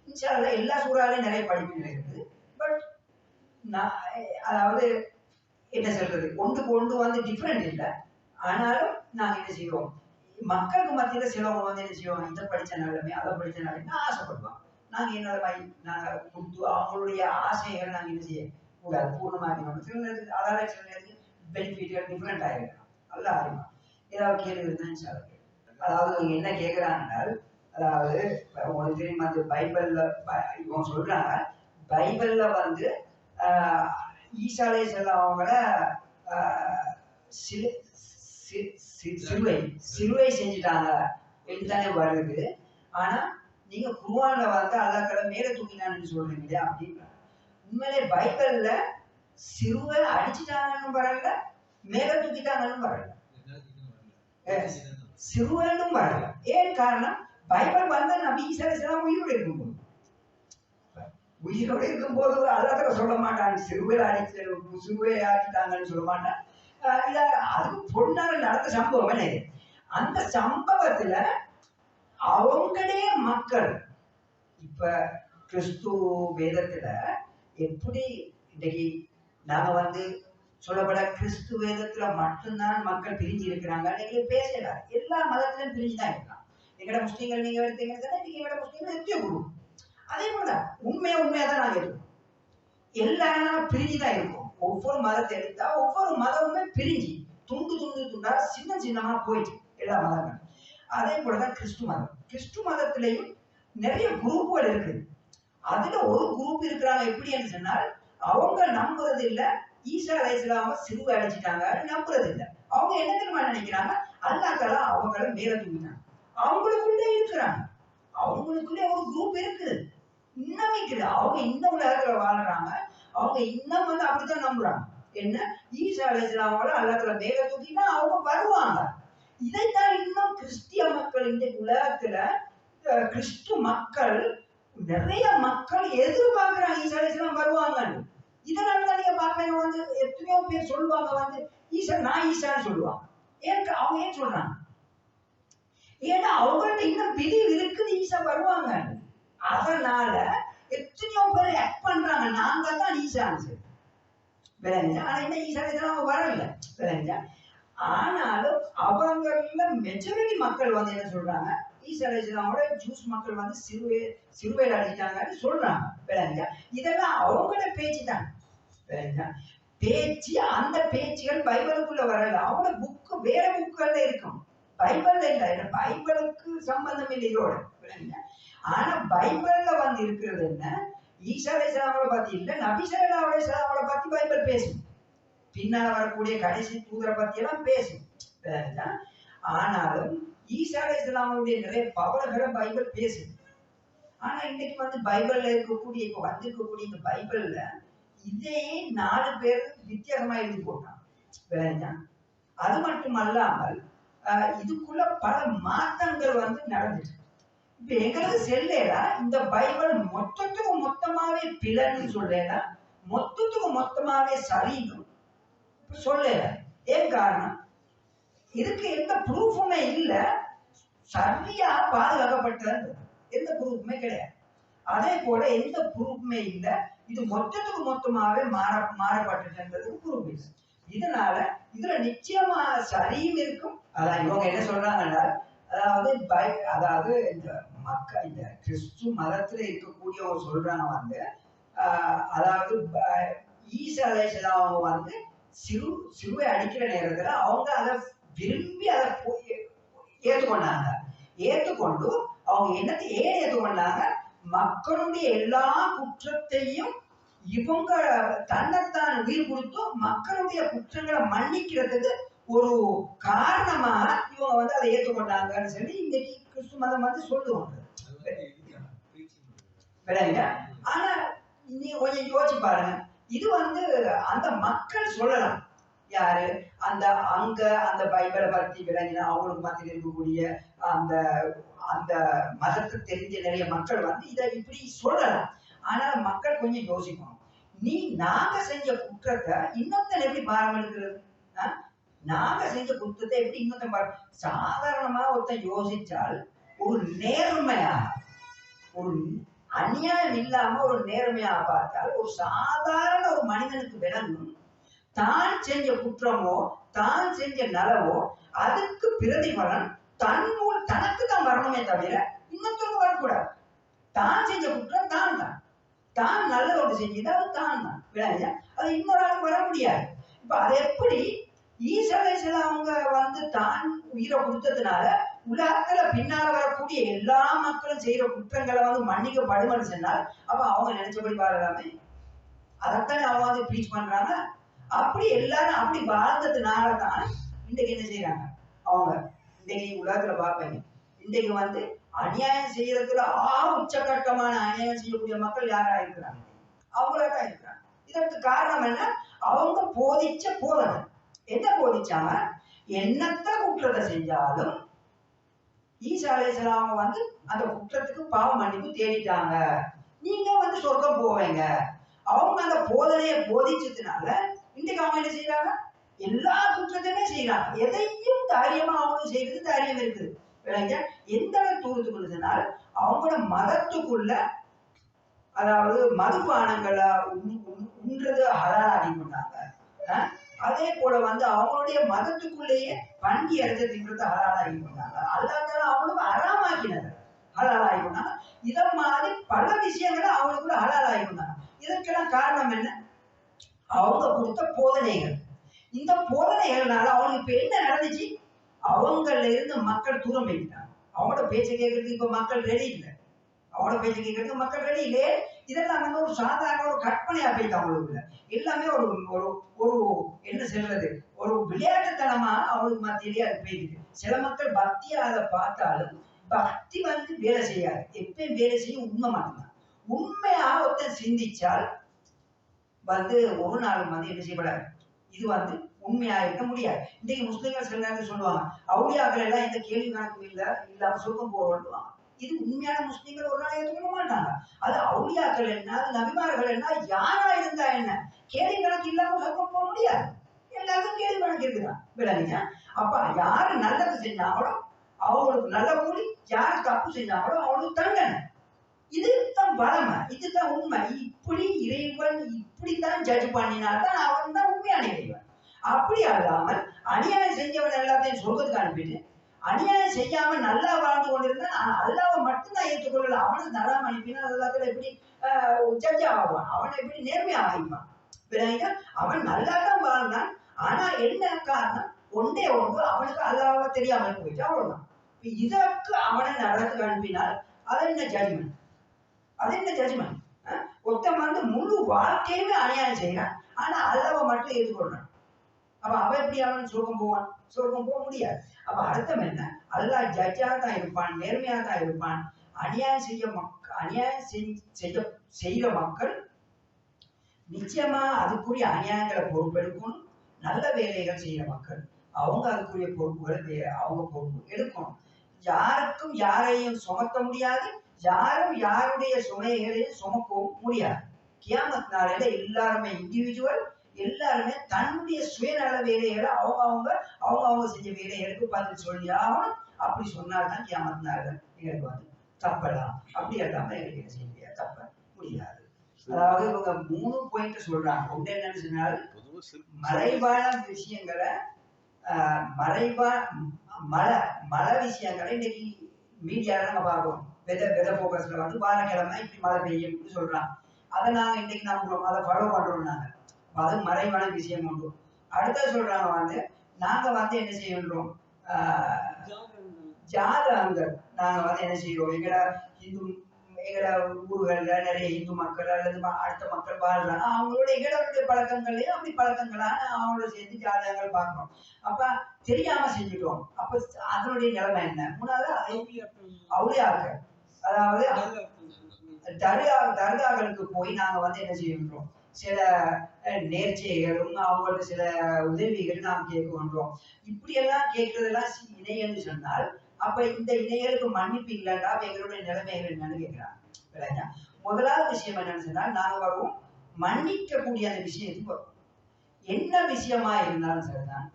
இன்ஷால்லா எல்லா சூறாலையும் நிறைய படிப்பு இருக்குது. பட் நான் அதாவது என்ன சொல்றது ஒன்று டிஃப்ரெண்ட் இல்லை. ஆனாலும் நாங்க என்ன செய்வோம், மக்களுக்கு மத்தியில சிலவங்க என்ன செய்வோம் இதை படிச்ச நல்லமே அதை படிச்ச நல்லமே ஆசைப்படுவாங்க. நாங்க என்னோட நாங்க கொடுத்து அவங்களுடைய ஆசைகளை நாங்க என்ன செய்ய கூடாது, பூர்ணமாக்கணும். சில நேரத்துக்கு அதால சில நேரத்துக்கு பெனிஃபிட்கள் டிஃப்ரெண்ட் ஆகிருக்கலாம். நல்ல அறிவா ஏதாவது கேள்வி இருந்தால் அதாவது நீங்க என்ன கேட்கிறாங்க, அதாவது உங்களுக்கு தெரியுமா அந்த பைபிள்ல இவங்க சொல்றாங்க, பைபிள்ல ஈசா அலைஹிஸ்ஸலாம் அவங்கள சிலுவை செஞ்சுட்டாங்க என்றுதானே வருது. ஆனா நீங்க குர்ஆன்ல அல்லாஹ் தஆலா மேல தூக்கினான்னு சொல்றீங்க இல்லையா? அப்படின்னு உண்மையிலே பைபிள்ல சிலுவை அடிச்சுட்டாங்கன்னு வரல, மேல தூக்கிட்டாங்கன்னு வரல, சிலுவையும் வரல. ஏன் காரணம், பைபிள் நபி ஈசா அலைஹிஸ்ஸலாம் உயிரோடு இருக்கும்போது அல்லாஹ் தஆலா சொல்ல மாட்டாங்க சிலுவை ஆக்கிட்டாங்கன்னு சொல்ல மாட்டான். அதுக்கு பொண்ணால நடந்த சம்பவம். அந்த சம்பவத்துல அவங்களே மக்கள் இப்ப கிறிஸ்து வேதத்துல எப்படி இன்னைக்கு நாங்க சொல்லப்பட கிறிஸ்து வேதத்துல மட்டும்தான் மக்கள் பிரிஞ்சு இருக்கிறாங்க நீங்க பேசல. எல்லா மதத்திலும் பிரிஞ்சுதான் இருக்கலாம். எங்கட முஸ்லீம்கள் நீங்க எடுத்தீங்கன்னா நீங்க எங்கட முஸ்லீம்கள் எத்தியோ குரு அதே போல உண்மையாதான் நாங்க இருக்கோம். எல்லாரும் பிரிஞ்சுதான் இருக்கும். ஒவ்வொரு மதத்தை எடுத்தா ஒவ்வொரு மதமுமே பிரிஞ்சு துண்டா சின்னமா போயிட்டு எல்லா மதங்களும். அதே போலதான் கிறிஸ்து மதத்திலையும் நிறைய குரூப்புகள் இருக்கு. அதுல ஒரு குரூப் இருக்கிறாங்க எப்படி என்று சொன்னால், அவங்க நம்புறது இல்ல ஈசா அலைஹிஸ்ஸலாம சிலுவை அடிச்சுட்டாங்க, நம்புறது இல்ல. அவங்க என்ன தெரியுமா நினைக்கிறாங்க, அல்லாஹ் தஆலா அவங்கள மேல தூக்கிட்டாங்க. அவங்களுக்குள்ளே இருக்கிறாங்க, அவங்களுக்குள்ளே ஒரு குரூப் இருக்குது, இன்னும் இருக்குது. அவங்க இந்த உலகத்துல வாழ்றாங்க, அவங்க இன்னும் அப்படித்தான் நம்புறாங்க. என்ன, ஈசா அலைஹிஸ்ஸலாமோட அல்லாஹ் தஆலா மேல தூக்கினா அவங்க வருவாங்க. இதைத்தான் இன்னும் கிறிஸ்டிய மக்கள் இந்த உலகத்துல கிறிஸ்து மக்கள் நிறைய மக்கள் எதிர்பார்க்கிறாங்க ஈசா அலைஹிஸ்ஸலாம் வருவாங்க. இதனாலதான் நீங்க பாப்பீங்க எத்தனையோ பேர் சொல்லுவாங்க நான் ஈசான்னு சொல்லுவாங்க. அவங்க ஏன் சொல்றாங்க, ஏன்னா அவங்கள்ட்ட இன்னும் பிரிவு இருக்குது, ஈசா வருவாங்க. அதனால எத்தனையோ பேர் ஆக்ட் பண்றாங்க நாங்க தான் ஈசான்னு சொல்லி. ஆனா என்ன ஈசா அலைஹிஸ்ஸலாம் வரல. ஆனாலும் அவங்கள மெஜாரிட்டி மக்கள் என்ன சொல்றாங்க, ஈசா அலைஹிஸ்ஸலாமோட ஜூஸ் மக்கள் சிலுவையில் அடிச்சிட்டாங்கன்னு சொல்றாங்க. இதெல்லாம் அவங்களோட பேச்சு தான். பேச்சு, அந்த பேச்சுகள் பைபிளுக்குள்ள வரல. அவங்க புக்கு வேற புக்குகள்ல இருக்கும், பைபிள்ல இல்ல. பைபிளுக்கு சம்பந்தம் இல்லை இதோட. ஆனா பைபிள்ல இருக்கிறது என்ன, ஈசா அலைஹிஸ்ஸலாமோட பத்தி இல்ல, நபி ஸல்லல்லாஹு அலைஹி வஸல்லமோட பத்தி பைபிள் பேசும். பின்னால வரக்கூடிய கடைசி தூதரை பத்தி எல்லாம் பேசும். ஆனாலும் ஈசா அலைஹிஸ்ஸலாமுடைய நிறைய பவர்களை பைபிள் பேசுது. ஆனா இன்னைக்கு பைபிள்ல இருக்கக்கூடிய இப்ப வந்திருக்கக்கூடிய இந்த பைபிள்ல இதே 4 பேர் வித்தியாசமா எழுதி போட்டாங்க. அது மட்டுமல்லாமல் இதுக்குள்ள பல மாற்றங்கள் நடந்துச்சு. இப்ப எங்களுக்கு செல்லேடா இந்த பைபிள் மொத்தத்துக்கு மொத்தமாவே பிளன்னு சொல்லேடா, மொத்தத்துக்கு மொத்தமாவே சரியும், சொல்லல. ஏன் காரணம்? இதுக்கு எந்த ப்ரூஃபுமே இல்ல. சரியா பாதுகாக்கப்பட்டது எந்த ப்ரூஃபுமே கிடையாது. அதே போல எந்த ப்ரூஃபுமே இல்ல இது மொத்தத்துக்கு மொத்தமாவே மாறப்பட்டதுன்றது ப்ரூஃப் இல்லை. இதனால இதுல நிச்சயமா சரியும் இருக்கும். அதான் இவங்க என்ன சொல்றாங்கன்னா, அதாவது இந்த மக்கள் இந்த கிறிஸ்து மதத்துல இருக்கக்கூடியவங்க சொல்றாங்க வந்து அதாவது ஈசா அலைஹிஸ்ஸலாம் அவங்க வந்து சிலுவை அடிக்கிற நேரத்துல அவங்க அதை விரும்பி அதை ஏற்றுக்கொண்டாங்க. ஏற்றுக்கொண்டு அவங்க என்னத்தை ஏன் ஏற்றுக்கொண்டாங்க? மக்களுடைய எல்லா குற்றத்தையும் இவங்க தன்னைத்தான் உயிர் கொடுத்து மக்களுடைய குற்றங்களை மன்னிக்கிறதுக்கு ஒரு காரணமாக இவங்க வந்து அதை ஏற்றுக்கொண்டாங்கன்னு சொல்லி இன்னைக்கு கிறிஸ்து மதம் வந்து சொல்லுவாங்க. ஆனா நீ கொஞ்சம் யோசிச்சு பாருங்க, இது வந்து அந்த மக்கள் சொல்லலாம். யாரு அந்த பைபிளை பத்தி விளங்கினா அவங்களுக்கு மத்தியில் இருக்கக்கூடிய அந்த அந்த மதத்தை தெரிஞ்ச நிறைய மக்கள் வந்து இதை இப்படி சொல்லலாம். ஆனா மக்கள் கொஞ்சம் யோசிக்கணும். நாங்க செஞ்ச குற்றத்தை இன்னொருத்தன் எப்படி பாரம் எடுக்கிறது? நாங்க செஞ்ச குற்றத்தை எப்படி இன்னொருத்தன் பாரு? சாதாரணமா ஒருத்தன் யோசிச்சால் ஒரு நேர்மையா, ஒரு அநியாயம் இல்லாம ஒரு நேர்மையா பார்த்தால் ஒரு சாதாரண ஒரு மனிதனுக்கு விளங்கும். தான் செஞ்ச குற்றமோ தான் செஞ்ச நலவோ அதுக்கு பிரதிபலன் தனக்கு தான் வரணுமே தவிர இன்னொருத்தருக்கு வரக்கூடாது. தான் செஞ்ச குற்றம் தான் நல்ல ஒன்று செஞ்சது அது தான் அது இன்னொரு ஆளுக்கு வர முடியாது. இப்ப அது எப்படி ஈசா அலைஹிஸ்ஸலாம் அவங்க வந்து தான் உயிரை கொடுத்ததுனால உலகத்துல பின்னால வரக்கூடிய எல்லா மக்களும் செய்யற குற்றங்களை வந்து மன்னிக்கப்படும்னு சொன்னால் அப்ப அவங்க நினைச்சபடி வாழலாமே. அதைத்தானே அவங்க வந்து ப்ரீச் பண்றாங்க. அப்படி எல்லாரும் அப்படி வாழ்ந்ததுனாலதான் இன்றைக்கு என்ன செய்யறாங்க? அவங்க இன்றைக்கு உலகத்துல பார்ப்பீங்க, இன்றைக்கு வந்து அநியாயம் செய்யறதுல உச்சகட்டமான அநியாயம் செய்யக்கூடிய மக்கள் யாரா இருக்கிறாங்க? அவங்களாதான் இருக்கிறாங்க. இதற்கு காரணம் என்ன? அவங்க போதிச்ச போதனை என்ன போதிச்சாங்க? என்னத்த குற்றத்தை செஞ்சாலும் ஈசா அலைஹிஸ்ஸலாம் வந்து அந்த குற்றத்துக்கு பாவ மன்னிப்பு தேடிட்டாங்க, நீங்க வந்து சொர்க்கம் போவீங்க. அவங்க அந்த போதனையை போதிச்சதுனால இன்னைக்கு அவங்க என்ன செய்யறாங்க? எல்லா குற்றத்தையுமே செய்யறாங்க. எதையும் தைரியமா அவங்க செய்யறது தைரியம் இருக்குது. எந்த அளவு தூரத்துக்குள்ளதுனால் அவங்களோட மதத்துக்குள்ள அதாவது மதுபானங்களை உண்றது ஹலாலாகி கொண்டாங்க. அதே போல வந்து அவங்களுடைய மதத்துக்குள்ளேயே பண்டி அரைச்ச தின்றது ஹலாலாகி கொண்டாங்க. அல்லாதால அவங்களுக்கு அறாமாக்கினது ஹலாலாகி கொண்டாங்க. இத மாதிரி பல விஷயங்களை அவங்களுக்குள்ள ஹலாலாகி கொண்டாங்க. இதற்கெல்லாம் காரணம் என்ன? அவங்க கொடுத்த போதனைகள். இந்த போதனைகள்னால அவங்களுக்கு இப்ப என்ன நடந்துச்சு? அவங்கள இருந்து மக்கள் தூரம் போயிட்டாங்க. அவங்களோட பேச்சை கேட்கறதுக்கு இப்ப மக்கள் ரெடி இல்லை. அவங்களோட பேச்சை கேட்கறதுக்கு மக்கள் ரெடி இல்லை. இதெல்லாம் வந்து ஒரு சாதாரண ஒரு கற்பனையா போயிட்டு அவங்களுக்கு எல்லாமே ஒரு ஒரு ஒரு என்ன சொல்றது, ஒரு விளையாட்டுத்தனமா அவங்களுக்கு மத்தியிலேயே அது போயிருக்கு. சில மக்கள் பக்தியா அதை பார்த்தாலும் பக்தி வந்து வேலை செய்யாது. எப்பயும் வேலை செய்யும் உண்மை மட்டும்தான். உண்மையா ஒருத்தன் சிந்திச்சால் வந்து ஒரு நாள் வந்து என்ன செய்யப்படாது, இது வந்து உண்மையா இருக்க முடியாது. இன்றைக்கு முஸ்லிம்கள் சில நேரத்தில் சொல்லுவாங்க, அவுளியாக்கள் எல்லாம் எந்த கேள்வி கணக்கும் இல்லாம சொர்க்கம் போடுவாங்க. இது உண்மையான முஸ்லிம்கள் ஒரு நாள் ஏற்றுக்கொள்ள மாட்டாங்க. அது அவுளியாக்கள் என்ன, அது நபிமார்கள் என்ன, யாரா இருந்தா என்ன, கேள்வி கணக்கு இல்லாம சொர்க்கம் போக முடியாது. எல்லாருக்கும் கேள்வி கணக்கு இருக்குதான் விளங்குங்க. அப்ப யாரு நல்லது செஞ்சாங்களோ அவங்களுக்கு நல்ல கூலி, யாரு தப்பு செஞ்சாங்களோ அவங்களுக்கு தண்டனை. இதுதான் பலமை, இதுதான் உண்மை. இப்படி இறைவன் இப்படித்தான் ஜட்ஜ் பண்ணினால்தான் அவன் தான் உண்மையான இறைவன். அப்படி அல்லாமல் அநியாயம் செஞ்சவன் எல்லாத்தையும் சொர்க்கத்துக்கு அனுப்பிட்டு அநியாயம் செய்யாம நல்லா வாழ்ந்து கொண்டிருந்தா அல்லாவை மட்டும்தான் ஏற்றுக்கொள்ளல. அவனுக்கு நல்லா அனுப்பினா எல்லாத்துல எப்படி ஜட்ஜ் ஆவான்? அவனை எப்படி நேர்மையா ஆகிப்பான்? அவன் நல்லா தான் வாழ்ந்தான். ஆனா என்ன காரணம்? ஒன்றே ஒன்று, அவனுக்கு அல்லாவை தெரியாம போயிட்டு அவ்வளவுதான். இதற்கு அவனை நரகத்துக்கு அனுப்பினால் அது என்ன ஜட்ஜ்மெண்ட்? அது என்ன ஜட்ஜ்மெண்ட்? ஒருத்தன் வந்து முழு வாழ்க்கையுமே அநியாயம் செய்யறான், ஆனா அல்லாவை மட்டும் ஏற்றுக்கொள்றான். அப்ப அவன் எப்படி அவன் சொர்க்கம் போவான்? சொர்க்கம் போக முடியாது. அப்ப அர்த்தம் என்ன? அல்லாஹ் ஜட்ஜா தான் இருப்பான், நேர்மையா தான் இருப்பான். அநியாயம் செய்யற மக்கள் நிச்சயமா அதுக்குரிய அநியாயங்களை பொறுப்பெடுக்கணும். நல்ல வேலைகள் செய்யற மக்கள் அவங்க அதுக்குரிய பொறுப்புகளை அவங்க பொறுப்பு எடுக்கணும். யாருக்கும் யாரையும் சுமத்த முடியாது, யாரும் யாருடைய சுமைகளையும் சுமக்கவும் முடியாது. கியாமத் நாளையில எல்லாருமே இண்டிவிஜுவல், எல்லாருமே தன்னுடைய சுயநல வேலைகளை அவங்க அவங்க செஞ்ச வேலைகளுக்கு பதில் சொல்லி ஆகணும். அப்படி சொன்னால்தான் கியாமத் நாள்ல எங்களுக்கு வந்து தப்பலாம். அப்படி இல்லாம எங்களுக்கு என்ன செய்ய முடியாது, தப்ப முடியாது. அதாவது இவங்க 3 பாயிண்ட் சொல்றாங்க. ஒன்று என்னன்னு சொன்னால் மறைவான விஷயங்களை மறைவா மழை விஷயங்களை இன்னைக்கு மீடியால நம்ம பார்க்கிறோம். வெத போக்கஸ்ல வந்து வாரக்கிழமை இப்படி மழை பெய்யும் சொல்றாங்க. அதை நாங்க இன்னைக்கு நம்புறோம், அதை ஃபாலோ பண்றோம் நாங்க. அது மறைவான விஷயம் உண்டு. அடுத்த சொல்றாங்க வந்து நாங்க வந்து என்ன செய்யறோம், ஜாதகங்கள் நாங்க வந்து என்ன செய்யறோம், எங்களோட ஊர்கள்ல நிறைய இந்து மக்கள் அல்லது அடுத்த மக்கள் வாழ்றாங்க, அவங்களோட எங்களுடைய பழக்கங்களையும் அப்படி பழக்கங்களான அவங்களோட சேர்ந்து ஜாதகங்கள் பார்க்கிறோம். அப்ப தெரியாம செஞ்சுட்டோம். அப்ப அதனுடைய நிலைமை என்ன? மூணாவது அவுளியாக்கள், அதாவது தர்காக்களுக்கு போய் நாங்க வந்து என்ன செய்கின்றோம், சில நேர்ச்சைகளும் அவங்களோட சில உதவிகள் நாம் கேட்கின்றோம். இப்படியெல்லாம் கேட்கறதெல்லாம் இணையன்னு சொன்னால் அப்ப இந்த இணையருக்கு மன்னிப்பு இல்லைன்னா எங்களுடைய நிலைமைகள் என்னன்னு கேட்கிறாங்க. முதலாவது விஷயம் என்னன்னு சொன்னால் நாங்க வருவோம் மன்னிக்கக்கூடிய அந்த விஷயத்துக்கு வரும். என்ன விஷயமா இருந்தாலும் சரிதான்,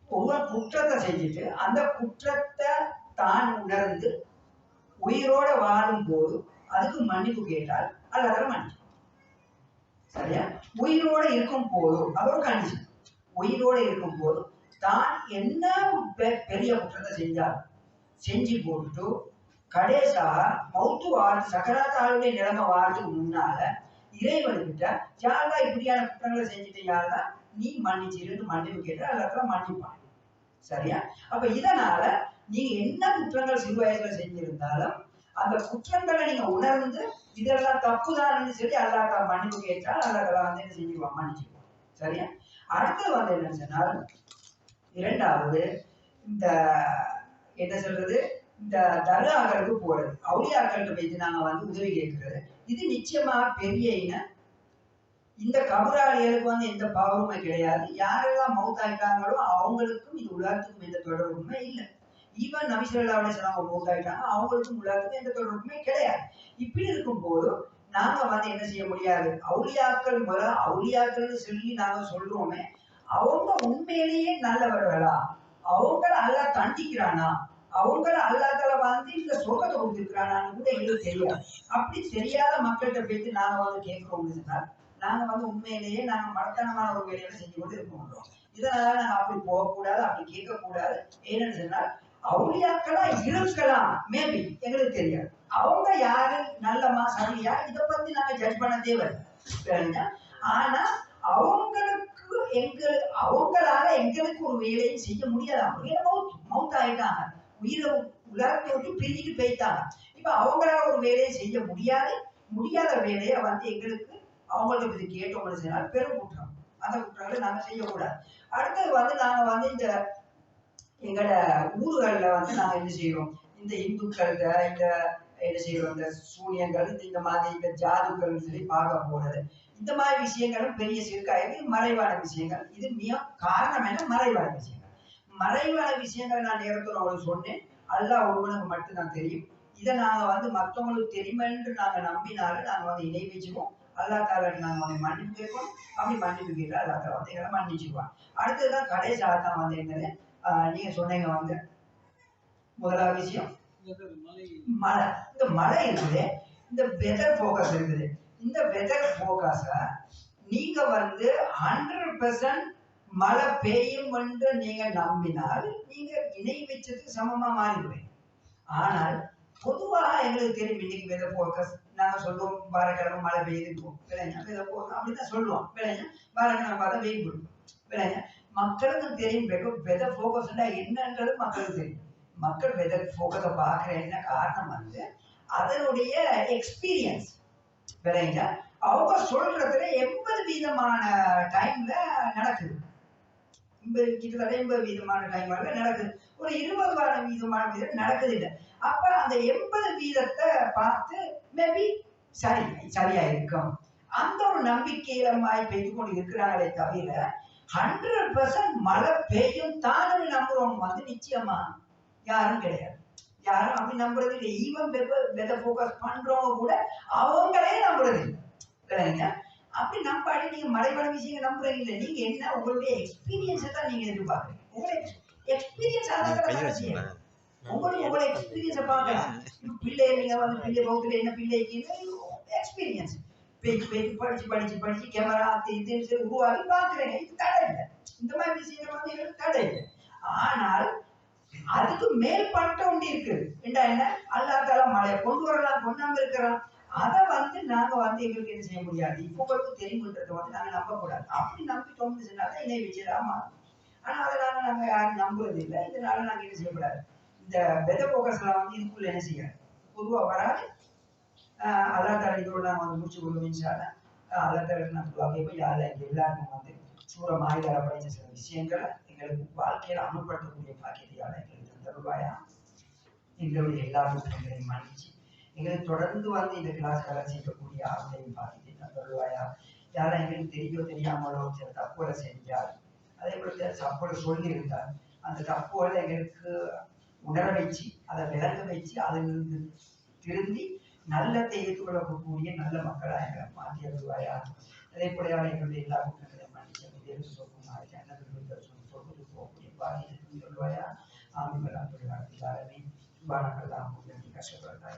ஒவ்வொரு குற்றத்தை செஞ்சுட்டு அந்த குற்றத்தை தான் உணர்ந்து உயிரோட வாழும் போது அதுக்கு மன்னிப்பு கேட்டால் அல்லது மன்னிப்பு. சரியா? உயிரோட இருக்கும் போது அது ஒரு கண்டிஷன். உயிரோட இருக்கும் போது தான் என்ன பெரிய குற்றத்தை செஞ்சால் செஞ்சு போட்டு கடைசாக மௌத்து வாழ்த்து சக்கராத்தாளுடைய நிலைமை வாழ்த்துக்கு முன்னால இறைவனுக்கிட்ட யாரா இப்படியான குற்றங்களை செஞ்சுட்டு யாரா நீ மன்னிச்சிருந்து மன்னிப்பு கேட்ட எல்லாத்துல மன்னிப்பான். சரியா? அப்ப இதனால நீங்க என்ன குற்றங்கள் சிறு வயசுல செஞ்சிருந்தாலும் அந்த குற்றங்களை நீங்க உணர்ந்து இதெல்லாம் தப்புதான்னு சொல்லி அல்லாஹ்ட்ட மன்னிப்பு கேட்டால் அல்லாஹ் வந்து என்ன செஞ்சுருவான், மன்னிச்சுக்குவான். சரியா? அடுத்து வந்து என்ன சொன்னால் இரண்டாவது இந்த என்ன சொல்றது, இந்த தர்காக்களுக்கு போறது, அவுளியாக்கள்கிட்ட வைத்து நாங்க வந்து உதவி கேட்கிறது, இது நிச்சயமா பெரிய இந்த கபராளிகளுக்கு வந்து எந்த பாவமுமே கிடையாது. யாரெல்லாம் மௌத்தாயிட்டாங்களோ அவங்களுக்கும் இது உலகத்துக்கும் எந்த தொடர்புமே இல்லை. ஈவன் நபி ஸல்லல்லாஹு அலைஹி வஸல்லம் மௌத்தாயிட்டாங்க, அவங்களுக்கும் உலகத்துக்கும் எந்த தொடர்புமே கிடையாது. இப்படி இருக்கும்போது நாங்க வந்து என்ன செய்ய முடியாது, அவுளியாக்கள் சொல்லி நாங்க சொல்றோமே அவங்க உண்மையிலேயே நல்லவர்களா, அவங்கள அல்லாஹ் தண்டிக்கிறானா, அவங்கள அல்லாஹ்ல வந்து இந்த சொர்க்கத்தை கொடுத்துருக்கிறானான்னு கூட எங்களுக்கு தெரியாது. அப்படி தெரியாத மக்கள்கிட்ட போயிட்டு நாங்க வந்து கேட்கிறோம்னு சொன்னால் நாங்க வந்து உண்மையிலேயே நாங்க மடத்தனமான ஒரு வேலையை செஞ்சு கொண்டு இருக்கோம். இதனால நாங்க அப்படி போகக்கூடாது, அப்படி கேட்கக்கூடாது. ஏன்னு சொன்னால் அவுளியாக்களா இருக்கலாம், மேபி எங்களுக்கு தெரியாது. அவங்க யாரு நல்லமா சரியா இதை பத்தி நாங்க ஜட்ஜ் பண்ண தேவை. ஆனா அவங்களுக்கு அவங்களால எங்களுக்கு ஒரு வேலையை செய்ய முடியாது. மவுத் ஆயிட்டாங்க, உயிரை உலகத்தை விட்டு பிரிஞ்சுட்டு போயிட்டாங்க. இப்ப அவங்களால ஒரு வேலையை செய்ய முடியாத வேலையை வந்து எங்களுக்கு அவங்கள்ட்ட பத்தி கேட்டோம்னு சொன்னால் பெரும் குற்றம். அந்த குற்றங்களை நாங்க செய்யக்கூடாது. அடுத்தது வந்து நாங்க வந்து இந்த எங்களோட ஊர்கள்ல வந்து நாங்க என்ன செய்யறோம், இந்த இந்துக்கள்கிட்ட இந்த என்ன செய்யறோம், இந்த சூனியங்கள் இந்த மாதிரி இந்த ஜாதுக்கள் சொல்லி பார்க்க போறது, இந்த மாதிரி விஷயங்களும் பெரிய சிற்காய்க்கு மறைவான விஷயங்கள். இது மிக காரணம் என்ன, மறைவான விஷயங்கள். மறைவான விஷயங்கள் நான் நேரத்தில் உங்களுக்கு சொன்னேன், அல்லாஹ் ஒருவனுக்கு மட்டும்தான் தெரியும். இதை நாங்க வந்து மற்றவங்களுக்கு தெரியுமென்று நாங்க நம்பினாலும் நாங்க வந்து இணை வச்சுக்குவோம். அல்லாஹ் தாலா நாங்க வந்து மன்னிப்பு கேட்போம். அப்படி மன்னிப்பு கேட்டா அல்லாஹ் தாலா வந்து எங்களை மன்னிச்சுக்குவான். அடுத்ததுதான் கடைசியாக தான் வந்து என்னது, நீங்க சொன்னீங்க வந்து முதலாவது விஷயம் மழை. இந்த மழை இருக்குது, இந்த வெதர் போக்கஸ் இருக்குது. இந்த வெதர் போக்கஸ நீங்க வந்து 100% மழை பெய்யும் என்று நீங்க நம்பினால் நீங்க இணை வச்சதுக்கு சமமா மாறிடுவீங்க. ஆனால் பொதுவாக எங்களுக்கு தெரியும் இன்னைக்கு வெதர் போக்கஸ் நாங்க சொல்லுவோம் வாரக்கிழமை மழை பெய்யுதுப்போம் விளைஞ்சா வெதர் போக்கஸ் அப்படிதான் சொல்லுவோம். விளைஞ்சா வாரக்கிழமை பார்த்தா வெயில் கொடுக்கும் விளைஞ்சா மக்களுக்கு தெரியும். வெதர் போக்கஸ் என்னன்றது மக்களுக்கு தெரியும். மக்கள் வெதர் போக்கஸை பார்க்குற என்ன காரணம் வந்து அதனுடைய எக்ஸ்பீரியன்ஸ். விளைஞ்ச அவங்க சொல்றதுல 80% டைம்ல நடக்குது, கிட்டத்தட்ட 80% டைம்ல நடக்குது. ஒரு 20% நடக்குது இல்லை. அப்ப அந்த 80% பார்த்து மேபி சரியா இருக்கும் அந்த ஒரு நம்பிக்கையிலமாய் பெய்து கொண்டு இருக்கிறாங்களே தவிர 100% மழை பெய்யும் தானே நம்புறவங்க வந்து நிச்சயமா யாரும் கிடையாது. யாரும் அப்படி நம்புறது இல்லை. ஈவன் வெதர் போக்கஸ் பண்றவங்க கூட அவங்களே நம்புறது இல்லைங்க. அப்படி நம்பாடி நீங்க மறைவான விஷயங்கள் நம்புறீங்க இல்லை. நீங்க என்ன உங்களுடைய எக்ஸ்பீரியன்ஸை தான் நீங்க எதிர்பார்க்குறீங்க. உங்களுடைய எக்ஸ்பீரியன்ஸ் ஆதாரம் செய்யணும். உங்களுக்கு உங்களோட எக்ஸ்பீரியன்ஸை பார்க்கலாம். இப்போ பிள்ளை நீங்க வந்து பிள்ளை பகுதியில் என்ன பிள்ளைக்கு எக்ஸ்பீரியன்ஸ் பேச்சு பேச்சு படிச்சு படிச்சு படிச்சு கேமரா இது உருவாகி பார்க்குறேங்க. இது தடை இல்லை. இந்த மாதிரி விஷயங்கள் வந்து எங்களுக்கு தடை இல்லை. ஆனால் அதுக்கு மேல்பட்ட ஒன்று இருக்குது. என்ன அல்லாத்தால மழையை கொண்டு வரலாம், கொண்டாம இருக்கிறான். அதை வந்து நாங்க வந்து எங்களுக்கு என்ன செய்ய முடியாது. இப்போ உங்களுக்கு தெரியும்ன்றதை வந்து நாங்க நம்பக்கூடாது. அப்படி நம்பிட்டோம்னு சொன்னாதான் இணை வச்சுதாமா. ஆனா அதனால நாங்க யாரும் நம்புறது இல்லை. இதனால நாங்க என்ன செய்யக்கூடாது. இந்த வெத போக்கஸ்லாம் வந்து இதுக்குள்ள என்ன செய்யாது, பொதுவா வராது. அல்லாத்தால இதோட நாங்க வந்து முடிச்சு கொள்ளும். அல்லாத்தாலுக்கு நான் போய் எல்லாருக்கும் வந்து சூற மாயிதார படிச்ச சில விஷயங்களை எங்களுக்கு வாழ்க்கையில அமல்படுத்தக்கூடிய பாக்கியத்தையால எங்களுக்கு தருவாயா. எங்களுடைய எல்லா குற்றங்களையும் மன்னிச்சு எங்களுக்கு தொடர்ந்து வந்து இந்த கிளாஸ்களை செய்யக்கூடிய ஆசையும் பாக்கியத்தை தருவாயா. யாரும் எங்களுக்கு தெரியோ தெரியாமலோ சில தப்புகளை செஞ்சால், அதே போல தப்புகளை சொல்லி இருந்தால் அந்த தப்புகளை எங்களுக்கு உணர வச்சு அதை விளங்க வச்சு அதிலிருந்து திருந்தி நல்லத்தை ஏற்றுக்கொள்ளக்கூடிய நல்ல மக்களாக எங்களை மாற்றி அருள்வாயா. அதே போல எங்களுடைய எல்லா குற்றங்களையும் மன்னிச்சு சொல்வது போகக்கூடிய பாக்கியத்தை சொல்வாயா. ஆமிகள் எல்லாமே சுபானக்கெல்லாம் கஷ்டப்படுறதா